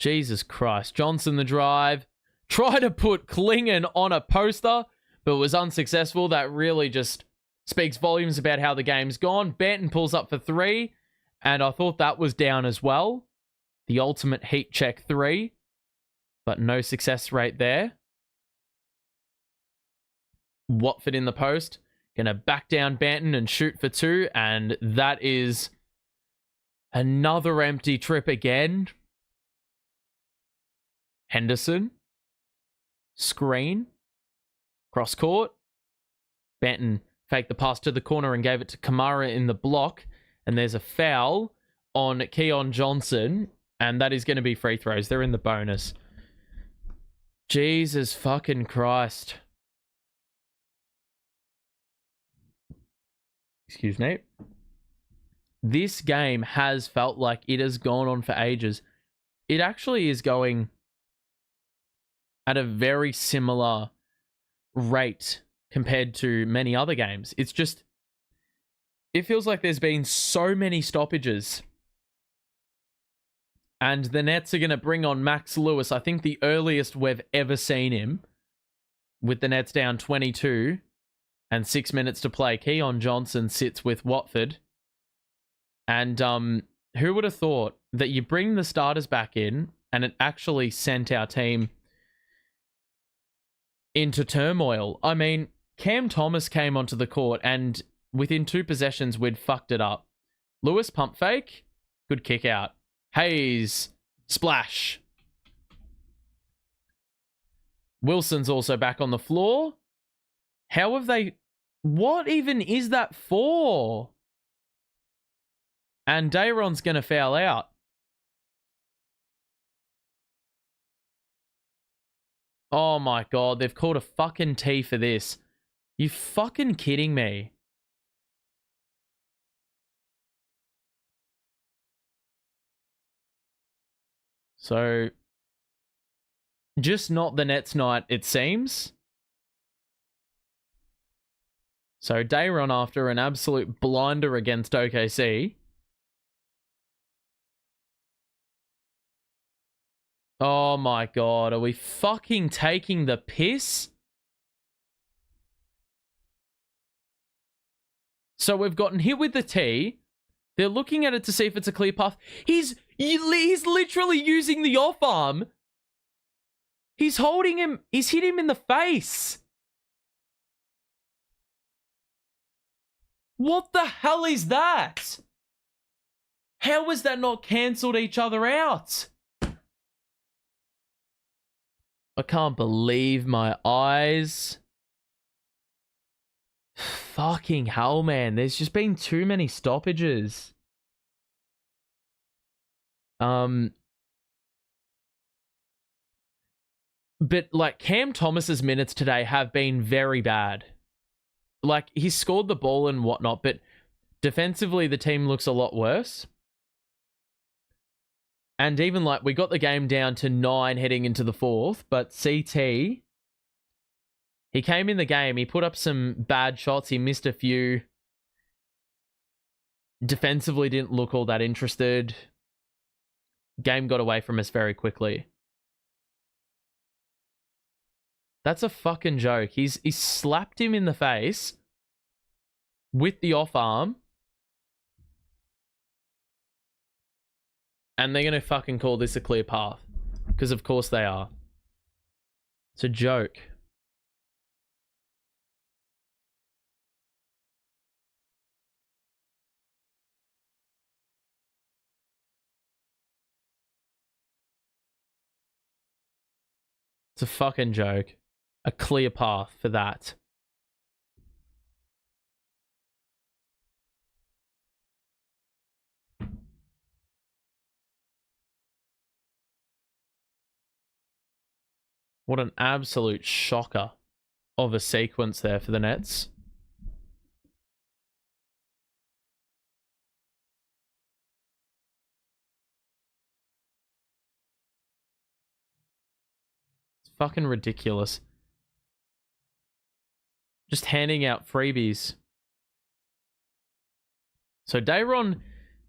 Jesus Christ. Johnson the drive. Tried to put Klingen on a poster, but was unsuccessful. That really just speaks volumes about how the game's gone. Banton pulls up for 3, and I thought that was down as well. The ultimate heat check 3, but no success rate there. Watford in the post. Gonna back down Banton and shoot for 2, and that is another empty trip again. Henderson. Screen. Cross court. Banton faked the pass to the corner and gave it to Kamara in the block. And there's a foul on Keon Johnson. And that is going to be free throws. They're in the bonus. Jesus fucking Christ. Excuse me. This game has felt like it has gone on for ages. It actually is going at a very similar rate compared to many other games. It's just, it feels like there's been so many stoppages. And the Nets are going to bring on Max Lewis, I think the earliest we've ever seen him, with the Nets down 22 and 6 minutes to play. Keon Johnson sits with Watford. And who would have thought that you bring the starters back in and it actually sent our team into turmoil? I mean, Cam Thomas came onto the court and within 2 possessions, we'd fucked it up. Lewis, pump fake. Good kick out. Hayes, splash. Wilson's also back on the floor. How have they... What even is that for? And Dayron's going to foul out. Oh my God, they've called a fucking T for this. You fucking kidding me? So, just not the Nets night, it seems. So, Dayron after an absolute blinder against OKC. Oh my god, are we fucking taking the piss? So we've gotten hit with the T. They're looking at it to see if it's a clear path. He's literally using the off arm. He's holding him. He's hit him in the face. What the hell is that? How has that not cancelled each other out? I can't believe my eyes. Fucking hell, man. There's just been too many stoppages. But, like, Cam Thomas's minutes today have been very bad. Like, he scored the ball and whatnot, but defensively, the team looks a lot worse. And even, like, we got the game down to 9 heading into the 4th, but CT, he came in the game, he put up some bad shots, he missed a few. Defensively didn't look all that interested. Game got away from us very quickly. That's a fucking joke. He slapped him in the face with the off arm. And they're going to fucking call this a clear path. Because of course they are. It's a joke. It's a fucking joke. A clear path for that. What an absolute shocker of a sequence there for the Nets. It's fucking ridiculous. Just handing out freebies. So Dayron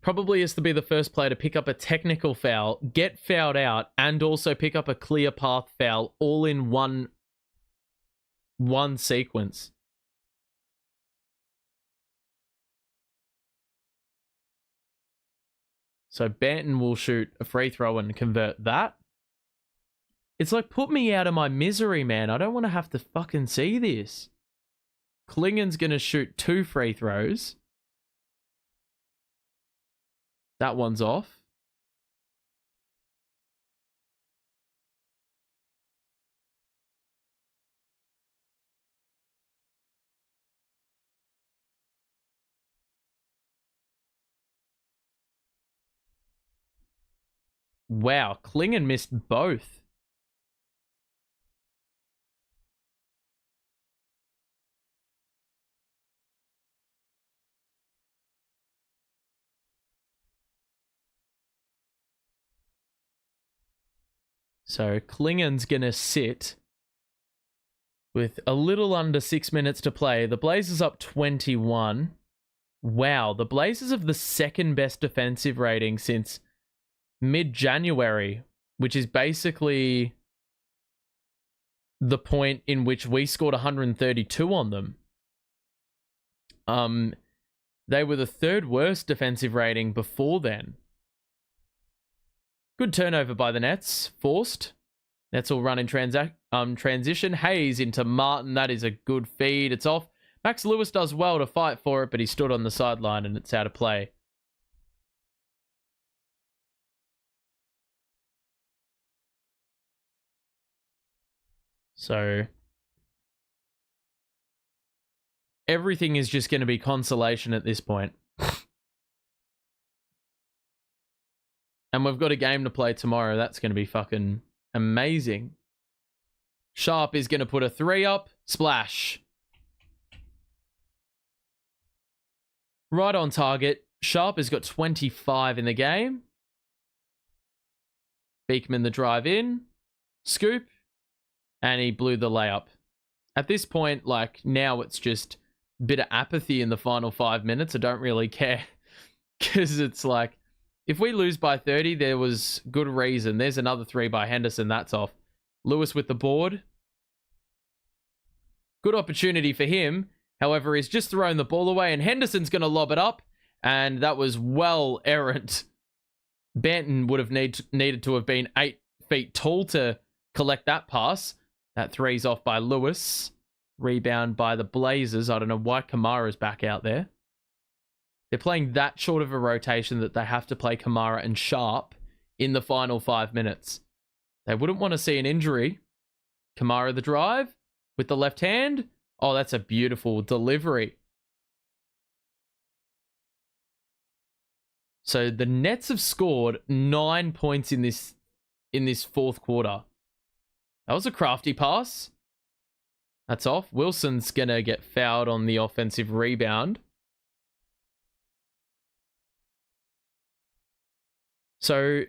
probably has to be the first player to pick up a technical foul, get fouled out, and also pick up a clear path foul all in one sequence. So Banton will shoot a free throw and convert that. It's like, put me out of my misery, man. I don't want to have to fucking see this. Klingon's going to shoot 2 free throws. That one's off. Wow, Klingon missed both. So Klingon's going to sit with a little under 6 minutes to play. The Blazers up 21. Wow, the Blazers have the second best defensive rating since mid-January, which is basically the point in which we scored 132 on them. They were the 3rd worst defensive rating before then. Good turnover by the Nets, forced. Nets will run in transition. Hayes into Martin. That is a good feed. It's off. Max Lewis does well to fight for it, but he stood on the sideline and it's out of play. So everything is just going to be consolation at this point. And we've got a game to play tomorrow. That's going to be fucking amazing. Sharpe is going to put a 3 up. Splash. Right on target. Sharpe has got 25 in the game. Beekman the drive in, scoop, and he blew the layup. At this point, like, now it's just a bit of apathy in the final 5 minutes. I don't really care because it's like, if we lose by 30, there was good reason. There's another 3 by Henderson. That's off. Lewis with the board. Good opportunity for him. However, he's just thrown the ball away, and Henderson's going to lob it up, and that was well errant. Banton would have needed to have been 8 feet tall to collect that pass. That 3's off by Lewis. Rebound by the Blazers. I don't know why Kamara's back out there. They're playing that short of a rotation that they have to play Kamara and Sharpe in the final 5 minutes. They wouldn't want to see an injury. Kamara the drive with the left hand. Oh, that's a beautiful delivery. So the Nets have scored 9 points in this fourth quarter. That was a crafty pass. That's off. Wilson's going to get fouled on the offensive rebound. So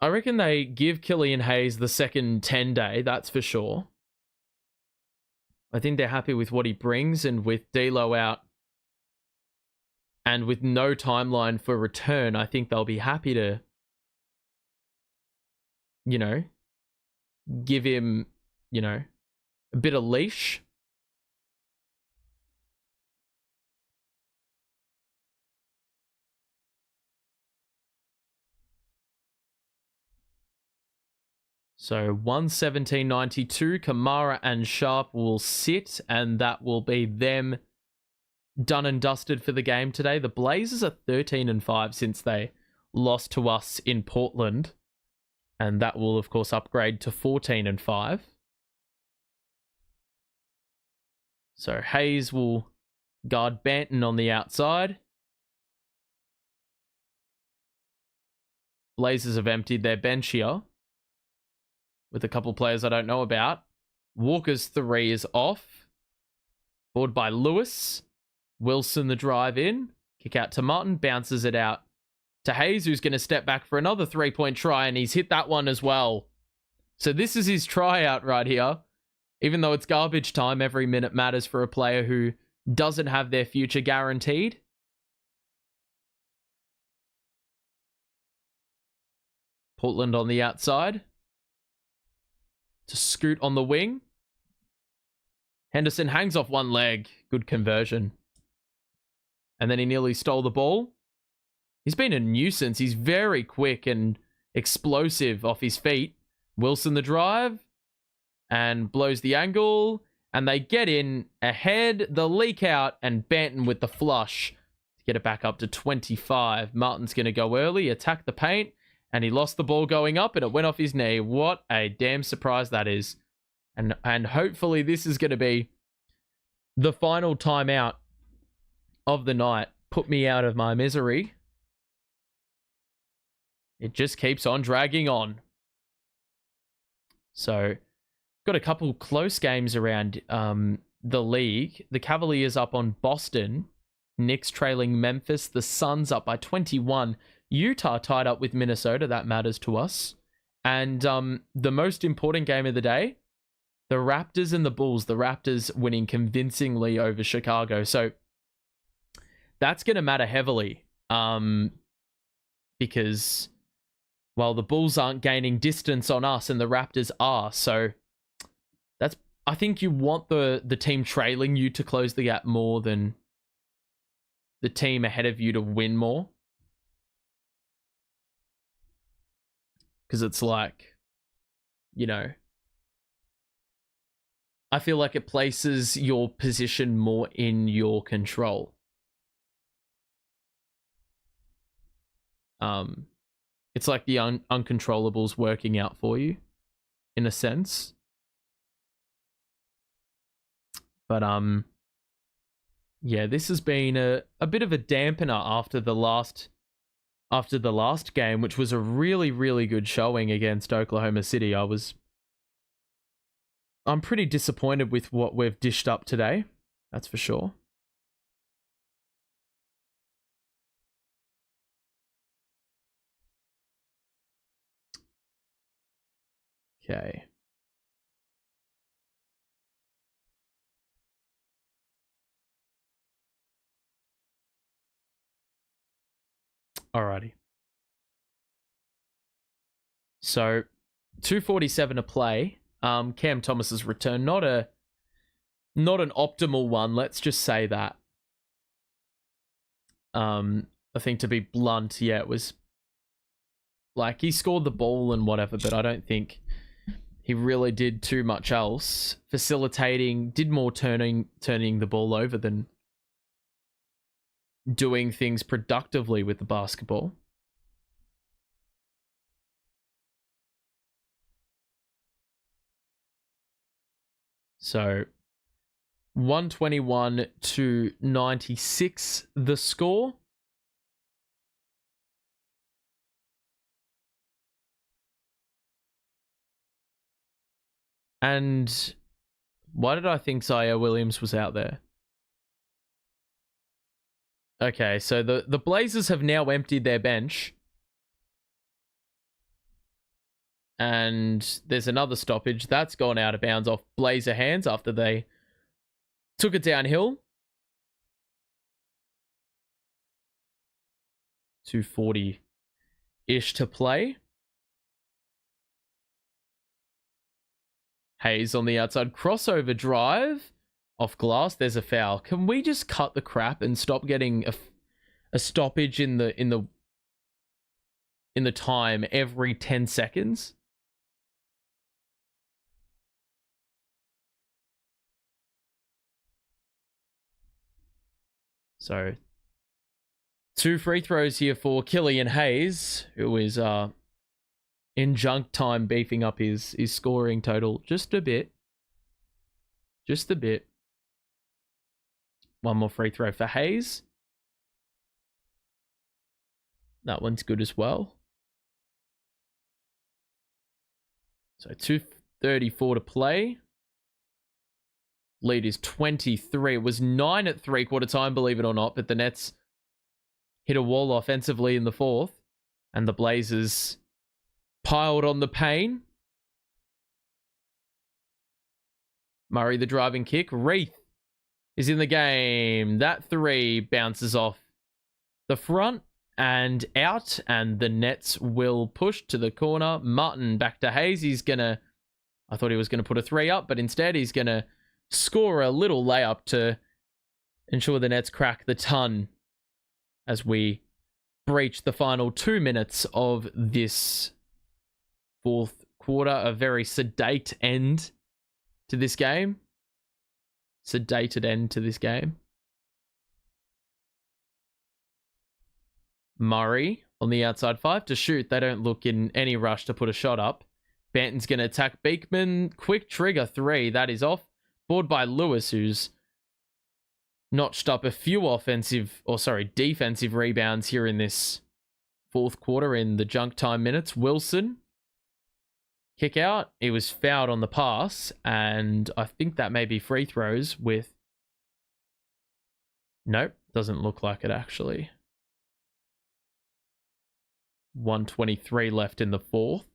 I reckon they give Killian Hayes the second 10-day, that's for sure. I think they're happy with what he brings, and with D'Lo out and with no timeline for return, I think they'll be happy to, you know, give him, you know, a bit of leash. So 117.92, Kamara and Sharpe will sit, and that will be them done and dusted for the game today. The Blazers are 13-5 since they lost to us in Portland, and that will, of course, upgrade to 14-5. So Hayes will guard Banton on the outside. Blazers have emptied their bench here with a couple players I don't know about. Walker's 3 is off. Board by Lewis. Wilson the drive in. Kick out to Martin. Bounces it out to Hayes, who's going to step back for another 3-point try, and he's hit that one as well. So this is his tryout right here. Even though it's garbage time, every minute matters for a player who doesn't have their future guaranteed. Portland on the outside. To Scoot on the wing. Henderson hangs off one leg. Good conversion. And then he nearly stole the ball. He's been a nuisance. He's very quick and explosive off his feet. Wilson the drive. And blows the angle. And they get in ahead. The leak out. And Banton with the flush. To get it back up to 25. Martin's going to go early. Attack the paint. And he lost the ball going up, and it went off his knee. What a damn surprise that is. And hopefully this is going to be the final timeout of the night. Put me out of my misery. It just keeps on dragging on. So, got a couple close games around the league. The Cavaliers up on Boston. Knicks trailing Memphis. The Suns up by 21. Utah tied up with Minnesota. That matters to us. And the most important game of the day, the Raptors and the Bulls. The Raptors winning convincingly over Chicago. So that's going to matter heavily because, well, the Bulls aren't gaining distance on us and the Raptors are. So that's, I think you want the team trailing you to close the gap more than the team ahead of you to win more. Because it's like, you know, I feel like it places your position more in your control. It's like the uncontrollables working out for you, in a sense. But yeah, this has been a bit of a dampener after the last game, which was a really, really good showing against Oklahoma City. I'm pretty disappointed with what we've dished up today. That's for sure. Okay. Alrighty. So 2:47 to play. Cam Thomas's return, not an optimal one. Let's just say that. I think to be blunt, yeah, it was like he scored the ball and whatever, but I don't think he really did too much else. Facilitating, did more turning the ball over than doing things productively with the basketball. So 121 to 96 the score. And why did I think Zaire Williams was out there? Okay, so the Blazers have now emptied their bench. And there's another stoppage. That's gone out of bounds off Blazer hands after they took it downhill. 2:40-ish to play. Hayes on the outside. Crossover drive. Off glass. There's a foul. Can we just cut the crap and stop getting a stoppage in the time every 10 seconds? So 2 free throws here for Killian Hayes, who is in junk time beefing up his scoring total just a bit. Just a bit. One more free throw for Hayes. That one's good as well. So 2:34 to play. Lead is 23. It was 9 at 3/4 time, believe it or not, but the Nets hit a wall offensively in the fourth, and the Blazers piled on the pain. Murray, the driving kick. Reith is in the game. That three bounces off the front and out, and the Nets will push to the corner. Martin back to Hayes. I thought he was going to put a three up, but instead he's going to score a little layup to ensure the Nets crack the ton as we breach the final 2 minutes of this fourth quarter. A very sedate end to this game. Sedated end to this game. Murray on the outside 5 to shoot. They don't look in any rush to put a shot up. Banton's going to attack Beekman. Quick trigger 3. That is off. Board by Lewis, who's notched up a few defensive rebounds here in this fourth quarter in the junk time minutes. Wilson, kick out. He was fouled on the pass, and I think that may be free throws with... Nope, doesn't look like it actually. 1:23 left in the fourth.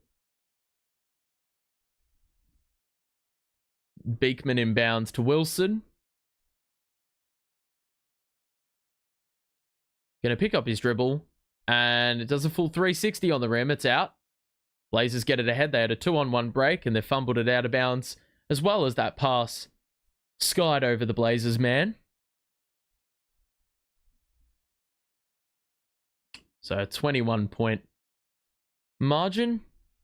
Beekman inbounds to Wilson. Going to pick up his dribble. And it does a full 360 on the rim. It's out. Blazers get it ahead. They had a 2-on-1 break and they fumbled it out of bounds. As well as that pass skied over the Blazers man. So a 21-point margin.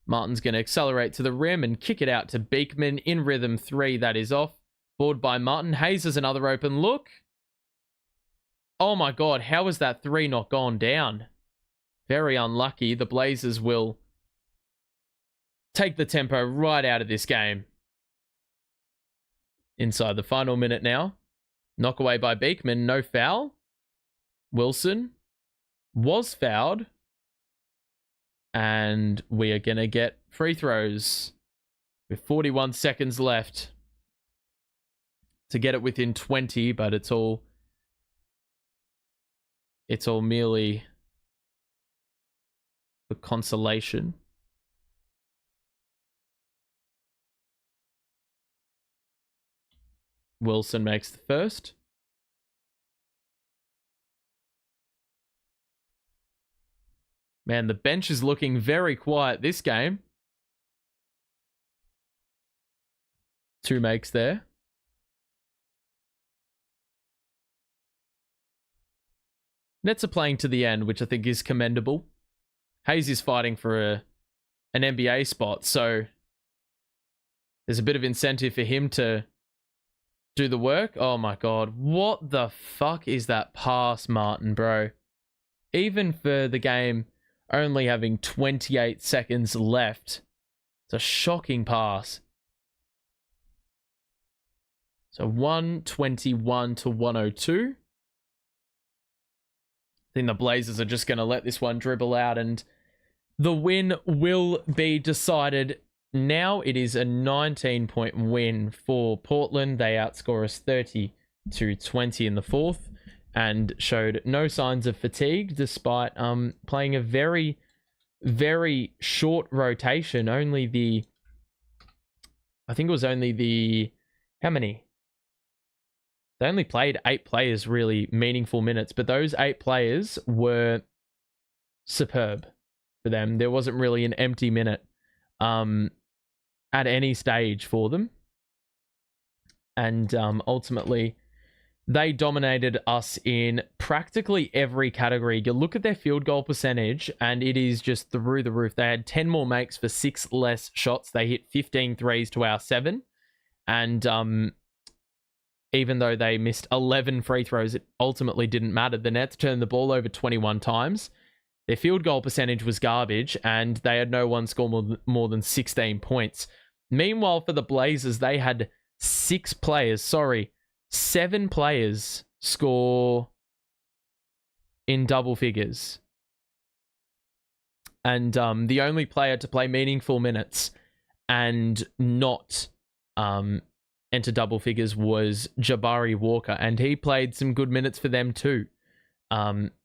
Martin's going to accelerate to the rim and kick it out to Beekman. In rhythm 3, that is off. Board by Martin. Hayes has another open look. Oh my god, how has that 3 not gone down? Very unlucky. The Blazers will take the tempo right out of this game. Inside the final minute now. Knock away by Beekman. No foul. Wilson was fouled. And we are going to get free throws with 41 seconds left to get it within 20, but it's all merely for consolation. Wilson makes the first. Man, the bench is looking very quiet this game. 2 makes there. Nets are playing to the end, which I think is commendable. Hayes is fighting for an NBA spot, so there's a bit of incentive for him to do the work. Oh my god, what the fuck is that pass, Martin, bro? Even for the game only having 28 seconds left, it's a shocking pass. So 121 to 102. I think the Blazers are just going to let this one dribble out, and the win will be decided. Now it is a 19-point win for Portland. They outscore us 30-20 in the fourth and showed no signs of fatigue despite playing a very, very short rotation. I think it was only the... How many? They only played 8 players really meaningful minutes, but those 8 players were superb for them. There wasn't really an empty minute at any stage for them. And ultimately, they dominated us in practically every category. You look at their field goal percentage, and it is just through the roof. They had 10 more makes for 6 less shots. They hit 15 threes to our 7. And even though they missed 11 free throws, it ultimately didn't matter. The Nets turned the ball over 21 times. Their field goal percentage was garbage, and they had no one score more than 16 points. Meanwhile, for the Blazers, they had 7 players score in double figures. And the only player to play meaningful minutes and not enter double figures was Jabari Walker, and he played some good minutes for them too.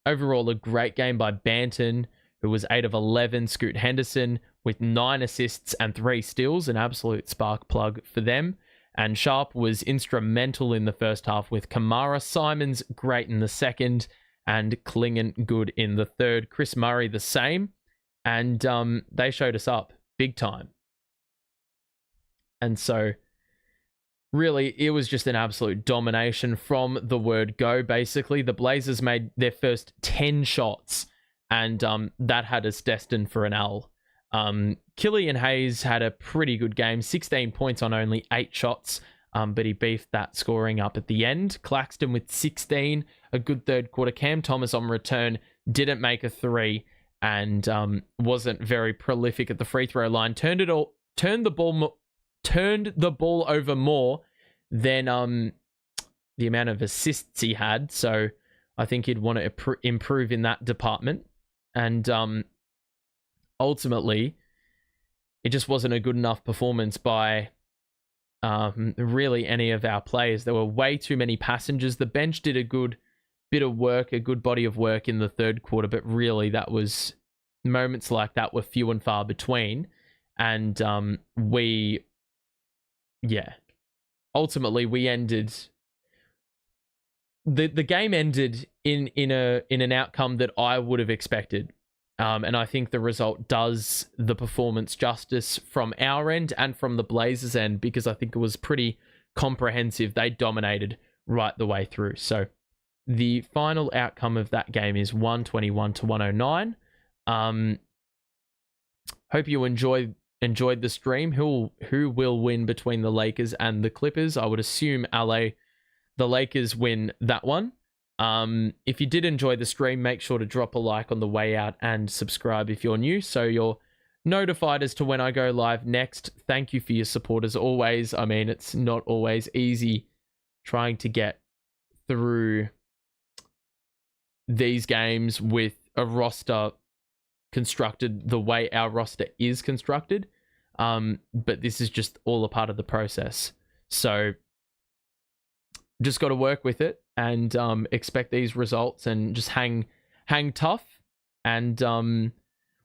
Overall, a great game by Banton, who was 8 of 11. Scoot Henderson with 9 assists and 3 steals, an absolute spark plug for them. And Sharpe was instrumental in the first half with Kamara. Simons great in the second, and Klingon good in the third. Chris Murray the same, and they showed us up big time. And so really, it was just an absolute domination from the word go, basically. The Blazers made their first 10 shots, and that had us destined for an L. Killian Hayes had a pretty good game, 16 points on only 8 shots, but he beefed that scoring up at the end. Claxton with 16, a good third quarter. Cam Thomas on return didn't make a 3 and wasn't very prolific at the free throw line. Turned the ball over more than the amount of assists he had. So I think he'd want to improve in that department. And ultimately, it just wasn't a good enough performance by really any of our players. There were way too many passengers. The bench did a good bit of work, a good body of work in the third quarter, but really moments like that were few and far between. And ultimately we ended... The game ended in an outcome that I would have expected. And I think the result does the performance justice from our end and from the Blazers' end, because I think it was pretty comprehensive. They dominated right the way through. So the final outcome of that game is 121 to 109. Hope you enjoyed the stream. Who will win between the Lakers and the Clippers? I would assume the Lakers win that one. If you did enjoy the stream, make sure to drop a like on the way out and subscribe if you're new, so you're notified as to when I go live next. Thank you for your support as always. I mean, it's not always easy trying to get through these games with a roster constructed the way our roster is constructed. But this is just all a part of the process. So just got to work with it and expect these results and just hang tough, and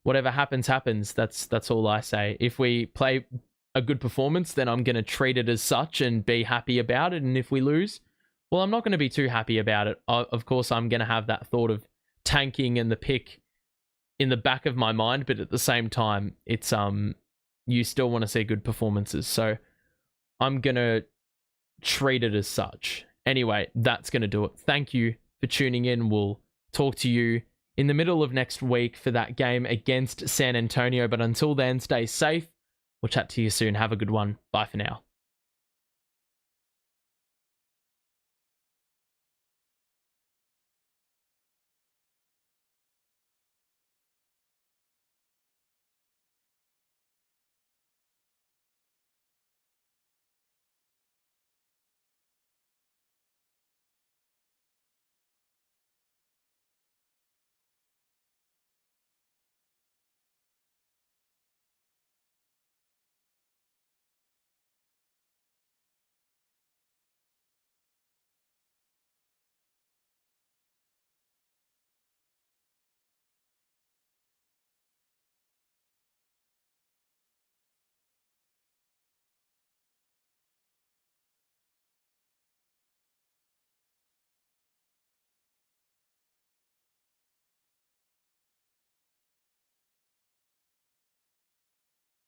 whatever happens. That's all I say. If we play a good performance, then I'm going to treat it as such and be happy about it. And if we lose, well, I'm not going to be too happy about it. Of course, I'm going to have that thought of tanking and the pick in the back of my mind, but at the same time, it's you still want to see good performances. So I'm going to treat it as such. Anyway, that's going to do it. Thank you for tuning in. We'll talk to you in the middle of next week for that game against San Antonio. But until then, stay safe. We'll chat to you soon. Have a good one. Bye for now.